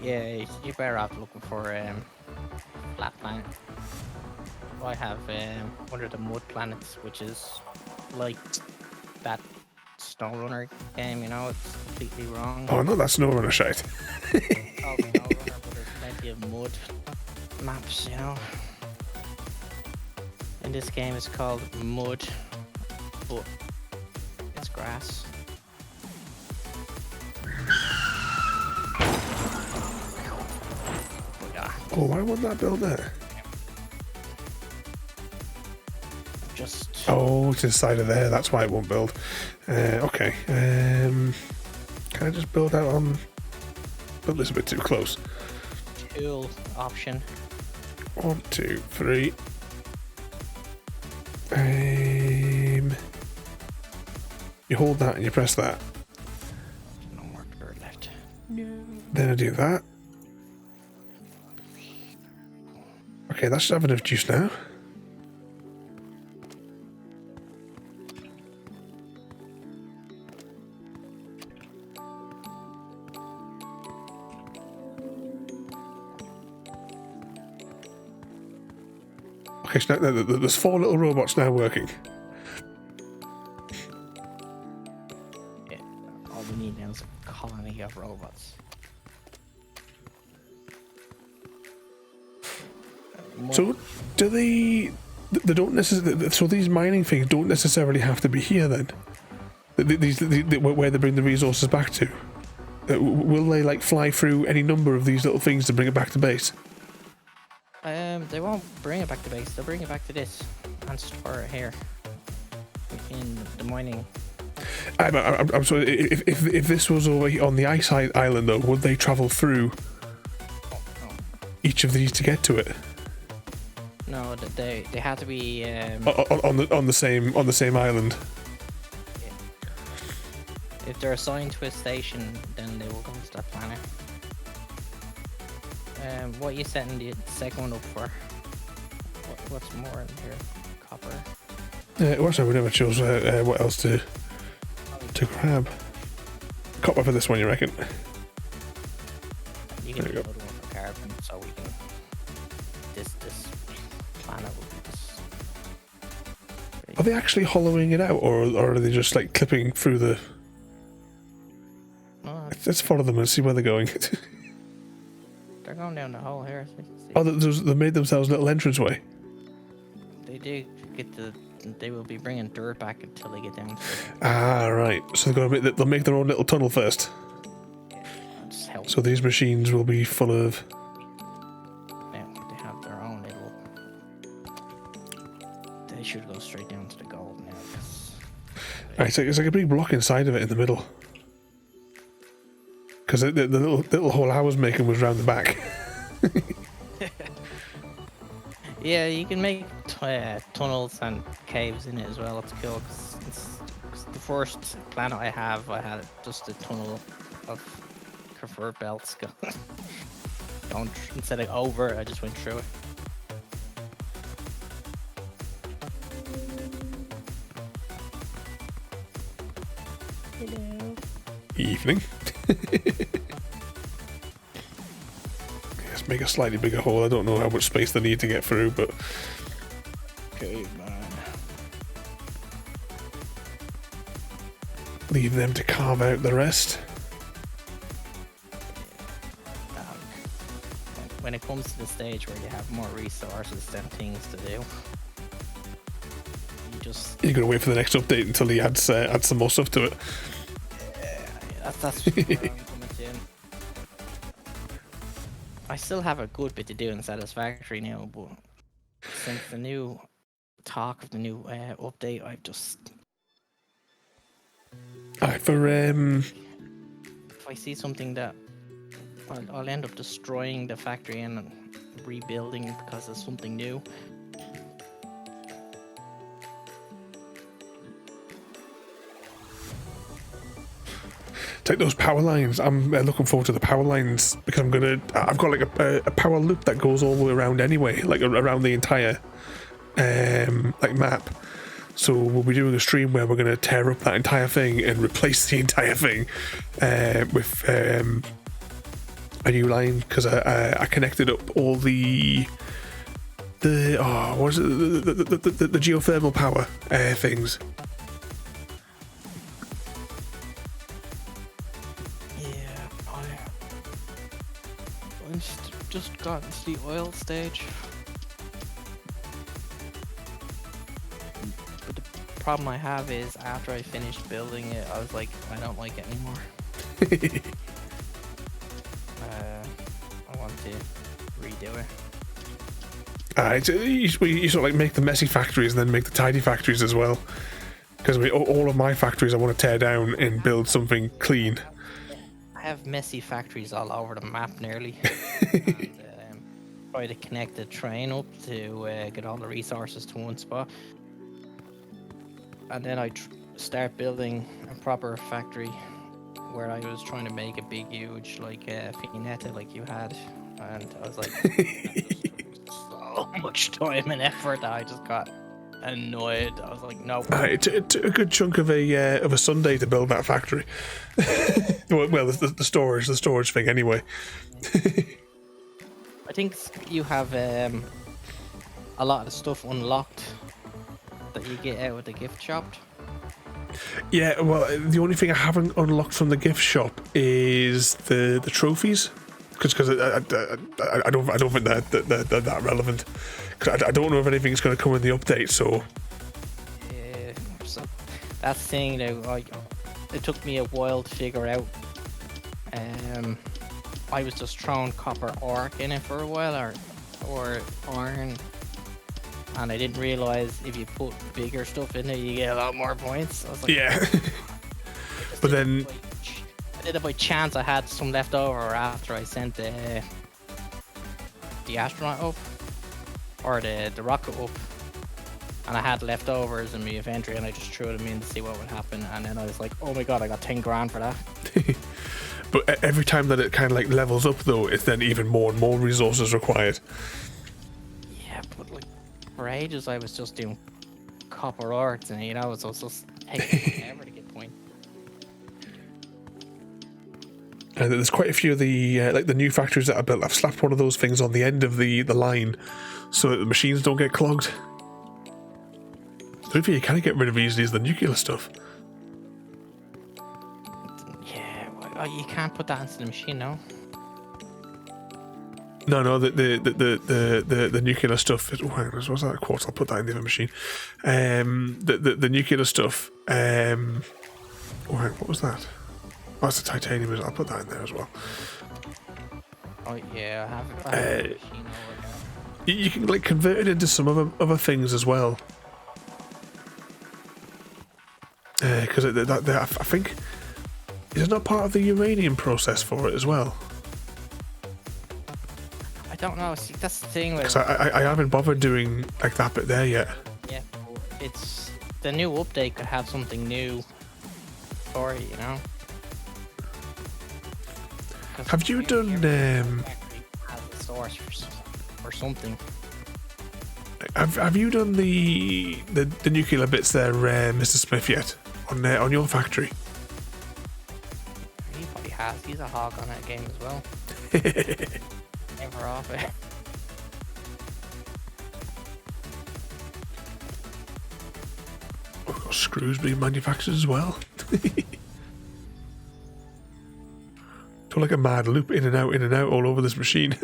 Yeah, you're better off looking for flat planet. I have one of the mud planets, which is like that SnowRunner game, you know, it's completely wrong. Oh, no, that's no runner shite. It's called SnowRunner, but there's plenty of mud maps, you know. In this game, it's called mud, but it's grass. Oh, why wouldn't that build there? Just Oh, it's inside of there, that's why it won't build. Okay. Can I just build out on... Build this a bit too close. tool option. 1, 2, 3. You hold that and you press that. No more dirt left. Then I do that. Okay, that should have enough juice now. Okay, so now, there's 4 little robots now working. Yeah, all we need now is a colony of robots. So, do they don't necessarily... So these mining things don't necessarily have to be here then? Where they bring the resources back to? Will they, like, fly through any number of these little things to bring it back to base? They won't bring it back to base. They'll bring it back to this and store it here in the mining. I'm sorry. If this was over on the ice island, though, would they travel through each of these to get to it? No, they have to be on the same island. If they're assigned to a station, then they will come to that planet. What are you setting the second one up for? What's more in here? Copper. Well, we never chose what else to grab. Copper for this one, you reckon? You can do another one for carbon, so we can. This planet will be this. Are they actually hollowing it out, or are they just like clipping through the? Let's follow them and see where they're going. They're going down the hole here. Oh, they made themselves a little entranceway. They do get the. They will be bringing dirt back until they get down to it. Ah, right. So they'll make their own little tunnel first. Yeah, just help. So these machines will be full of. Yeah, they have their own little. They should go straight down to the gold now. Right, so it's like a big block inside of it in the middle. Because the little hole I was making was round the back. Yeah, you can make tunnels and caves in it as well. It's cool. Cause the first planet I had just a tunnel of conveyor belts going instead of over. I just went through it. Hello. Evening. Let's make a slightly bigger hole. I don't know how much space they need to get through, but Okay, man. leave them to carve out the rest. when it comes to the stage where you have more resources than things to do, you're gonna wait for the next update until he adds some more stuff to it. That's where I'm coming to. I still have a good bit to do in Satisfactory now, but since the new talk of the new update, I've just if I see something that I'll end up destroying the factory and rebuilding because there's something new. Take those power lines. I'm looking forward to the power lines because I've got like a power loop that goes all the way around anyway, like around the entire like map. So we'll be doing a stream where we're going to tear up that entire thing and replace the entire thing with a new line, because I connected up all the what is it, the geothermal power things. Just got into the oil stage. But the problem I have is after I finished building it, I was like, I don't like it anymore. I want to redo it. You sort of like make the messy factories and then make the tidy factories as well. Because I mean, all of my factories I want to tear down and build something clean. I have messy factories all over the map nearly. And, try to connect the train up to get all the resources to one spot. And then I start building a proper factory where I was trying to make a big, huge, like Pinetta like you had. And I was like, so much time and effort that I just got annoyed. I was like, no. It took a good chunk of a Sunday to build that factory. Well, the storage thing anyway. I think you have a lot of the stuff unlocked that you get out of the gift shop. Yeah, well, the only thing I haven't unlocked from the gift shop is the trophies, because I don't think they're that relevant. Because I don't know if anything's going to come in the update. So yeah, so that's the thing. It took me a while to figure out. I was just throwing copper ore in it for a while, or iron, and I didn't realize if you put bigger stuff in it, you get a lot more points. I was like, yeah. But then I did it by chance. I had some left over after I sent the astronaut up, or the rocket up, and I had leftovers in my inventory, and I just threw them in to see what would happen, and then I was like, oh my god, I got 10 grand for that. But every time that it kind of like levels up, though, it's then even more and more resources required. Yeah, but like for ages I was just doing copper arts, and so it was just taking forever to get points. And there's quite a few of the like the new factories that I built. I've slapped one of those things on the end of the line so that the machines don't get clogged. The only thing you can't get rid of easily is the nuclear stuff. You can't put that into the machine, no? No, the nuclear stuff. What's that? Quartz. I'll put that in the other machine. The nuclear stuff. What was that? Oh, it's the titanium. I'll put that in there as well. Oh yeah, I have a machine over there. You can like convert it into some other things as well. Because I think. Is it not part of the uranium process for it as well? I don't know. See, that's the thing. Because I haven't bothered doing like that bit there yet. Yeah, it's the new update could have something new for it, you know. Have you done? Has a source for something. Have you done the nuclear bits there, Mr. Smith, yet on your factory? He's a hog on that game as well. Never off it. We've got screws being manufactured as well. Do like a mad loop in and out all over this machine.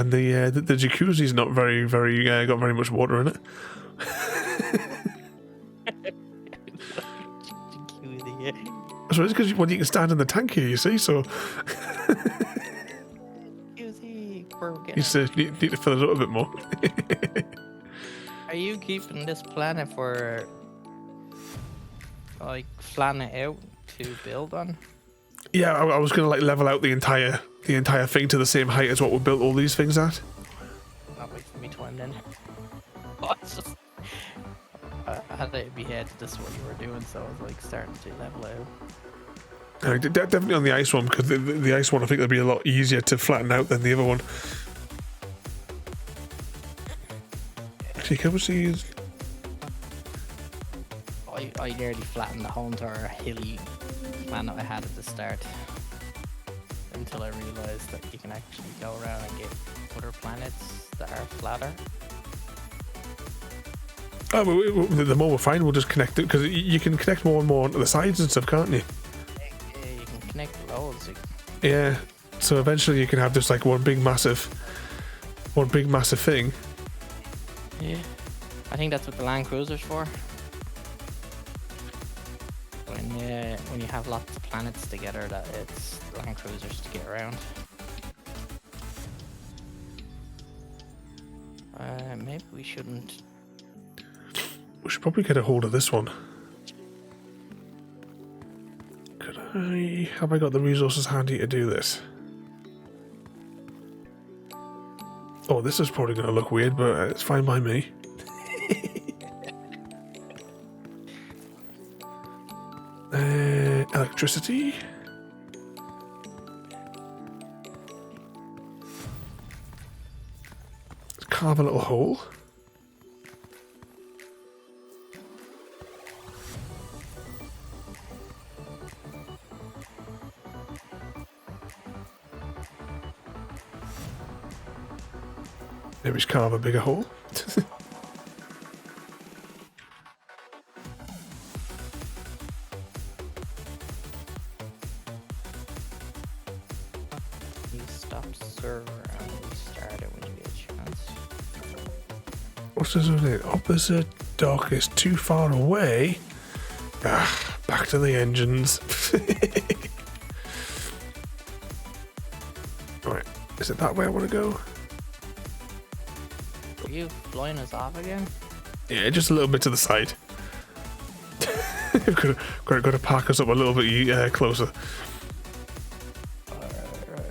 And the jacuzzi's not very got very much water in it. So it's because you can stand in the tank here, you see. So you need to fill it up a bit more. Are you keeping this planet for like flatten it out to build on? Yeah, I was gonna like level out the entire thing to the same height as what we built all these things at. Not wait for me time then. I had it in my head this is what you were doing, so I was like starting to level out. Definitely on the ice one, because the ice one I think would be a lot easier to flatten out than the other one. Actually, can we see? I nearly flattened the whole entire hilly planet I had at the start. Until I realised that you can actually go around and get other planets that are flatter. Oh, but the more we're fine, we'll just connect it, because you can connect more and more onto the sides and stuff, can't you? Yeah, you can connect loads. Yeah, so eventually you can have just like one big massive thing. Yeah, I think that's what the Land Cruiser's for. When you have lots of planets together, that it's Land Cruisers to get around. Maybe we shouldn't. We should probably get a hold of this one. Have I got the resources handy to do this? Oh, this is probably going to look weird, but it's fine by me. Electricity. Let's carve a little hole. Maybe just carve a bigger hole. You stop server and restart it when you get a chance. What's this one? Opposite dock is too far away. Ah, back to the engines. Right, is it that way I want to go? Are you blowing us off again? Yeah, just a little bit to the side. got to park us up a little bit closer. Right.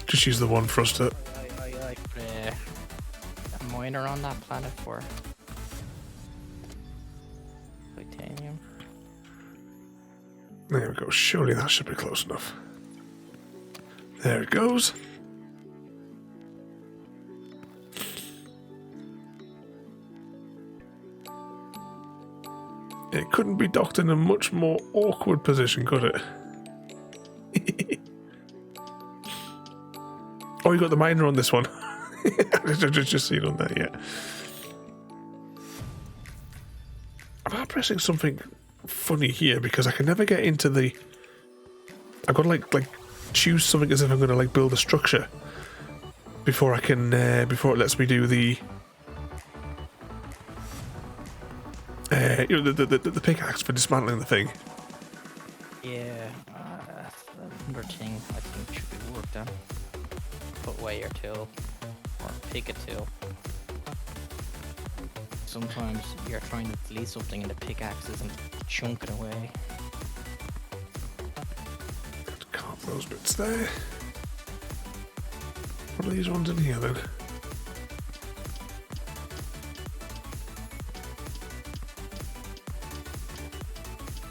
Just use the one thruster. I put a miner on that planet for titanium. There we go. Surely that should be close enough. There it goes. It couldn't be docked in a much more awkward position, could it? Oh, you got the miner on this one. I've just seen on there, yeah. Am I pressing something funny here? Because I can never get into the... I've got to like choose something as if I'm going to like build a structure before I can, before it lets me do the... the pickaxe for dismantling the thing. Yeah, that's another thing I think should be worked on. Put away your tool, or pick a tool. Sometimes you're trying to delete something and the pickaxe isn't chunking away. Carve those bits there. What are these ones in here then?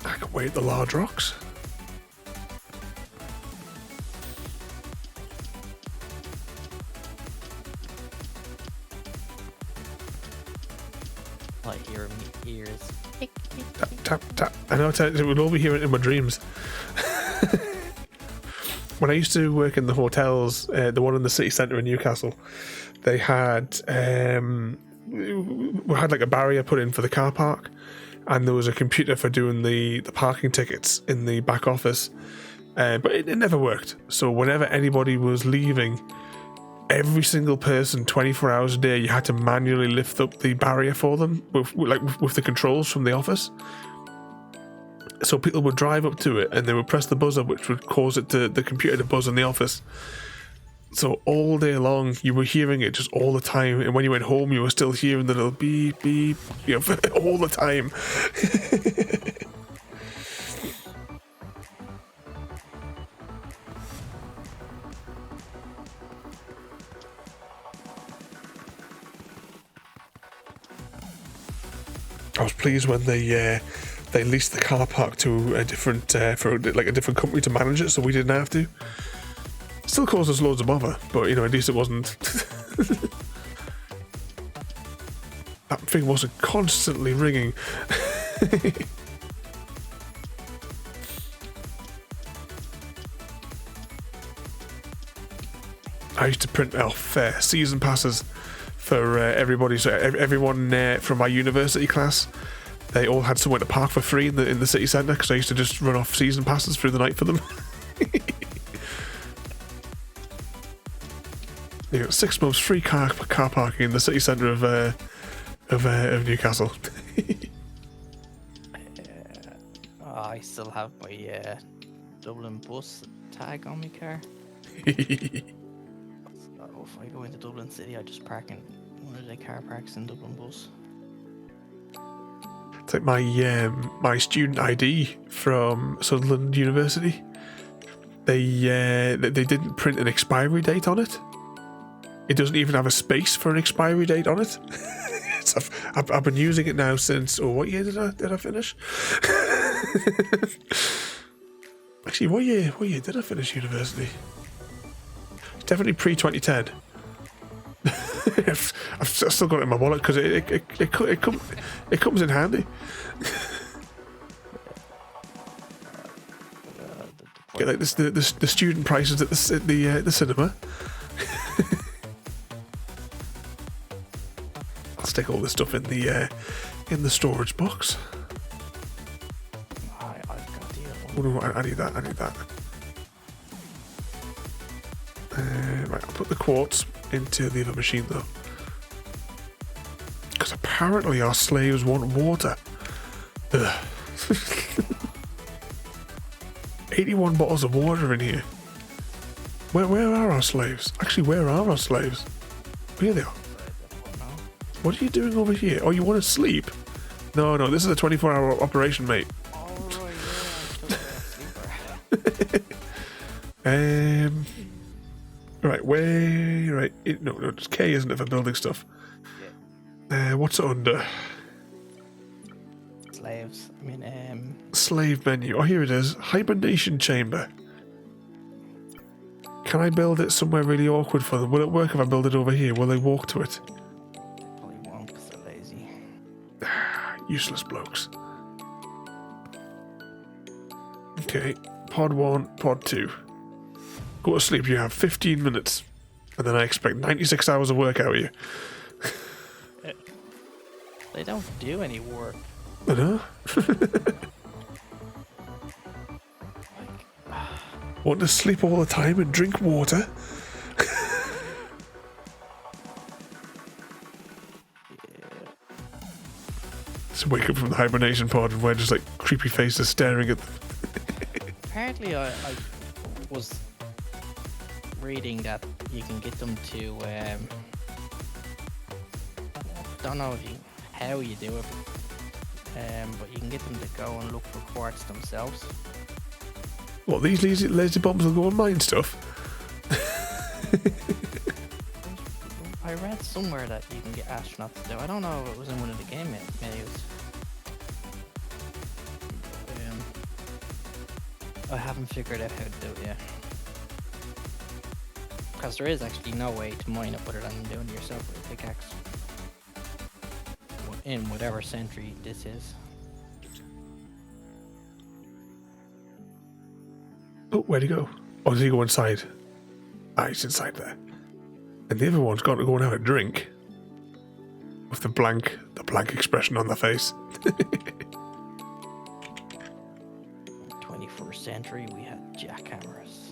I can wait the large rocks. I hear my ears. Tap, tap, tap. I know it would all be hearing it in my dreams. When I used to work in the hotels, the one in the city centre in Newcastle, they had we had like a barrier put in for the car park, and there was a computer for doing the parking tickets in the back office. But it never worked. So whenever anybody was leaving, every single person 24 hours a day, you had to manually lift up the barrier for them with the controls from the office. So people would drive up to it and they would press the buzzer, which would cause the computer to buzz in the office. So all day long you were hearing it just all the time, and when you went home you were still hearing the little beep beep, all the time. I was pleased when they leased the car park to a different a different company to manage it, so we didn't have to. Still caused us loads of bother, but at least it wasn't. That thing wasn't constantly ringing. I used to print off season passes for everybody. So everyone from my university class, they all had somewhere to park for free in the city centre, because I used to just run off season passes through the night for them. You got 6 months free car parking in the city centre of Newcastle. I still have my Dublin bus tag on my car. So if I go into Dublin City, I just park in one of the car parks in Dublin bus. It's like my student ID from Sutherland University. They didn't print an expiry date on it. It doesn't even have a space for an expiry date on it. So I've been using it now since. Oh, what year did I finish? Actually, what year did I finish university? It's definitely pre-2010. I've still got it in my wallet because it comes in handy. Get like the student prices at the cinema. I'll stick all this stuff in the storage box. I've got the other Oh one. no, I need that. Right, I'll put the quartz into the other machine though, because apparently our slaves want water. Ugh. 81 bottles of water in here. Where are our slaves? Actually, where are our slaves? Here they are. What are you doing over here? Oh, you want to sleep? No, this is a 24-hour operation, mate. Oh, right, yeah, I'm still a sleeper. Right, where? Right, no, it's K, isn't it, for building stuff? Yeah. What's it under? Slaves. I mean, Slave menu. Oh, here it is. Hibernation chamber. Can I build it somewhere really awkward for them? Will it work if I build it over here? Will they walk to it? probably won't because they're lazy. Useless blokes. Okay, pod 1, pod 2. Go to sleep, you have 15 minutes. And then I expect 96 hours of work out of you. They don't do any work. I know. Want to sleep all the time and drink water? Just wake up from the hibernation pod and we're just like creepy faces staring at them. Apparently, I was reading that you can get them to. Don't know how you do it, but you can get them to go and look for quartz themselves. What, these lazy bombs will go and mine stuff? I read somewhere that you can get astronauts to do. I don't know if it was in one of the game menus. I haven't figured out how to do it yet. Because there is actually no way to mine it other than doing it yourself with a pickaxe. In whatever century this is. Oh, where'd he go? Oh, did he go inside? Ah, he's inside there. And the other one's got to go and have a drink. With the blank expression on their face. 20 21st century, we had jackhammers.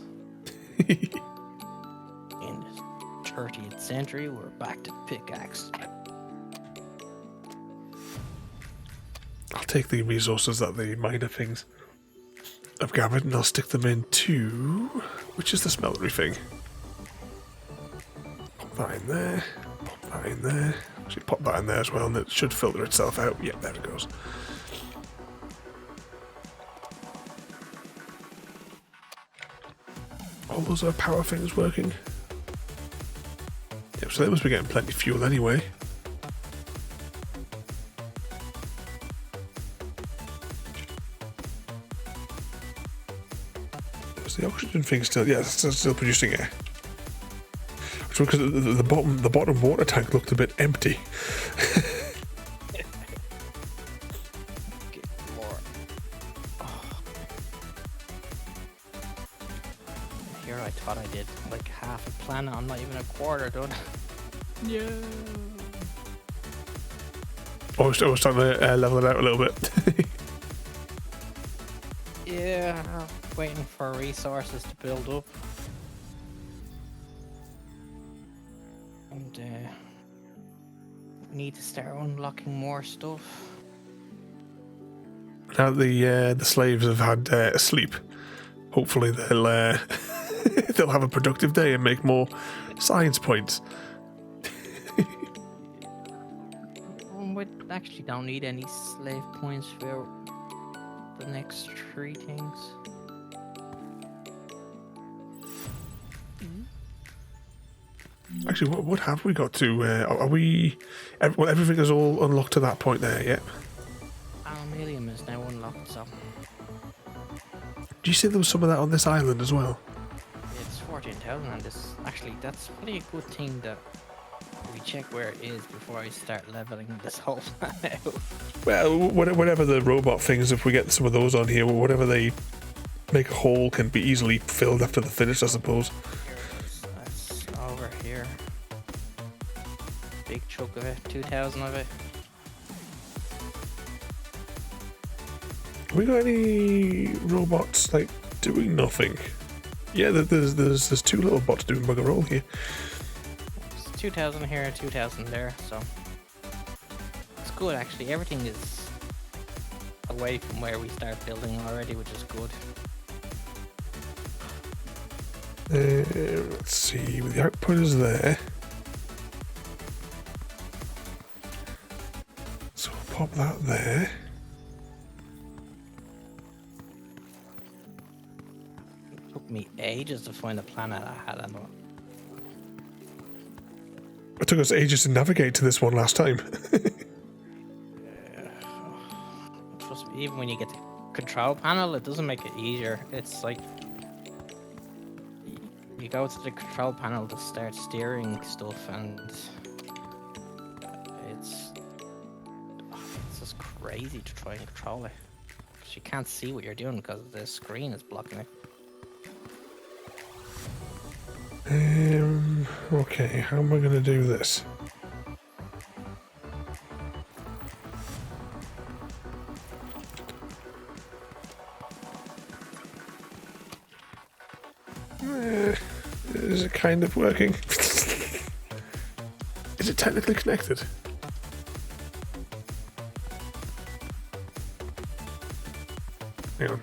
In the 30th century, we're back to pickaxe. I'll take the resources that the minor things I've gathered and I'll stick them into... Which is the smeltery thing? Pop that in there. Pop that in there. Actually, pop that in there as well and it should filter itself out. Yep, there it goes. All those other power things working. Yep, so they must be getting plenty of fuel anyway. Is the oxygen thing still? Yeah, it's still producing air. Because the bottom water tank looked a bit empty. Get more. Oh. Here I thought I did like half a planet. I'm not even a quarter done. Yeah. I was trying to level it out a little bit. Yeah, waiting for resources to build up. And need to start unlocking more stuff. Now the slaves have had a sleep. Hopefully they'll they'll have a productive day and make more science points. We actually don't need any slave points for the next 3 things. Actually, what have we got to? Are we? Everything is all unlocked to that point there. Yep. Aluminium is now unlocked, so Do you see there was some of that on this island as well? it's 14,000, and this actually that's probably a good thing that we check where it is before I start leveling this whole planet out. Well, whatever the robot things, if we get some of those on here, whatever they make a hole can be easily filled after the finish, I suppose. Here it is. That's over here. Big chunk of it, 2,000 of it. Have we got any robots like doing nothing? Yeah, there's 2 little bots doing bugger all here. It's 2,000 here, 2,000 there, so it's good actually. Everything is away from where we start building already, which is good. Let's see, the output is there. So we'll pop that there. It took me ages to find a planet I had on. It took us ages to navigate to this one last time. Trust me, even when you get the control panel, it doesn't make it easier. It's like you go to the control panel to start steering stuff, and it's just crazy to try and control it. 'Cause you can't see what you're doing because the screen is blocking it. Okay, how am I going to do this? Is it kind of working? Is it technically connected? Hang on.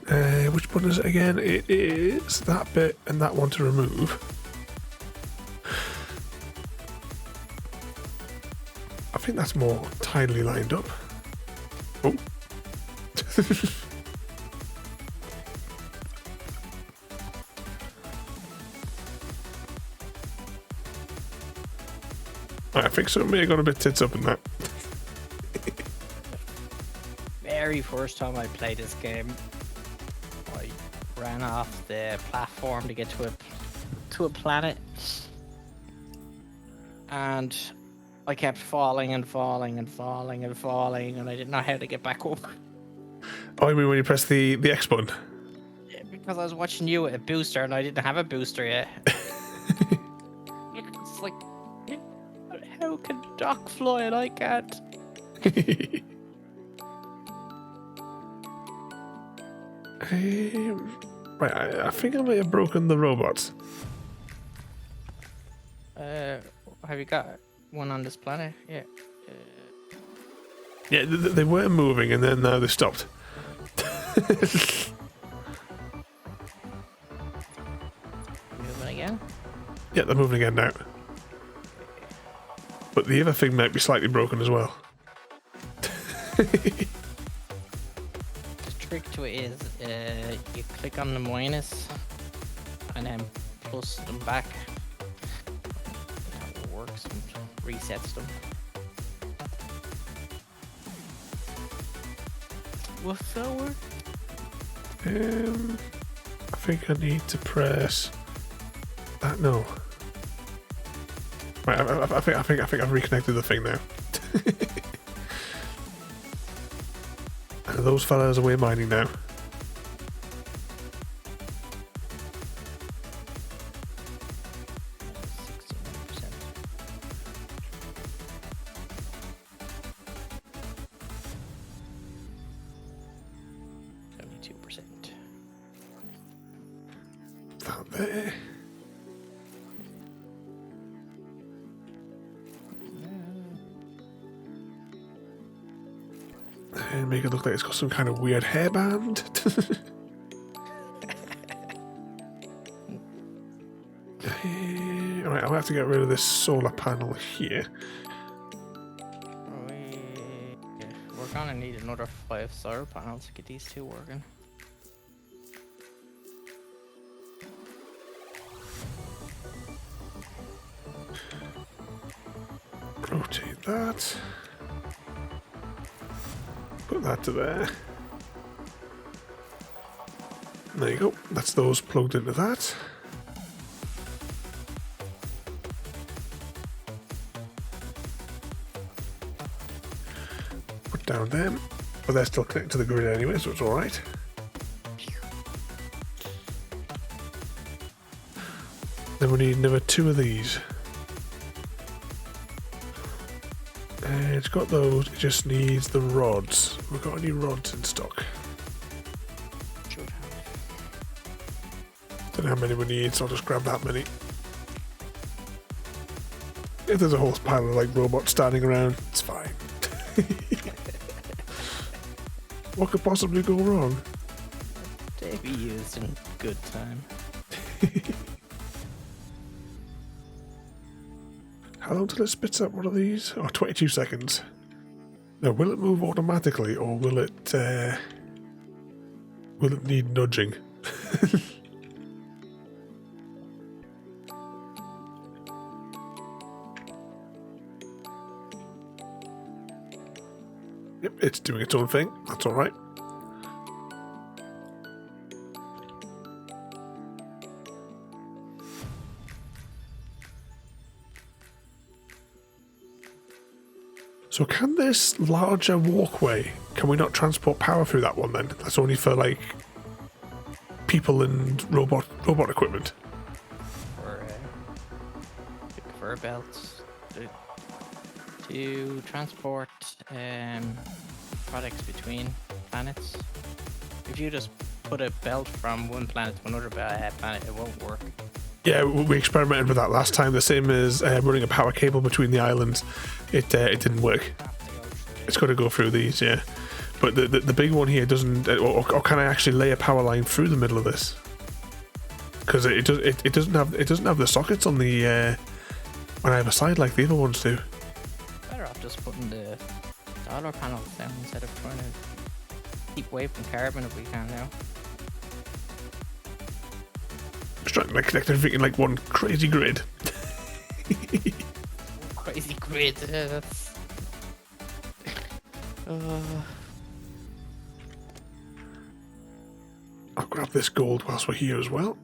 Which button is it again? It is that bit and that one to remove. I think that's more tidily lined up. Oh. I think somebody may have got a bit tits up in that. Very first time I played this game, I ran off the platform to get to a planet, and I kept falling and falling and falling and falling, and I didn't know how to get back up. Oh, you mean when you press the X button? Yeah, because I was watching you with a booster, and I didn't have a booster yet. It's like, how can Doc fly and I can't? Right, I think I may have broken the robots. Have you got one on this planet? Yeah. Yeah, they were moving and then they stopped. Moving again? Yeah, they're moving again now. But the other thing might be slightly broken as well. The trick to it is you click on the minus and then plus them back. That works and resets them. What's that work? I think I need to press that. No. Right, I think I've reconnected the thing now. And those fellas away mining now. That there. And make it look like it's got some kind of weird hairband. Alright, I'll have to get rid of this solar panel here. We're gonna need another 5 solar panels to get these two working. Rotate that. Put that to there. There you go. That's those plugged into that. Put down them. But they're still connected to the grid anyway, so it's alright. Then we need another 2 of these. It's got those, it just needs the rods. We've got any rods in stock. Should have. Don't know how many we need, so I'll just grab that many. If there's a whole pile of like robots standing around, it's fine. What could possibly go wrong? They be used in good time. How long till it spits up one of these? Oh, 22 seconds. Now, will it move automatically or will it need nudging? Yep, it's doing its own thing. That's all right. So can this larger walkway, can we not transport power through that one then? That's only for like people and robot equipment. For conveyor belts to transport products between planets. If you just put a belt from one planet to another planet, it won't work. Yeah, we experimented with that last time. The same as running a power cable between the islands. It didn't work. It's got to go through these, yeah. But the big one here doesn't. Or can I actually lay a power line through the middle of this? Because it doesn't have the sockets on the on either side like the other ones do. Better off just putting the solar panels down instead of trying to keep away from carbon if we can now. Just trying to like, connect everything in like one crazy grid. Crazy grid. That's. I'll grab this gold whilst we're here as well.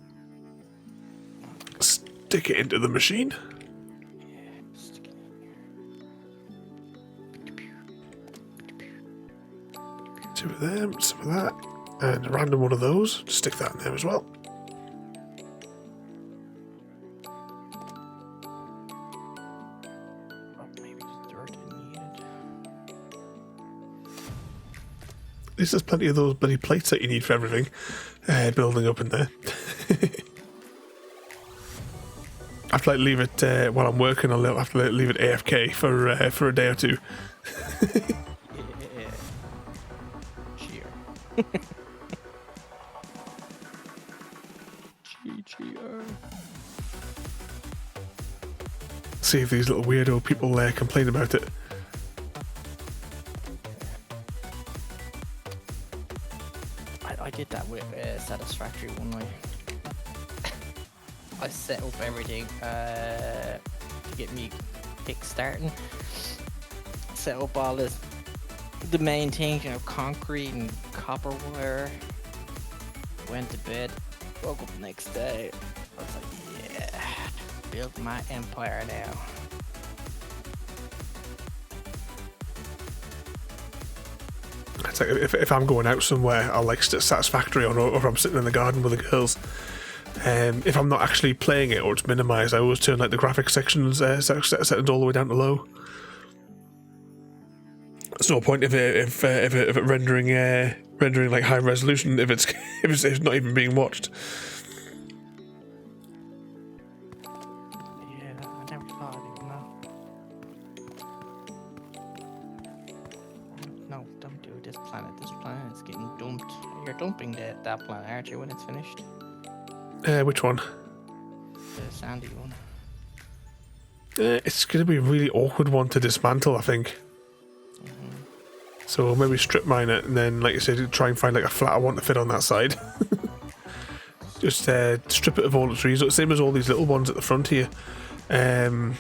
Stick it into the machine. Stick it in here. 2 of them, some of that, and a random one of those. Stick that in there as well. least there's plenty of those bloody plates that you need for everything building up in there. I have to like leave it while I'm working. I'll have to leave it AFK for a day or two. Yeah. Cheer. Cheer. See if these little weirdo people complain about it. I did that with Satisfactory one night. I set up everything to get me kick-starting. Set up all the main things, you know, concrete and copper wire. Went to bed, woke up the next day. I was like, yeah, build my empire now. It's like if I'm going out somewhere, I'll like Satisfactory on, or if I'm sitting in the garden with the girls. If I'm not actually playing it or it's minimised, I always turn like the graphics sections settings all the way down to low. There's no point if it rendering like high resolution if it's not even being watched. Yeah, I never thought of even that. No, don't do this planet. This planet is getting dumped. You're dumping that planet, aren't you, when it's finished? Which one? The sandy one. It's going to be a really awkward one to dismantle, I think. So maybe strip mine it, and then, like you said, try and find like a flatter one to fit on that side. Just strip it of all its trees, same as all these little ones at the front here. The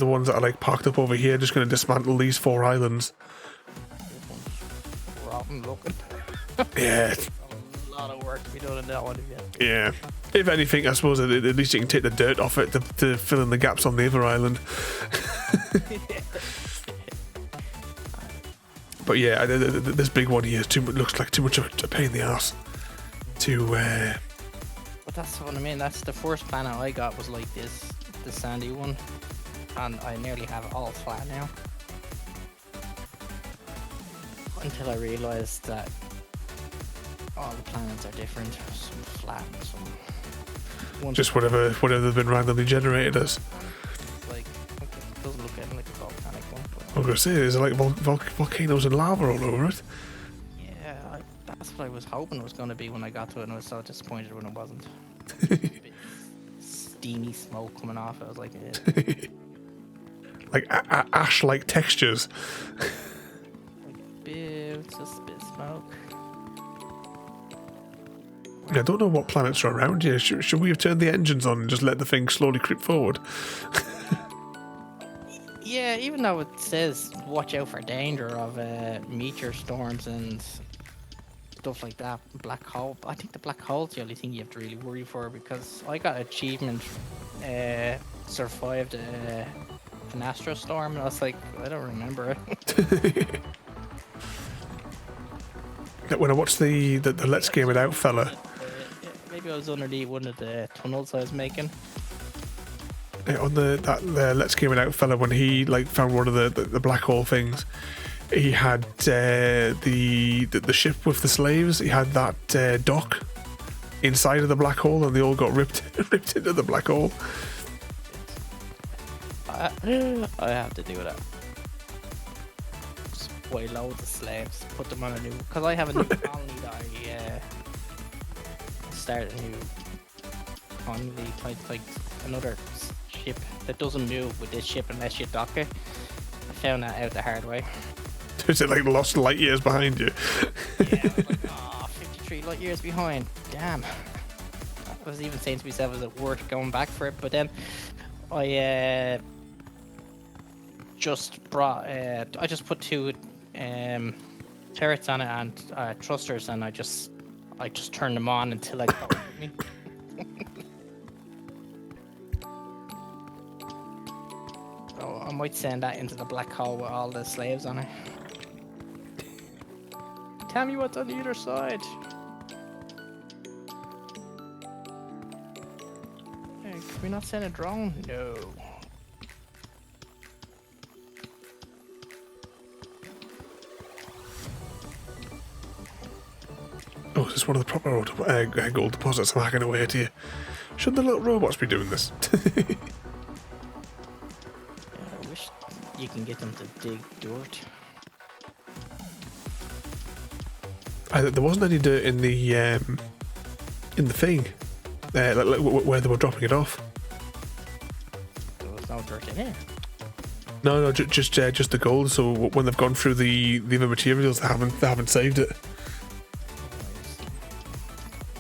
ones that are like parked up over here. Just going to dismantle these 4 islands. Rotten looking. Yeah. A lot of work to be done in that one again. Yeah. If anything, I suppose at least you can take the dirt off it to fill in the gaps on the other island. But yeah, this big one here looks like too much of a pain in the ass. But that's what I mean. That's the first planet I got was like this, the sandy one, and I nearly have it all flat now. Until I realised that all the planets are different. Some flat and some. Just whatever they've been randomly generated as. Like, it doesn't look anything like a volcanic one. I was going to say, there's like volcanoes and lava all over it. Yeah, that's what I was hoping it was going to be when I got to it, and I was so disappointed when it wasn't. A bit steamy smoke coming off it. I was like, yeah. Like ash-like textures. It's just a bit of smoke. I don't know what planets are around here. Should we have turned the engines on and just let the thing slowly creep forward? Yeah, even though it says watch out for danger of meteor storms and stuff like that, black hole. I think the black hole's the only thing you have to really worry for, because I got achievement survived an astro storm, and I was like, I don't remember it. When I watched the Let's Game It Out fella. Maybe I was underneath one of the tunnels I was making. On the Let's Game It Out fella, when he like found one of the black hole things, he had the ship with the slaves. He had that dock inside of the black hole, and they all got ripped into the black hole. I have to do that. Just buy loads of slaves, put them on a new. Because I have a new colony that I start a new colony, like another ship that doesn't move with this ship unless you dock it. I found that out the hard way. Is it like lost light years behind you? Yeah, I was like, oh, 53 light years behind. Damn. I was even saying to myself, is it worth going back for it? But then I just brought, I just put 2 turrets on it and thrusters, and I just turned them on until I got with me. So I might send that into the black hole with all the slaves on it. Tell me what's on the other side. Hey, can we not send a drone? No. Oh, is this one of the proper gold deposits I'm hacking away at here? Should the little robots be doing this? Yeah, I wish you can get them to dig dirt. There wasn't any dirt in the thing, like, where they were dropping it off. There was no dirt in it. No, just the gold. So when they've gone through the other materials, they haven't saved it.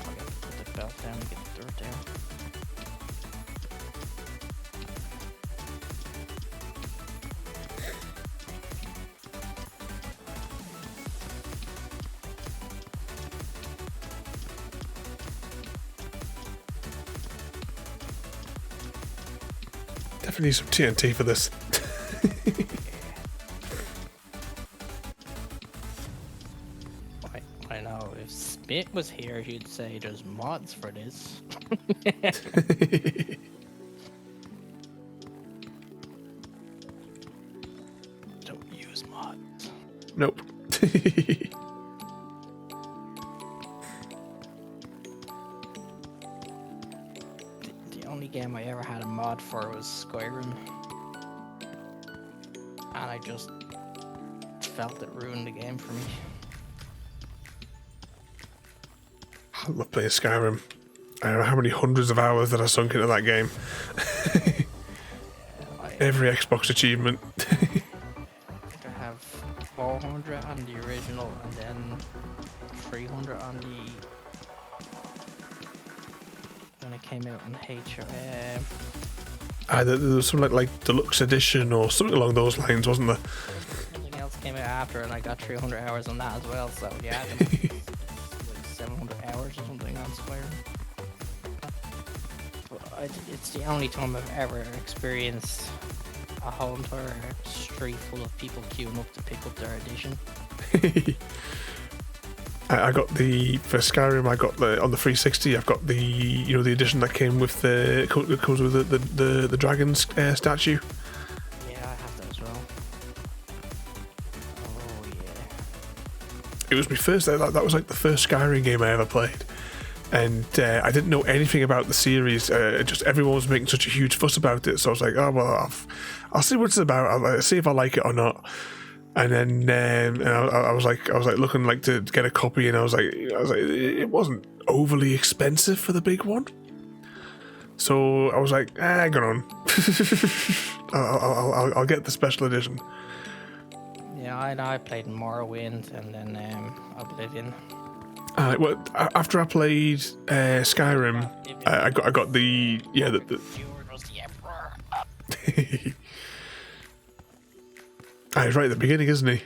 I'll get to put the belt down and get the dirt down. Definitely need some TNT for this. I know, if Smith was here, he'd say there's mods for this. Don't use mods. Nope. The only game I ever had a mod for was Skyrim. And I just felt it ruined the game for me. I love playing Skyrim. I don't know how many hundreds of hours that I sunk into that game. Every Xbox achievement. I think I have 400 on the original and then 300 on the when it came out in There was some like deluxe edition or something along those lines, wasn't there? something else came out after, and I got 300 hours on that as well. So yeah, like 700 hours or something on Skyrim. But it's the only time I've ever experienced a whole entire street full of people queuing up to pick up their edition. I got for Skyrim. I got on the 360. I've got the the edition that came with it comes with the dragon statue. Yeah, I have that as well. Oh yeah. It was my first. That was like the first Skyrim game I ever played, and I didn't know anything about the series. Just everyone was making such a huge fuss about it, so I was like, oh well, I'll see what it's about. I'll see if I like it or not. And then and I was like looking like to get a copy, and I was like it wasn't overly expensive for the big one, so I was like, go on, I'll get the special edition. Yeah, I played Morrowind and then Oblivion. Well, after I played Skyrim, I got the Fjord was the Emperor. he's right at the beginning, isn't he?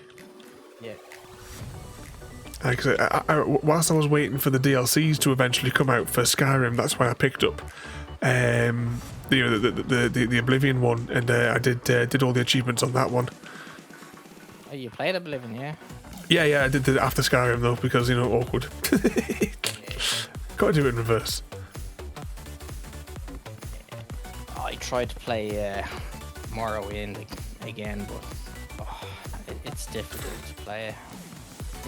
Yeah. Because whilst I was waiting for the DLCs to eventually come out for Skyrim, that's why I picked up the Oblivion one, and I did all the achievements on that one. Oh, you played Oblivion, yeah? Yeah, I did it after Skyrim though, because awkward. Gotta do it in reverse. I tried to play Morrowind again, but it's difficult to play.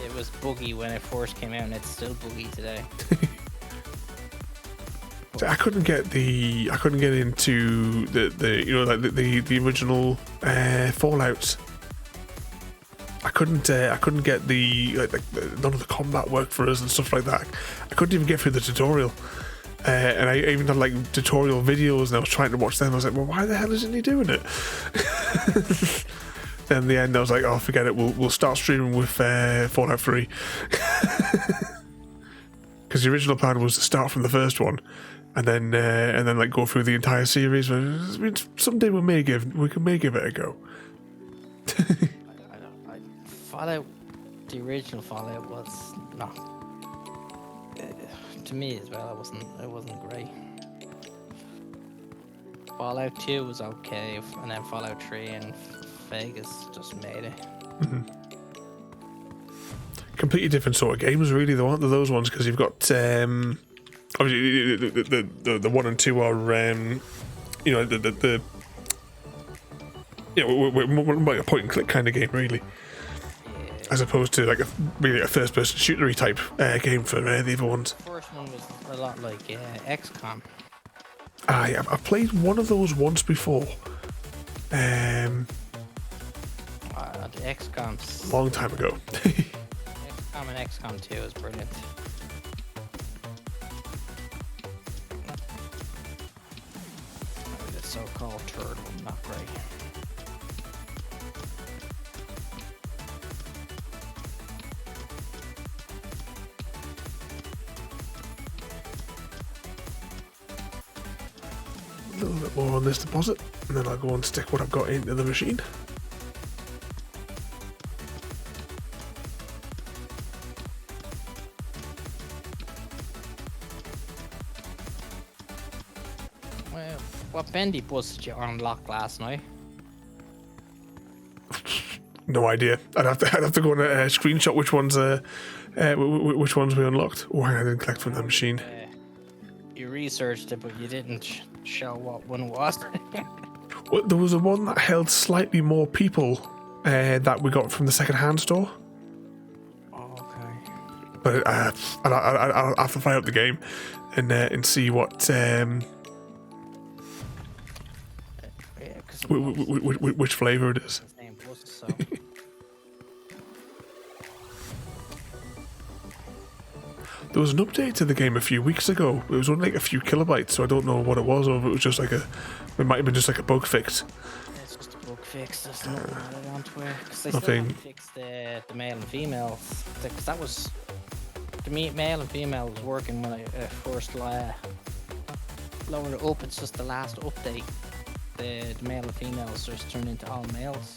It was buggy when it first came out, and it's still buggy today. So I couldn't get into the original Fallouts. I couldn't get none of the combat worked for us and stuff like that. I couldn't even get through the tutorial. And I even had like tutorial videos, and I was trying to watch them. I was like, well, why the hell isn't he doing it? Then in the end, I was like, oh, forget it. We'll start streaming with Fallout 3. Because the original plan was to start from the first one, and then like go through the entire series. I mean, someday we may give it a go. Fallout, the original Fallout was not to me as well. It wasn't great. Fallout 2 was okay, and then Fallout 3 and Vegas just made it. Mm-hmm. Completely different sort of games, really. Though, aren't there, those ones? Because you've got obviously the 1 and 2 are we're more like a point and click kind of game, really. as opposed to like really a first-person shootery type game for the other ones. The first one was a lot like XCOM. I've played one of those once before. The XCOM's Long time ago. XCOM and XCOM 2 is brilliant. The so-called third one, not great. A little bit more on this deposit, and then I'll go and stick what I've got into the machine. Well, what bendy bus did you unlock last night? No idea. I'd have to go and screenshot which ones we unlocked. Oh, I didn't collect from the machine. You researched it, but you didn't show what one it was. Well, there was a one that held slightly more people that we got from the second-hand store. Oh, okay. But I'll have to fire up the game and see what which flavour it is. The same bus, so. There was an update to the game a few weeks ago. It was only like a few kilobytes, so I don't know what it was, or if it was just like it might have been just like a bug fix. It's just a bug fix. There's nothing added onto it. Because they Nothing. still haven't fixed the male and females. Because that was the male and female was working when I first lowered it up. It's just the last update. The male and females just turned into all males.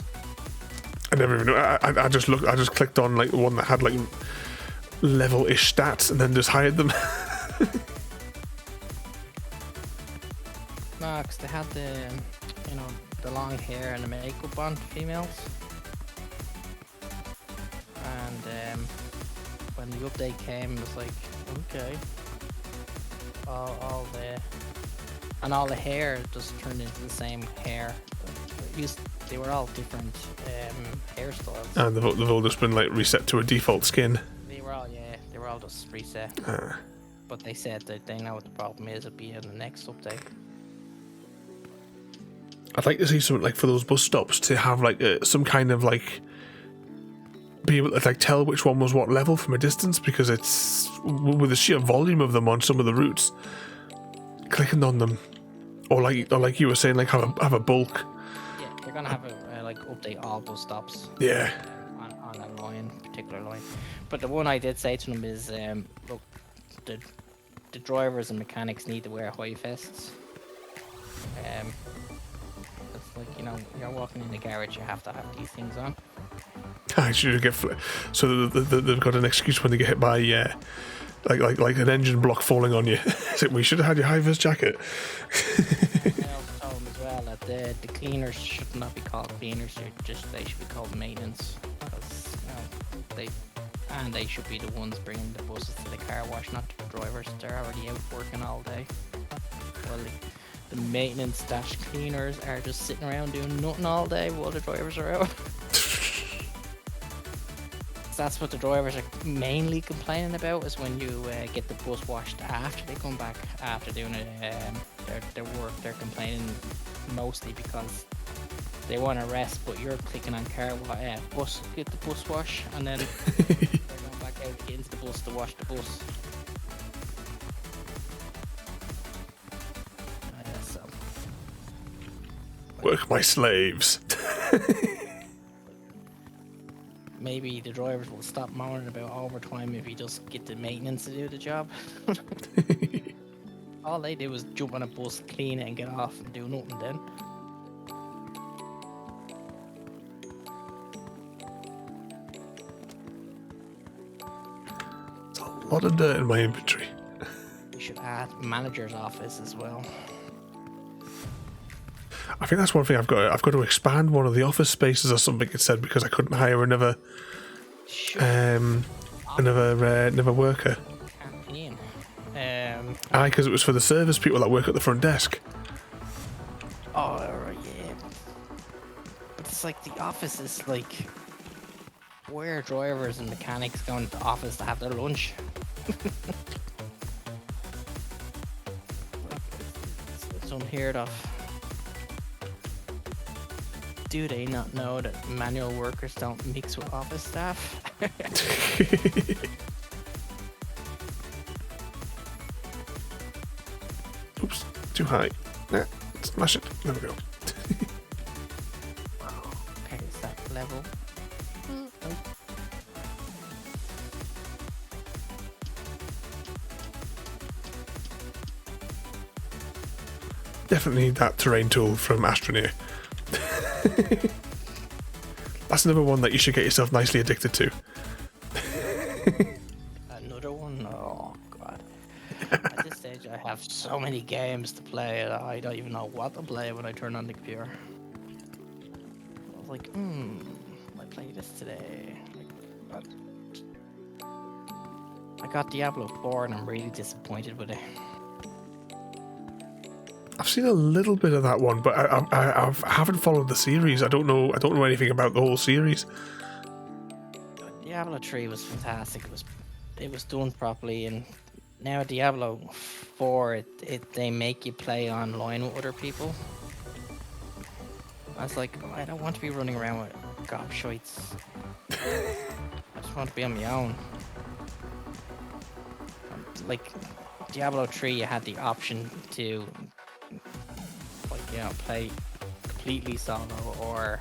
I never even know. I just looked. I just clicked on like the one that had like level-ish stats, and then just hired them. No, because they had the long hair and the makeup on females. And when the update came, it was like, okay, all the hair just turned into the same hair. They were all different hairstyles. And they've all just been like reset to a default skin. They were all just reset. But they said that they know what the problem is. It'll be in the next update. I'd like to see something like for those bus stops to have like some kind of like be able to like tell which one was what level from a distance, because it's with the sheer volume of them on some of the routes, clicking on them, or like you were saying, like have a bulk. Yeah, they're gonna have a like update all bus stops. Yeah. On that particular line. But the one I did say to them is, look, the drivers and mechanics need to wear high vests. It's like, you're walking in the garage, you have to have these things on. I should get so they've got an excuse when they get hit by like an engine block falling on you. So we should have had your high vis jacket. I also told them as well that the cleaners should not be called cleaners. They should be called maintenance, because they should be the ones bringing the buses to the car wash, not the drivers. They're already out working all day. Well, the maintenance dash cleaners are just sitting around doing nothing all day while the drivers are out. That's what the drivers are mainly complaining about, is when you get the bus washed after they come back after doing their work. They're complaining mostly because they want to rest, but you're clicking on bus, get the bus wash, and then they're going back out to get into the bus to wash the bus. So. Work my slaves. Maybe the drivers will stop moaning about overtime if you just get the maintenance to do the job. All they do is jump on a bus, clean it, and get off and do nothing then. It's a lot of dirt in my inventory. We should add manager's office as well. I think that's one thing I've got to expand one of the office spaces or something. It said, because I couldn't hire another worker. Campaign. Aye, because it was for the service people that work at the front desk. Oh yeah. But it's like the office is like Where are drivers and mechanics going to the office to have their lunch? It's unheard of. Do they not know that manual workers don't mix with office staff? Oops, too high. Nah, smash it. There we go. Okay, is that level? Definitely need that terrain tool from Astroneer. That's another one that you should get yourself nicely addicted to. Another one? Oh god. At this stage I have so many games to play that I don't even know what to play when I turn on the computer. I was like, I play this today. I got Diablo 4 and I'm really disappointed with it. I've seen a little bit of that one, but I haven't followed the series. I don't know anything about the whole series. Diablo 3 was fantastic. It was done properly, and now Diablo 4, they make you play online with other people. I was like, I don't want to be running around with gobshites. I just want to be on my own. Like Diablo 3, you had the option to, play completely solo or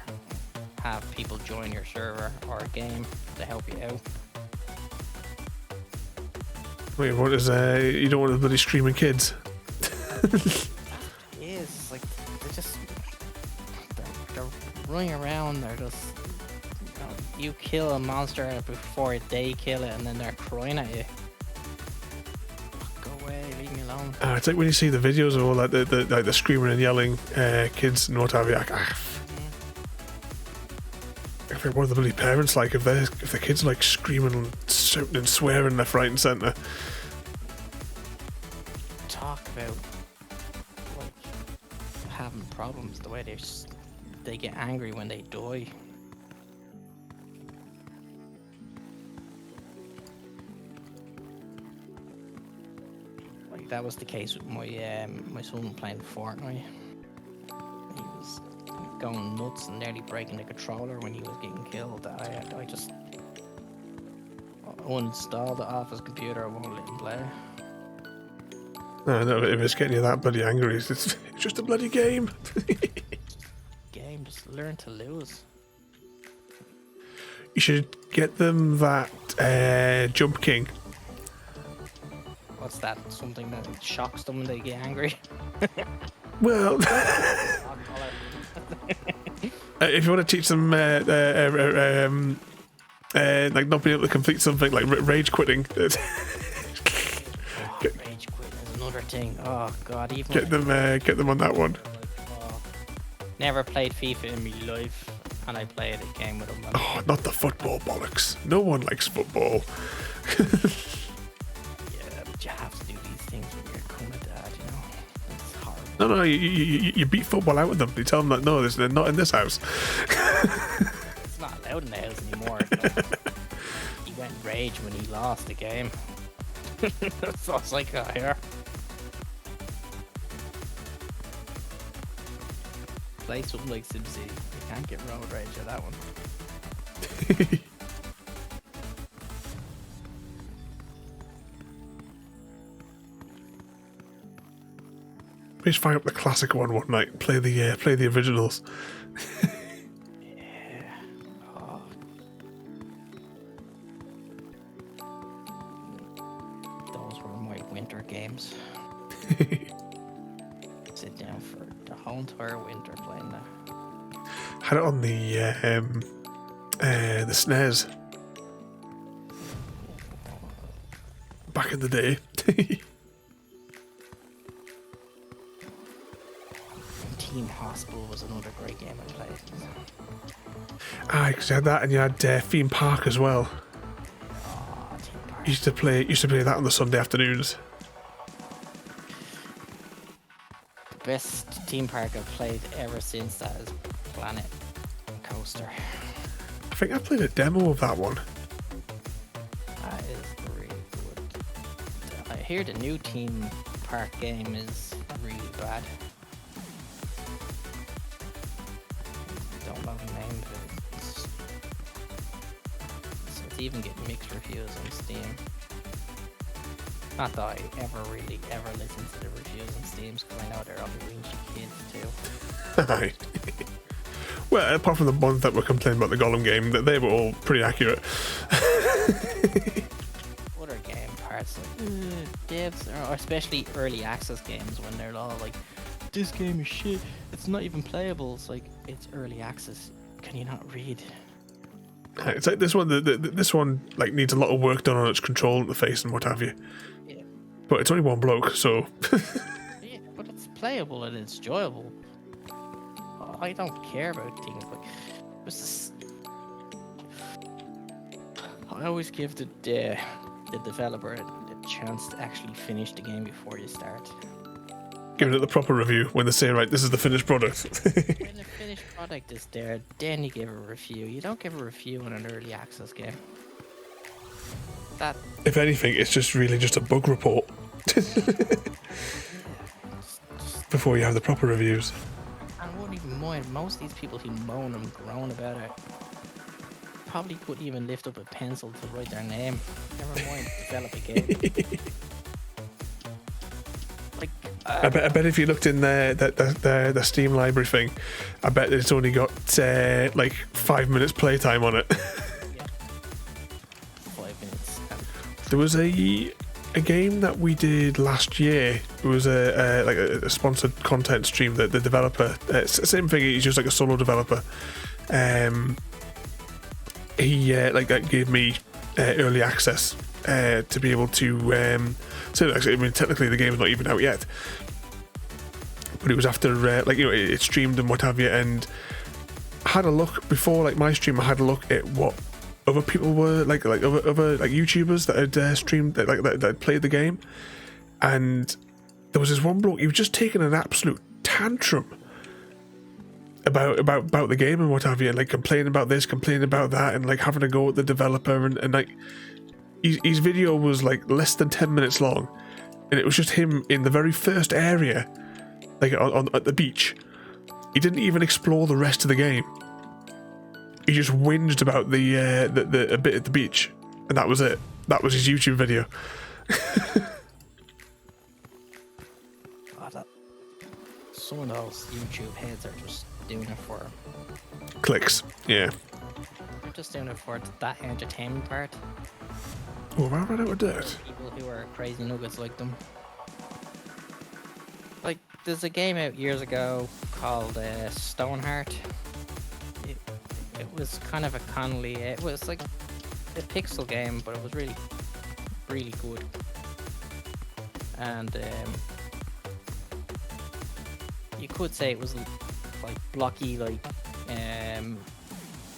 have people join your server or a game to help you out. Wait, what is you don't want the bloody screaming kids? It is like they're running around. They're just you kill a monster before they kill it, and then they're crying at you. Go away, leave me alone. It's like when you see the videos of all that, the screaming and yelling kids and what have you. If one of the bloody parents, like if the kids are like screaming and shouting and swearing left, right, and centre. Talk about having problems. The way they get angry when they die. Like that was the case with my son playing Fortnite. He was going nuts and nearly breaking the controller when he was getting killed. I just uninstalled it off his computer. I won't let him play. No, if it's getting you that bloody angry, it's just a bloody game. Game, just learn to lose. You should get them that Jump King. What's that? Something that shocks them when they get angry? Well, if you want to teach them like not being able to complete something, like rage quitting. Rage quitting is another thing. Oh god, even get them on that one. Never played FIFA in my life, and I played a game with them. Oh, not the football bollocks. No one likes football. Yeah, but you have to do these things when you're becoming a dad, you know. It's horrible. No, you beat football out with them. You tell them that no, they're not in this house. It's not allowed in the house anymore. He went rage when he lost the game. So it's like, here. Play something like SimCity. You can't get road rage at that one. We just fire up the classic one night and play the originals. Yeah. Oh. Those were my winter games. Sit down for the whole entire winter playing that. Had it on the SNES back in the day. Team Hospital was another great game I played. Because you had that, and you had Theme Park as well. Oh, Team Park. Used to play that on the Sunday afternoons. The best Team Park I've played ever since that is Planet Coaster. I think I played a demo of that one. That is really good. I hear the new theme park game is really bad. Don't know the name of it. It's even getting mixed reviews on Steam. Not that I ever listen to the reviews on Steam, because I know they're all whingey kids too. Right. Well, apart from the ones that were complaining about the Gollum game, that they were all pretty accurate. Other game parts, like devs, or especially early access games, when they're all like, "This game is shit. It's not even playable." It's like, it's early access. Can you not read? It's like this one. This one like needs a lot of work done on its control interface and what have you. Yeah. But it's only one bloke, so. Yeah, but it's playable and it's enjoyable. I don't care about things like. I always give the developer a chance to actually finish the game before you start. Giving it the proper review when they say, right, this is the finished product. When the finished product is there, then you give a review. You don't give a review on an early access game. That. If anything, it's just really just a bug report. Before you have the proper reviews. I wouldn't even mind. Most of these people who moan and groan about it probably couldn't even lift up a pencil to write their name. Never mind develop a game. Like, I bet if you looked in the Steam library thing, I bet it's only got like 5 minutes playtime on it. Yeah. 5 minutes. There was a game that we did last year. It was a sponsored content stream that the developer, same thing, he's just like a solo developer. He gave me early access to be able to so actually, I mean, technically the game's not even out yet, but it was after it streamed and what have you, and I had a look before my stream. I had a look at what other people were other YouTubers that had streamed that had played the game, and there was this one bloke. He was just taking an absolute tantrum about the game and what have you, and complaining about this, complaining about that, and having to go at the developer, and his video was less than 10 minutes long, and it was just him in the very first area, at the beach. He didn't even explore the rest of the game. He just whinged about the bit at the beach, and that was it. That was his YouTube video. Some of those YouTube heads are just doing it for Clicks, yeah. they're just doing it for that entertainment part. Oh, have I run out of dirt? People who are crazy nuggets like them. There's a game out years ago called Stoneheart. It was kind of a Connolly. It was like a pixel game, but it was really, really good. And you could say it was blocky,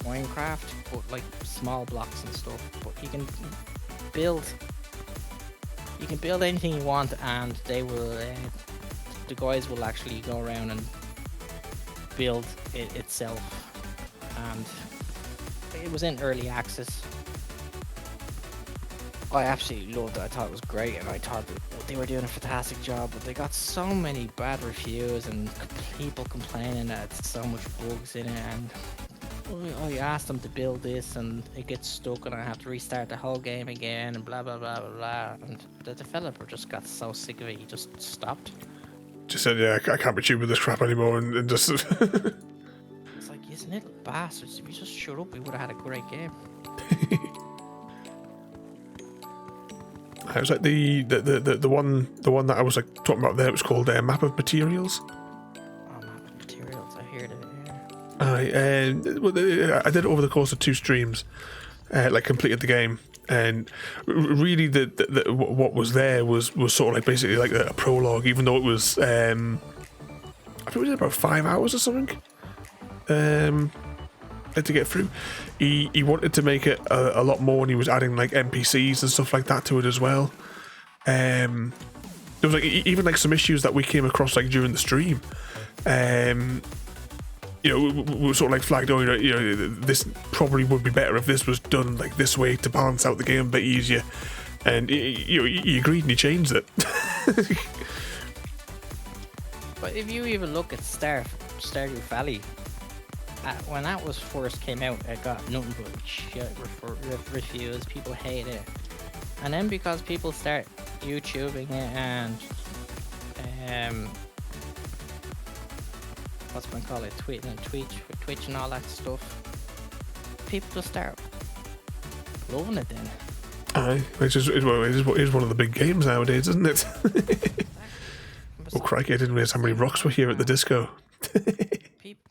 Minecraft, but small blocks and stuff. But you can build anything you want, and they will. The guys will actually go around and build it itself. And it was in early access. I absolutely loved it. I thought it was great, and I thought that they were doing a fantastic job, but they got so many bad reviews and people complaining that it's so much bugs in it, and I asked them to build this and it gets stuck and I have to restart the whole game again and blah blah blah blah blah, and the developer just got so sick of it, he just stopped. Just said, yeah, I can't be tuned with this crap anymore, and just... It's like, you little bastards, if you just shut up, we would have had a great game. It was the one that I was talking about there. It was called Map of Materials. Oh, Map of Materials, I heard it. Yeah. I did it over the course of 2 streams, completed the game, and really what was there was sort of basically a prologue, even though it was I think it was about 5 hours or something to get through. He wanted to make it a lot more, and he was adding NPCs and stuff like that to it as well. There was even some issues that we came across during the stream. you know, we sort of like flagged, oh, you know, this probably would be better if this was done like this way to balance out the game a bit easier. And you agreed and you changed it. But if you even look at Stardew Valley, when that was first came out, it got nothing but shit reviews. People hate it, and then because people start YouTubing it and what's man call it, Twitch and all that stuff, people just start loving it then. Aye, which is one of the big games nowadays, isn't it? Oh crikey, I didn't realise how many rocks were here at the disco.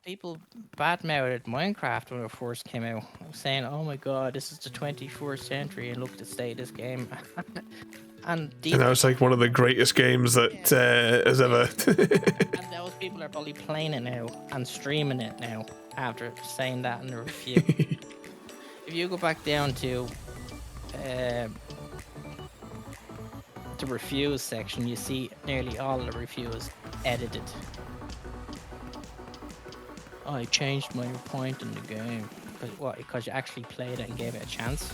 People badmouthed Minecraft when it first came out, saying, "Oh my god, this is the 21st century, and look at the state of this game." and now it's like one of the greatest games that has ever. And those people are probably playing it now and streaming it now after saying that in the review. If you go back down to the reviews section, you see nearly all the reviews edited. I changed my point in the game. Because you actually played it and gave it a chance.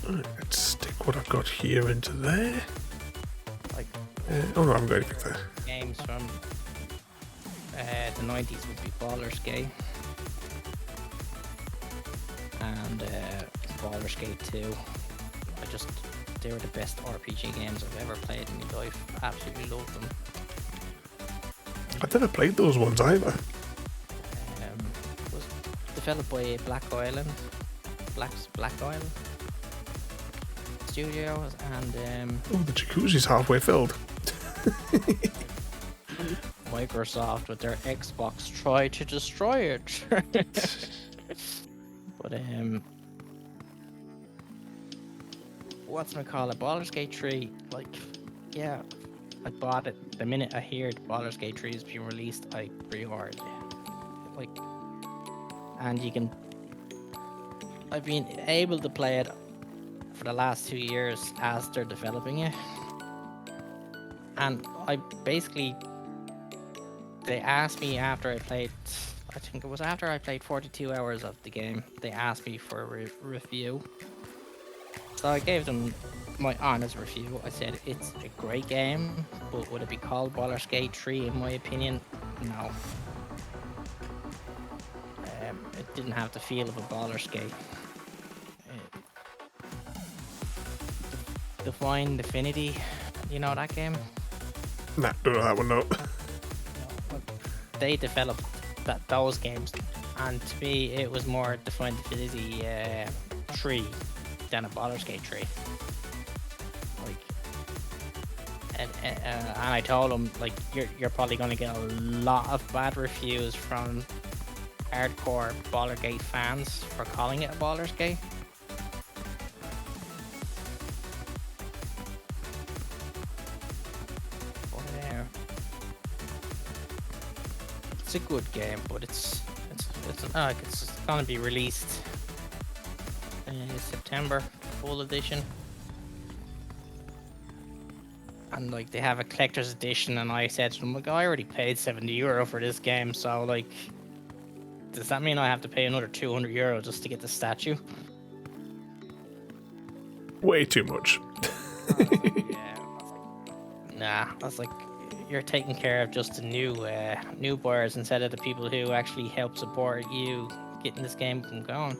Right, let's stick what I've got here into there. Like, oh no, I haven't got anything there. Games from the 90s would be Baldur's Gate and Baldur's Gate 2. They were the best RPG games I've ever played in my life. Absolutely loved them. I've never played those ones either. It was developed by Black Island Studios, and oh, the jacuzzi's halfway filled. Microsoft with their Xbox tried to destroy it. But whatchamacallit, Baldur's Gate 3, like, yeah, I bought it the minute I heard Baldur's Gate 3 is being released. I pre-ordered it. Like, and I've been able to play it for the last 2 years as they're developing it, and they asked me after I played, I think it was after I played 42 hours of the game, they asked me for a review. So I gave them my honest review. I said it's a great game, but would it be called Baldur's Gate 3 in my opinion? No. It didn't have the feel of a Baldur's Gate. Divine Divinity, you know that game? Nah, don't know that one, no. They developed those games, and to me it was more Divine Divinity 3 than a Baldur's Gate 3. Like, and I told them, like, you're probably going to get a lot of bad reviews from hardcore Baldur's Gate fans for calling it a Baldur's Gate. It's a good game, but it's gonna be released in September, full edition, and like they have a collector's edition. And I said to them, like, I already paid €70 for this game, so like, does that mean I have to pay another €200 just to get the statue? Way too much. Yeah, I was like, you're taking care of just the new buyers instead of the people who actually help support you getting this game going.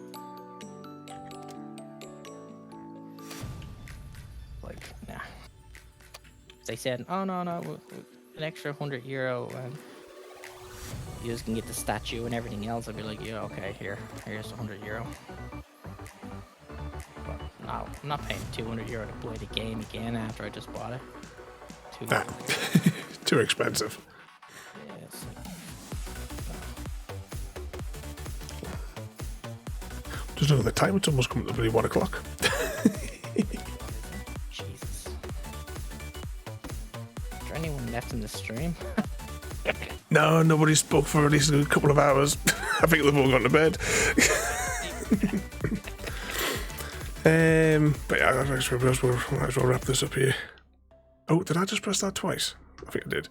Like, nah. They said, oh no, an extra €100 and you just can get the statue and everything else. I'd be like, yeah, okay, here's €100. But no, I'm not paying €200 to play the game again after I just bought it. Nah. Too expensive. Yeah, it's like, Just know the time, it's almost coming to bloody 1 o'clock. Jesus. Is there anyone left in the stream? No, nobody spoke for at least a couple of hours. I think they've all gone to bed. But yeah, I might as well wrap this up here. Oh, did I just press that twice? I think I did.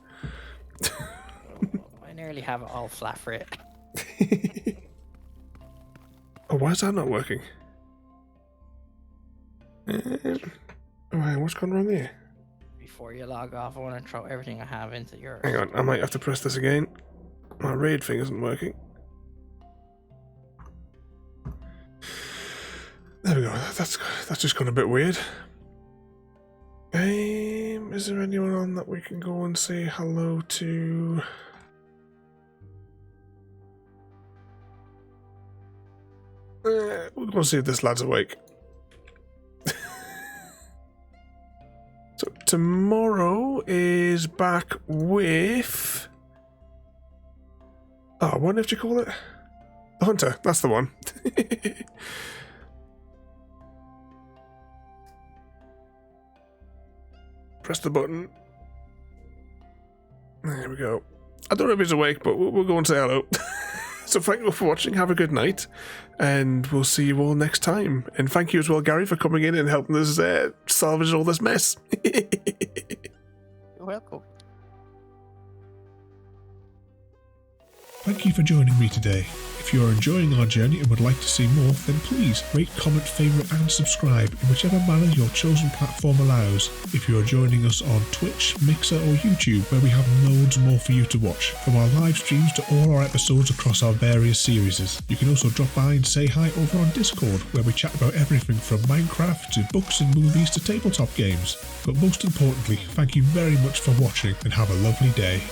I nearly have it all flat for it. Oh, why is that not working? Right, what's gone wrong there? Before you log off, I want to throw everything I have into yours. Hang on, I might have to press this again. My raid thing isn't working. There we go. That's just gone a bit weird. Is there anyone on that we can go and say hello to? We'll go see if this lad's awake. So tomorrow is back with... Oh, what did you call it? The Hunter, that's the one. Press the button. There we go. I don't know if he's awake, but we'll go and say hello. So thank you for watching, have a good night, and we'll see you all next time. And thank you as well, Gary, for coming in and helping us salvage all this mess. You're welcome. Thank you for joining me today. If you are enjoying our journey and would like to see more, then please rate, comment, favourite and subscribe in whichever manner your chosen platform allows. If you are joining us on Twitch, Mixer or YouTube, where we have loads more for you to watch, from our live streams to all our episodes across our various series. You can also drop by and say hi over on Discord, where we chat about everything from Minecraft to books and movies to tabletop games. But most importantly, thank you very much for watching and have a lovely day.